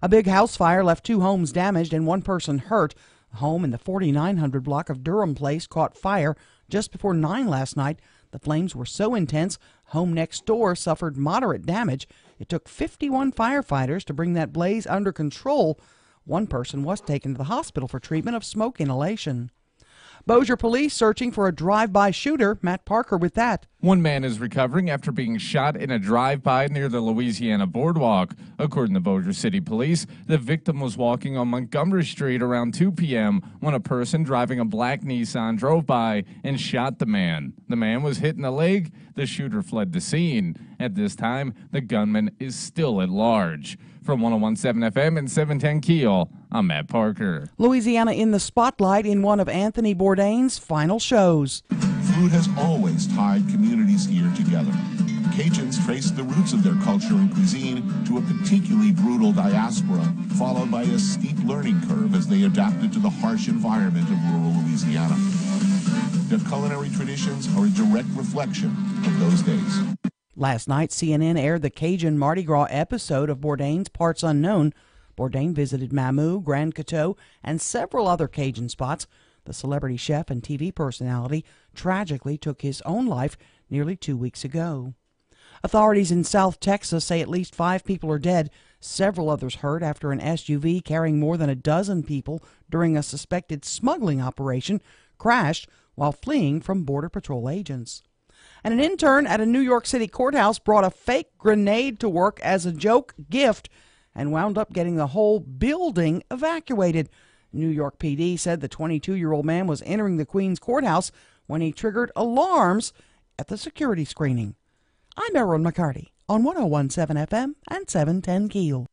A big house fire left 2 homes damaged and 1 person hurt. A home in the 4900 block of Durham Place caught fire just before 9 last night. The flames were so intense, home next door suffered moderate damage. It took 51 firefighters to bring that blaze under control. 1 person was taken to the hospital for treatment of smoke inhalation. Bossier police searching for a drive-by shooter. Matt Parker with that. 1 man is recovering after being shot in a drive-by near the Louisiana boardwalk. According to Bossier City Police, the victim was walking on Montgomery Street around 2 p.m. when a person driving a black Nissan drove by and shot the man. The man was hit in the leg. The shooter fled the scene. At this time, the gunman is still at large. From 101.7 FM and 710 KEEL, I'm Matt Parker. Louisiana in the spotlight in one of Anthony Bourdain's final shows. Food has always tied communities here together. Cajuns trace the roots of their culture and cuisine to a particularly brutal diaspora, followed by a steep learning curve as they adapted to the harsh environment of rural Louisiana. Their culinary traditions are a direct reflection of those days. Last night, CNN aired the Cajun Mardi Gras episode of Bourdain's Parts Unknown. Bourdain visited Mamou, Grand Coteau, and several other Cajun spots. The celebrity chef and TV personality tragically took his own life nearly 2 weeks ago. Authorities in South Texas say at least 5 people are dead. Several others hurt after an SUV carrying more than a dozen people during a suspected smuggling operation crashed while fleeing from Border Patrol agents. And an intern at a New York City courthouse brought a fake grenade to work as a joke gift and wound up getting the whole building evacuated. New York PD said the 22-year-old man was entering the Queens courthouse when he triggered alarms at the security screening. I'm Erin McCarty on 101.7 FM and 710 KEEL.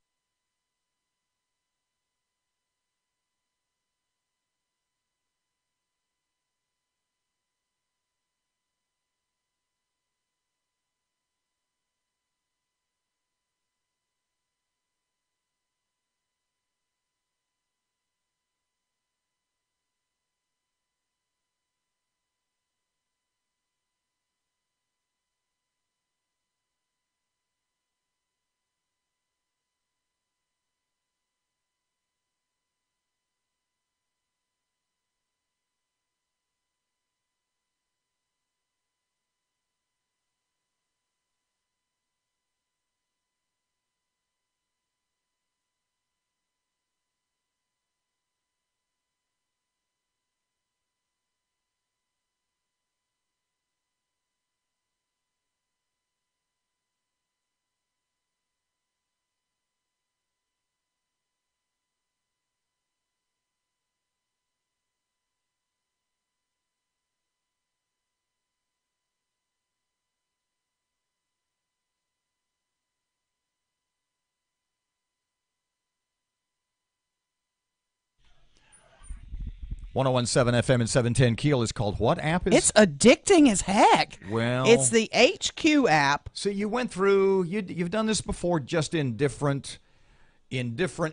1017 FM and 710 Keel is called what app? It's addicting as heck. Well, it's the HQ app. So you went through. You've done this before, just in different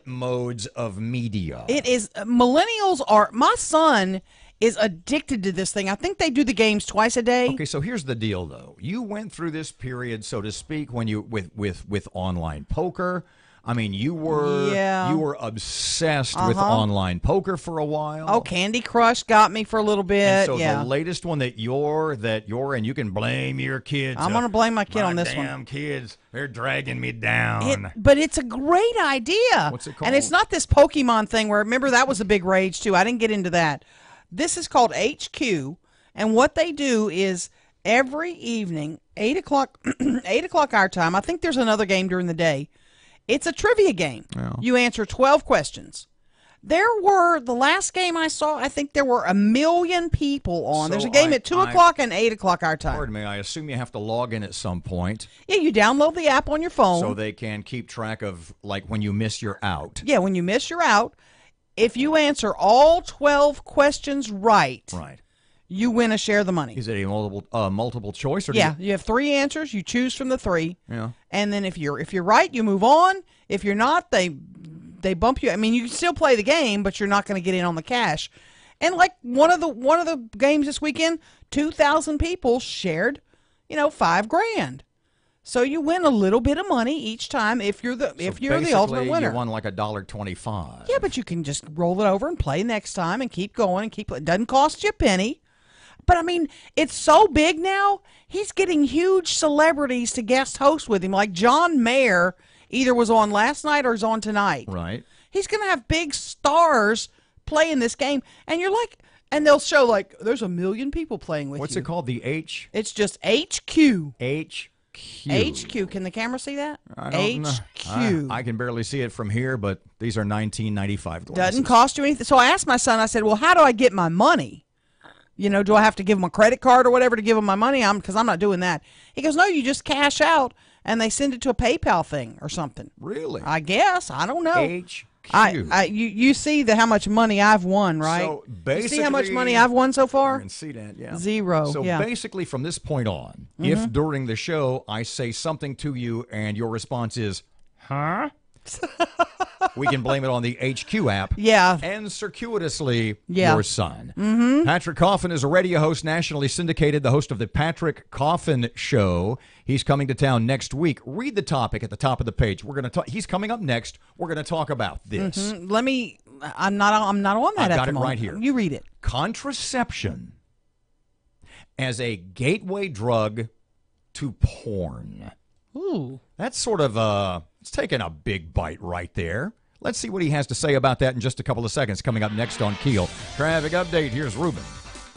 modes of media. It is millennials are. My son is addicted to this thing. I think they do the games twice a day. Okay, so here's the deal, though. You went through this period, so to speak, when you with online poker. I mean, you were obsessed with online poker for a while. Oh, Candy Crush got me for a little bit. And so yeah. the latest one that you're and you can blame your kids. I'm going to blame my kid on this one. Damn kids, they're dragging me down. But it's a great idea. What's it called? And it's not this Pokemon thing where, remember, that was a big rage too. I didn't get into that. This is called HQ, and what they do is every evening, 8 o'clock, 8 o'clock our time. I think there's another game during the day. It's a trivia game. Yeah. You answer 12 questions. The last game I saw, I think there were 1 million people on. So There's a game at 2 o'clock and 8 o'clock our time. Pardon me, I assume you have to log in at some point. Yeah, you download the app on your phone. So they can keep track of, like, when you miss, you're out. Yeah, when you miss, you're out. If you answer all 12 questions right, you win a share of the money. Is it a multiple choice? Or you have 3 answers. You choose from the 3. Yeah. And then if you're right, you move on. If you're not, they bump you. I mean, you can still play the game, but you're not going to get in on the cash. And like one of the games this weekend, 2,000 people shared, $5,000. So you win a little bit of money each time if you're the ultimate winner. You won like $1.25. Yeah, but you can just roll it over and play next time and keep going and keep. It doesn't cost you a penny. But, I mean, it's so big now, he's getting huge celebrities to guest host with him. Like John Mayer either was on last night or is on tonight. Right. He's going to have big stars playing this game. And you're like, and they'll show, like, there's 1 million people playing with you. What's it called? The H? It's just HQ. HQ. Can the camera see that? I don't know. I can barely see it from here, but these are $19.95 glasses. Doesn't cost you anything. So I asked my son, I said, well, how do I get my money? Do I have to give them a credit card or whatever to give them my money? Because I'm not doing that. He goes, no, you just cash out and they send it to a PayPal thing or something. Really? I guess. I don't know. HQ. You see how much money I've won, right? So basically, you see how much money I've won so far? I can see that, yeah. 0. So basically, from this point on, if during the show I say something to you and your response is, huh? We can blame it on the HQ app. Yeah. And circuitously, your son. Mm-hmm. Patrick Coffin is a radio host, nationally syndicated, the host of the Patrick Coffin Show. He's coming to town next week. Read the topic at the top of the page. We're going to talk. He's coming up next. We're going to talk about this. Mm-hmm. I'm not on that I've at got the it moment. right here. You read it. Contraception as a gateway drug to porn. Ooh. That's sort of it's taking a big bite right there. Let's see what he has to say about that in just a couple of seconds. Coming up next on Keel. Traffic update. Here's Ruben.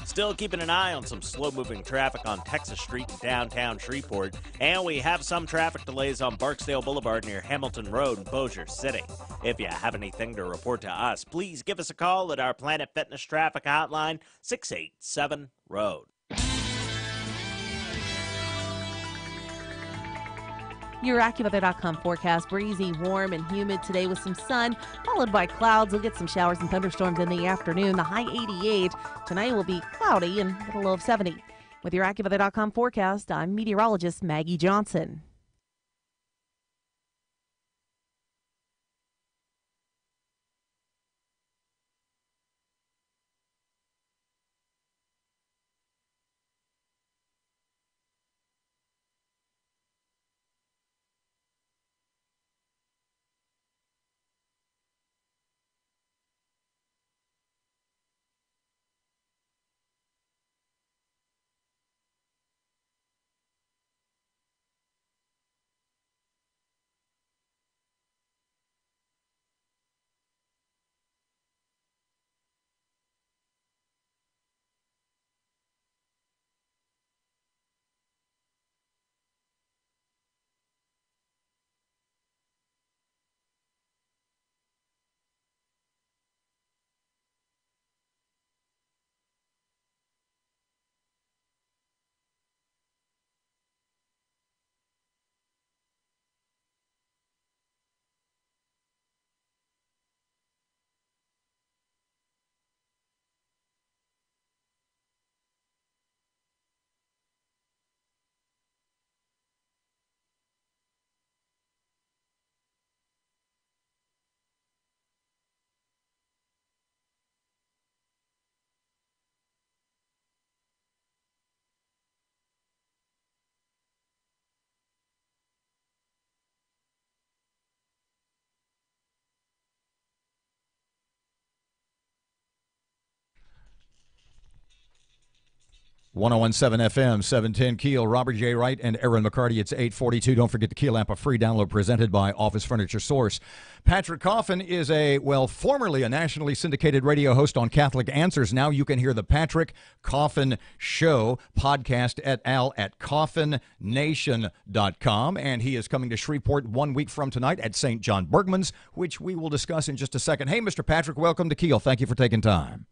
Still keeping an eye on some slow-moving traffic on Texas Street in downtown Shreveport. And we have some traffic delays on Barksdale Boulevard near Hamilton Road in Bossier City. If you have anything to report to us, please give us a call at our Planet Fitness Traffic Hotline, 687-ROAD. Your AccuWeather.com forecast, breezy, warm, and humid today with some sun, followed by clouds. We'll get some showers and thunderstorms in the afternoon. The high 88. Tonight will be cloudy and with a low of 70. With your AccuWeather.com forecast, I'm meteorologist Maggie Johnson. 1017 FM, 710 Keel, Robert J. Wright and Erin McCarty. It's 842. Don't forget the Keel app, a free download presented by Office Furniture Source. Patrick Coffin is formerly a nationally syndicated radio host on Catholic Answers. Now you can hear the Patrick Coffin Show podcast at coffinnation.com. And he is coming to Shreveport 1 week from tonight at St. John Bergman's, which we will discuss in just a second. Hey, Mr. Patrick, welcome to Keel. Thank you for taking time.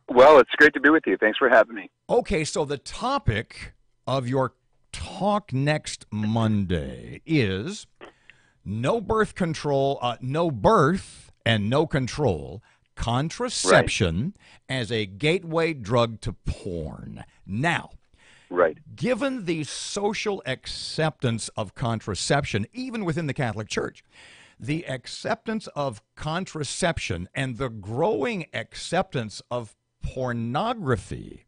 Well, it's great to be with you. Thanks for having me. Okay, so the topic of your talk next Monday is no birth control, no birth and no control, contraception as a gateway drug to porn. Now, given the social acceptance of contraception, even within the Catholic Church, the acceptance of contraception and the growing acceptance of pornography,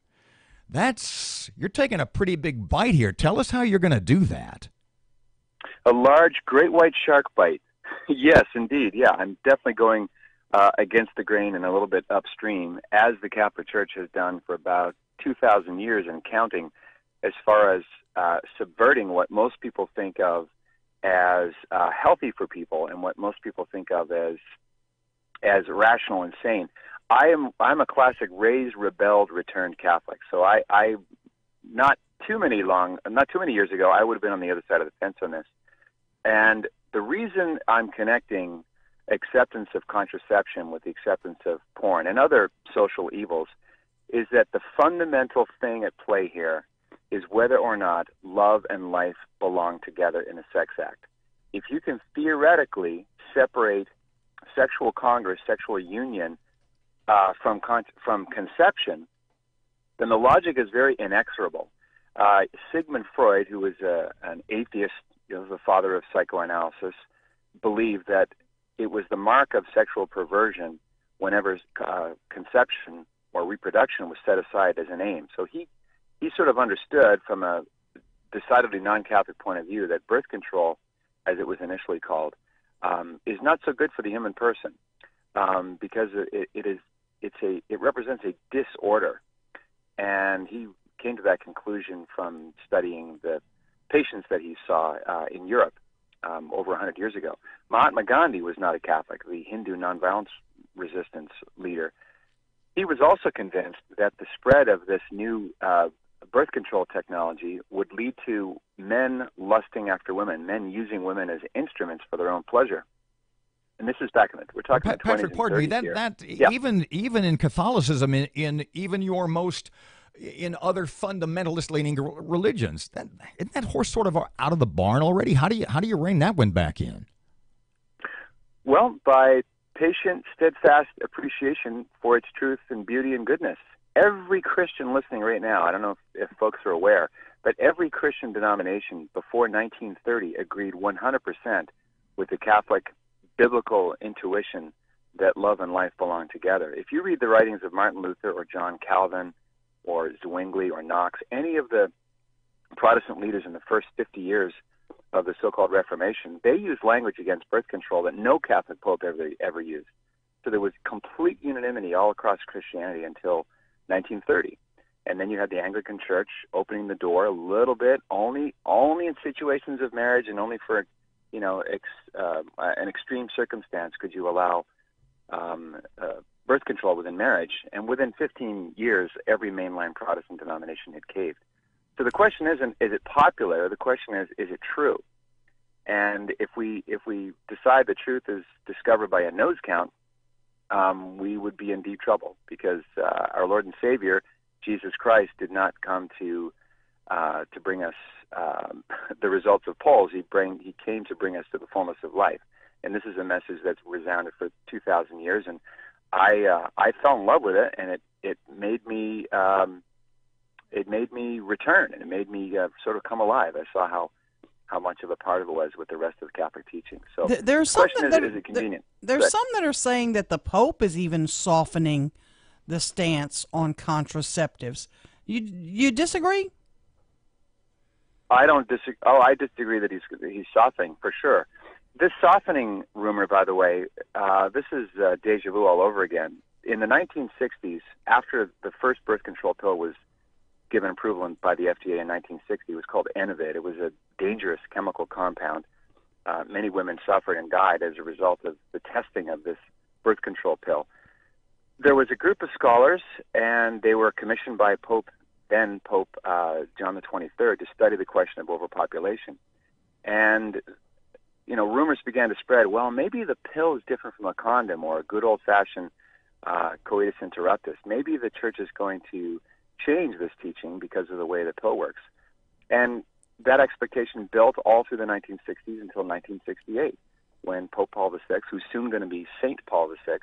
you're taking a pretty big bite here. Tell us how you're going to do that. A large great white shark bite. Yes, indeed. Yeah, I'm definitely going against the grain and a little bit upstream, as the Catholic Church has done for about 2,000 years and counting, as far as subverting what most people think of as healthy for people and what most people think of as rational and sane. I'm a classic raised, rebelled, returned Catholic. So I not too many years ago, I would have been on the other side of the fence on this. And the reason I'm connecting acceptance of contraception with the acceptance of porn and other social evils is that the fundamental thing at play here is whether or not love and life belong together in a sex act. If you can theoretically separate sexual congress, sexual union, from conception, then the logic is very inexorable. Sigmund Freud, who was an atheist, the father of psychoanalysis, believed that it was the mark of sexual perversion whenever conception or reproduction was set aside as an aim. So he sort of understood from a decidedly non-Catholic point of view that birth control, as it was initially called, is not so good for the human person because it represents a disorder. And he came to that conclusion from studying the patients that he saw in Europe over 100 years ago. Mahatma Gandhi was not a Catholic, the Hindu nonviolence resistance leader. He was also convinced that the spread of this new birth control technology would lead to men lusting after women, men using women as instruments for their own pleasure. And this is back in we're talking about 20s Patrick, pardon me, even in Catholicism, in even your most, in other fundamentalist leaning religions, isn't that horse sort of out of the barn already? How do you rein that one back in? Well, by patient, steadfast appreciation for its truth and beauty and goodness. Every Christian listening right now, I don't know if folks are aware, but every Christian denomination before 1930 agreed 100% with the Catholic biblical intuition that love and life belong together. If you read the writings of Martin Luther or John Calvin or Zwingli or Knox, any of the Protestant leaders in the first 50 years of the so-called Reformation, they used language against birth control that no Catholic pope ever used. So there was complete unanimity all across Christianity until 1930. And then you had the Anglican Church opening the door a little bit, only in situations of marriage and only for an extreme circumstance could you allow birth control within marriage. And within 15 years, every mainline Protestant denomination had caved. So the question isn't, is it popular? The question is it true? And if we decide the truth is discovered by a nose count, we would be in deep trouble because our Lord and Savior, Jesus Christ, did not come to bring us the results of polls. He came to bring us to the fullness of life. And this is a message that's resounded for 2,000 years. And I fell in love with it, and it made me return, and it made me sort of come alive. I saw how much of a part of it was with the rest of the Catholic teaching. So there's the question is it convenient? There's some that are saying that the Pope is even softening the stance on contraceptives. You disagree? I don't disagree. Oh, I disagree that he's softening for sure. This softening rumor, by the way, this is deja vu all over again. In the 1960s, after the first birth control pill was given approval by the FDA in 1960. It was called Enovid. It was a dangerous chemical compound. Many women suffered and died as a result of the testing of this birth control pill. There was a group of scholars, and they were commissioned by then Pope John the 23rd, to study the question of overpopulation. And, rumors began to spread, well, maybe the pill is different from a condom or a good old-fashioned coitus interruptus. Maybe the church is going to change this teaching because of the way the pill works. And that expectation built all through the 1960s until 1968, when Pope Paul VI, who's soon going to be Saint Paul VI,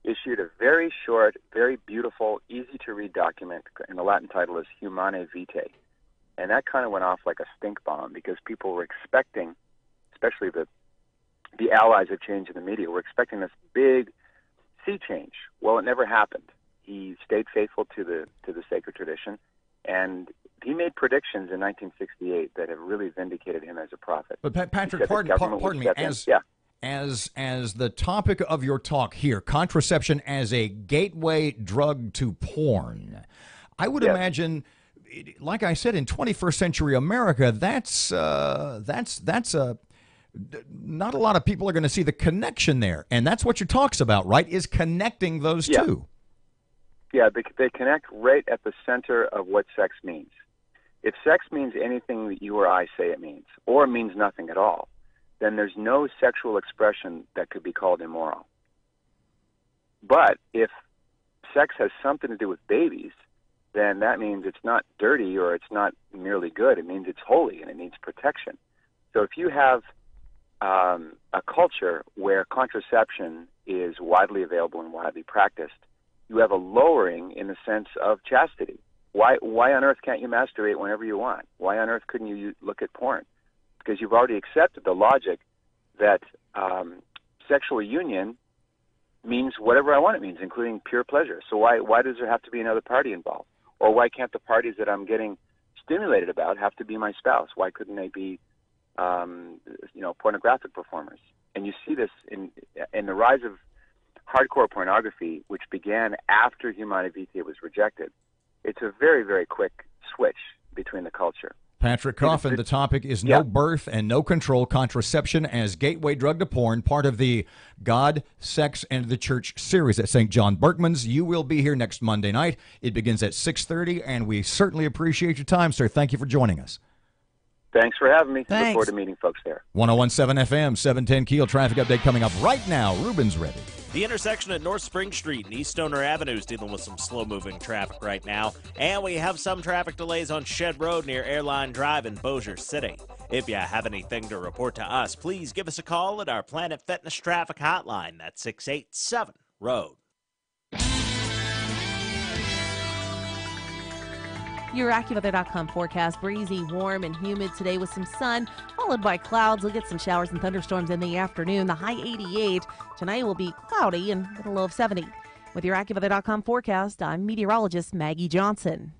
issued a very short, very beautiful, easy-to-read document, and the Latin title is Humanae Vitae. And that kind of went off like a stink bomb, because people were expecting, especially the allies of change in the media, were expecting this big sea change. Well, it never happened. He stayed faithful to the sacred tradition, and he made predictions in 1968 that have really vindicated him as a prophet. But Patrick, pardon me, as the topic of your talk here, contraception as a gateway drug to porn, I would imagine, like I said, in 21st century America, that's not a lot of people are going to see the connection there, and that's what your talk's about, right? Is connecting those two. Yeah, they connect right at the center of what sex means. If sex means anything that you or I say it means, or means nothing at all, then there's no sexual expression that could be called immoral. But if sex has something to do with babies, then that means it's not dirty or it's not merely good. It means it's holy and it needs protection. So if you have a culture where contraception is widely available and widely practiced, you have a lowering in the sense of chastity. Why on earth can't you masturbate whenever you want? Why on earth couldn't you look at porn? Because you've already accepted the logic that sexual union means whatever I want it means, including pure pleasure. So why does there have to be another party involved? Or why can't the parties that I'm getting stimulated about have to be my spouse? Why couldn't they be, pornographic performers? And you see this in the rise of hardcore pornography, which began after Humanae Vitae was rejected. It's a very, very quick switch between the culture. Patrick Coffin, the topic is No Birth and No Control, Contraception as Gateway Drug to Porn, part of the God, Sex, and the Church series at St. John Berkman's. You will be here next Monday night. It begins at 6:30, and we certainly appreciate your time, sir. Thank you for joining us. Thanks for having me. Look forward to meeting folks there. 101.7 FM, 710 KEEL traffic update coming up right now. Ruben's ready. The intersection at North Spring Street and East Stoner Avenue is dealing with some slow-moving traffic right now. And we have some traffic delays on Shed Road near Airline Drive in Bossier City. If you have anything to report to us, please give us a call at our Planet Fitness traffic hotline. That's 687-ROAD. Your AccuWeather.com forecast: breezy, warm, and humid today with some sun, followed by clouds. We'll get some showers and thunderstorms in the afternoon. The high 88. Tonight will be cloudy and with a low of 70. With your AccuWeather.com forecast, I'm meteorologist Maggie Johnson.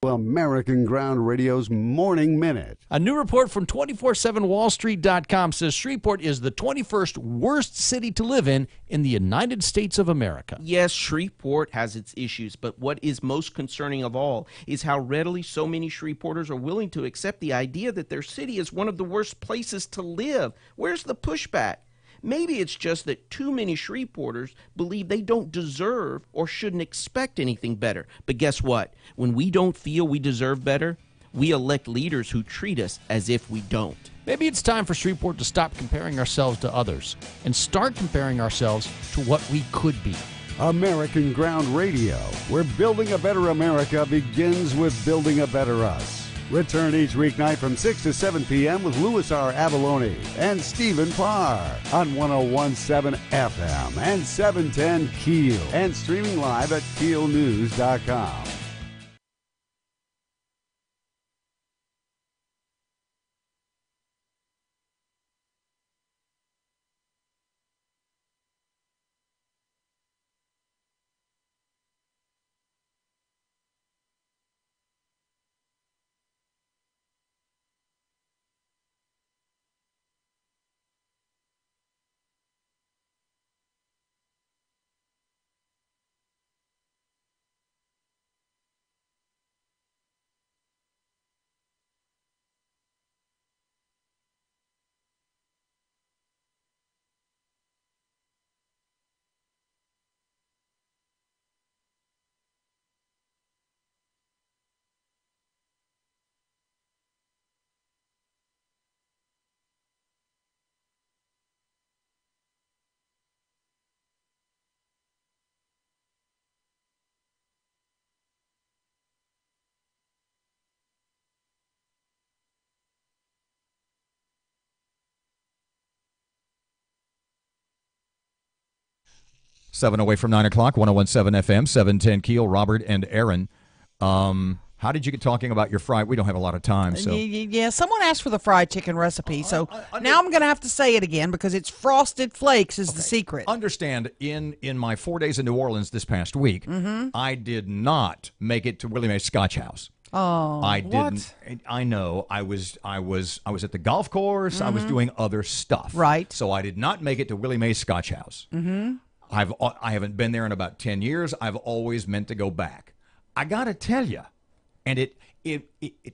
American Ground Radio's Morning Minute. A new report from 247wallstreet.com says Shreveport is the 21st worst city to live in the United States of America. Yes, Shreveport has its issues, but what is most concerning of all is how readily so many Shreveporters are willing to accept the idea that their city is one of the worst places to live. Where's the pushback? Maybe it's just that too many Shreveporters believe they don't deserve or shouldn't expect anything better. But guess what? When we don't feel we deserve better, We elect leaders who treat us as if we don't. Maybe it's time for Shreveport to stop comparing ourselves to others and start comparing ourselves to what we could be. American Ground Radio, where building a better America begins with building a better us. Return each weeknight from 6 to 7 p.m. with Louis R. Avalone and Stephen Parr on 101.7 FM and 710 KEEL and streaming live at KEELnews.com. Seven away from 9 o'clock, 101.7 FM, 710 KEEL, Robert and Erin. How did you get talking about your fried? We don't have a lot of time. So Yeah, someone asked for the fried chicken recipe, so now I'm going to have to say it again because it's Frosted Flakes is the secret. Understand, in my 4 days in New Orleans this past week, I did not make it to Willie Mae's Scotch House. Oh, I didn't. I know. I was at the golf course. I was doing other stuff. Right. So I did not make it to Willie Mae's Scotch House. I haven't been there in about 10 years. I've always meant to go back. I got to tell you, and it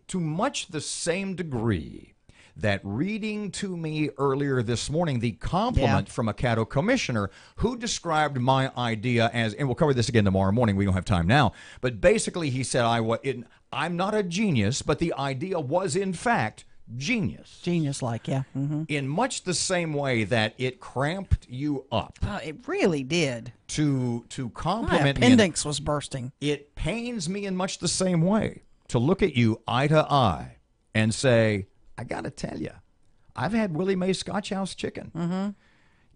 to much the same degree that reading to me earlier this morning the compliment from a Caddo commissioner who described my idea as, and we'll cover this again tomorrow morning, we don't have time now, but basically he said I'm not a genius, but the idea was in fact genius. Genius-like, yeah. In much the same way that it cramped you up. It really did. To compliment my appendix was bursting. It pains me in much the same way to look at you eye to eye and say, I got to tell you, I've had Willie Mae's Scotch House chicken.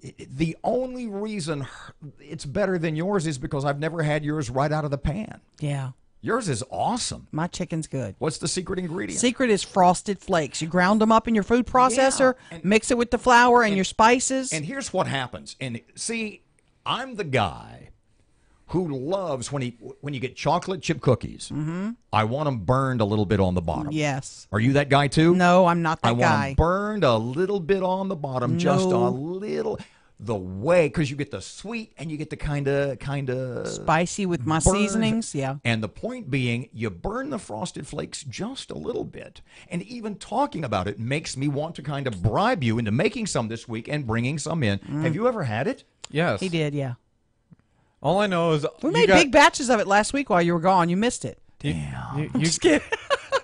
The only reason it's better than yours is because I've never had yours right out of the pan. Yeah. Yours is awesome. My chicken's good. What's the secret ingredient? Secret is Frosted Flakes. You ground them up in your food processor, mix it with the flour and your spices. And here's what happens. And see, I'm the guy who loves when you get chocolate chip cookies. I want them burned a little bit on the bottom. Yes. Are you that guy too? No, I'm not that guy. I want them burned a little bit on the bottom, just a little. The way, because you get the sweet and you get the kind of spicy with my seasonings, yeah. And the point being, you burn the Frosted Flakes just a little bit. And even talking about it makes me want to kind of bribe you into making some this week and bringing some in. Have you ever had it? Yes. He did, yeah. All I know is we made big batches of it last week while you were gone. You missed it. Damn. You just kidding.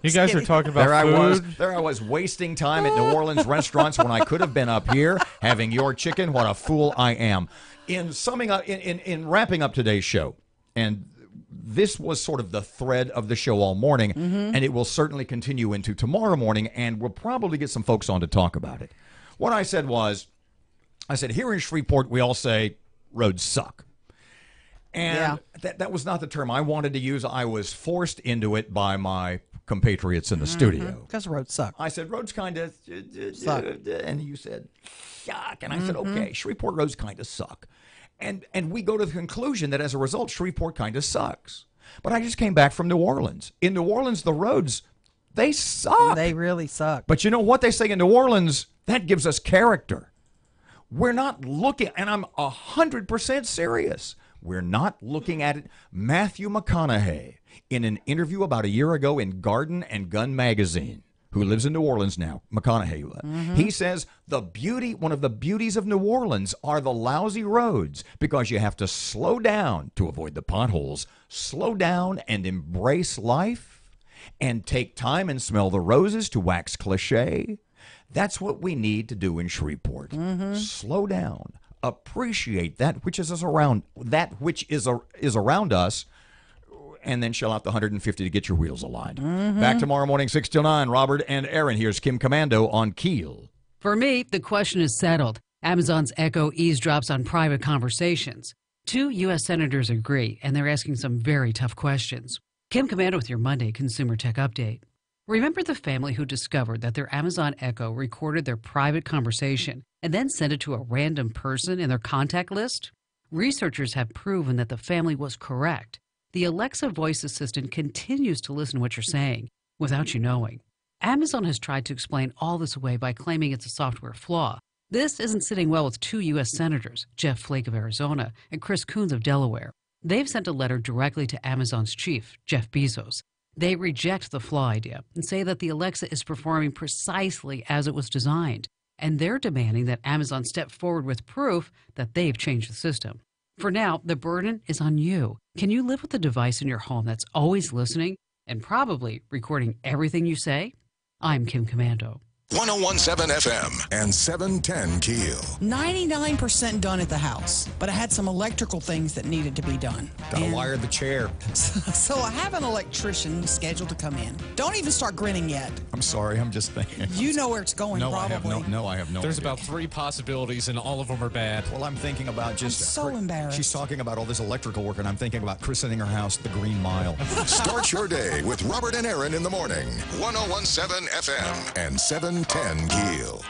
You guys are talking about food. There I was wasting time at New Orleans restaurants when I could have been up here having your chicken. What a fool I am. In summing up, in wrapping up today's show, and this was sort of the thread of the show all morning, and it will certainly continue into tomorrow morning, and we'll probably get some folks on to talk about it. What I said was, here in Shreveport, we all say roads suck. And that was not the term I wanted to use. I was forced into it by my compatriots in the studio. Because roads suck. I said, roads kind of suck. And you said, yuck. And I said, okay, Shreveport roads kind of suck. And we go to the conclusion that as a result, Shreveport kind of sucks. But I just came back from New Orleans. In New Orleans, the roads, they suck. They really suck. But you know what they say in New Orleans? That gives us character. We're not looking, and I'm 100% serious. We're not looking at it. Matthew McConaughey, in an interview about a year ago in Garden and Gun magazine, who lives in New Orleans now, McConaughey, he says one of the beauties of New Orleans are the lousy roads because you have to slow down to avoid the potholes, slow down and embrace life. and take time and smell the roses to wax cliche. That's what we need to do in Shreveport. Slow down. Appreciate that which is around us, and then shell out the 150 to get your wheels aligned. Back tomorrow morning, 6 till 9. Robert and Erin. Here's Kim Commando on KEEL. For me, the question is settled. Amazon's Echo eavesdrops on private conversations. 2 U.S. senators agree, and they're asking some very tough questions. Kim Commando with your Monday Consumer Tech Update. Remember the family who discovered that their Amazon Echo recorded their private conversation and then sent it to a random person in their contact list? Researchers have proven that the family was correct. The Alexa voice assistant continues to listen to what you're saying without you knowing. Amazon has tried to explain all this away by claiming it's a software flaw. This isn't sitting well with 2 U.S. senators, Jeff Flake of Arizona and Chris Coons of Delaware. They've sent a letter directly to Amazon's chief, Jeff Bezos. They reject the flaw idea and say that the Alexa is performing precisely as it was designed, and they're demanding that Amazon step forward with proof that they've changed the system. For now, the burden is on you. Can you live with a device in your home that's always listening and probably recording everything you say? I'm Kim Commando. 101.7 FM and 710 KEEL. 99% done at the house, but I had some electrical things that needed to be done. Gotta wire the chair. So I have an electrician scheduled to come in. Don't even start grinning yet. I'm sorry, I'm just thinking. You know where it's going, No, probably. I have no There's idea. about 3 possibilities, and all of them are bad. Well, I'm thinking about just... I'm so embarrassed. She's talking about all this electrical work, and I'm thinking about christening her house the Green Mile. Start your day with Robert and Erin in the morning. 101.7 FM and 710 KEEL.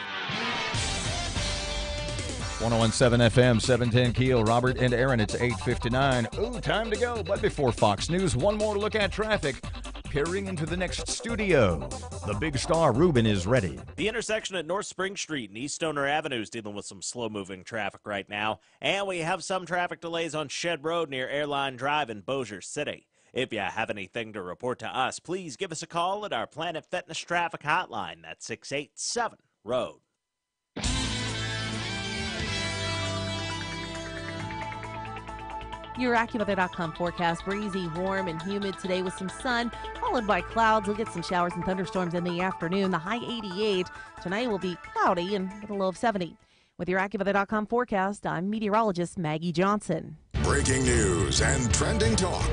101.7 FM, 710 KEEL. Robert and Erin, it's 8:59. Ooh, time to go. But before Fox News, one more look at traffic. Peering into the next studio, the big star Ruben is ready. The intersection at North Spring Street and East Stoner Avenue is dealing with some slow-moving traffic right now. And we have some traffic delays on Shed Road near Airline Drive in Bossier City. If you have anything to report to us, please give us a call at our Planet Fitness traffic hotline. That's 687-ROAD. Your AccuWeather.com forecast: breezy, warm, and humid today with some sun, followed by clouds. We'll get some showers and thunderstorms in the afternoon. The high 88. Tonight will be cloudy and with a low of 70. With your AccuWeather.com forecast, I'm meteorologist Maggie Johnson. Breaking news and trending talk.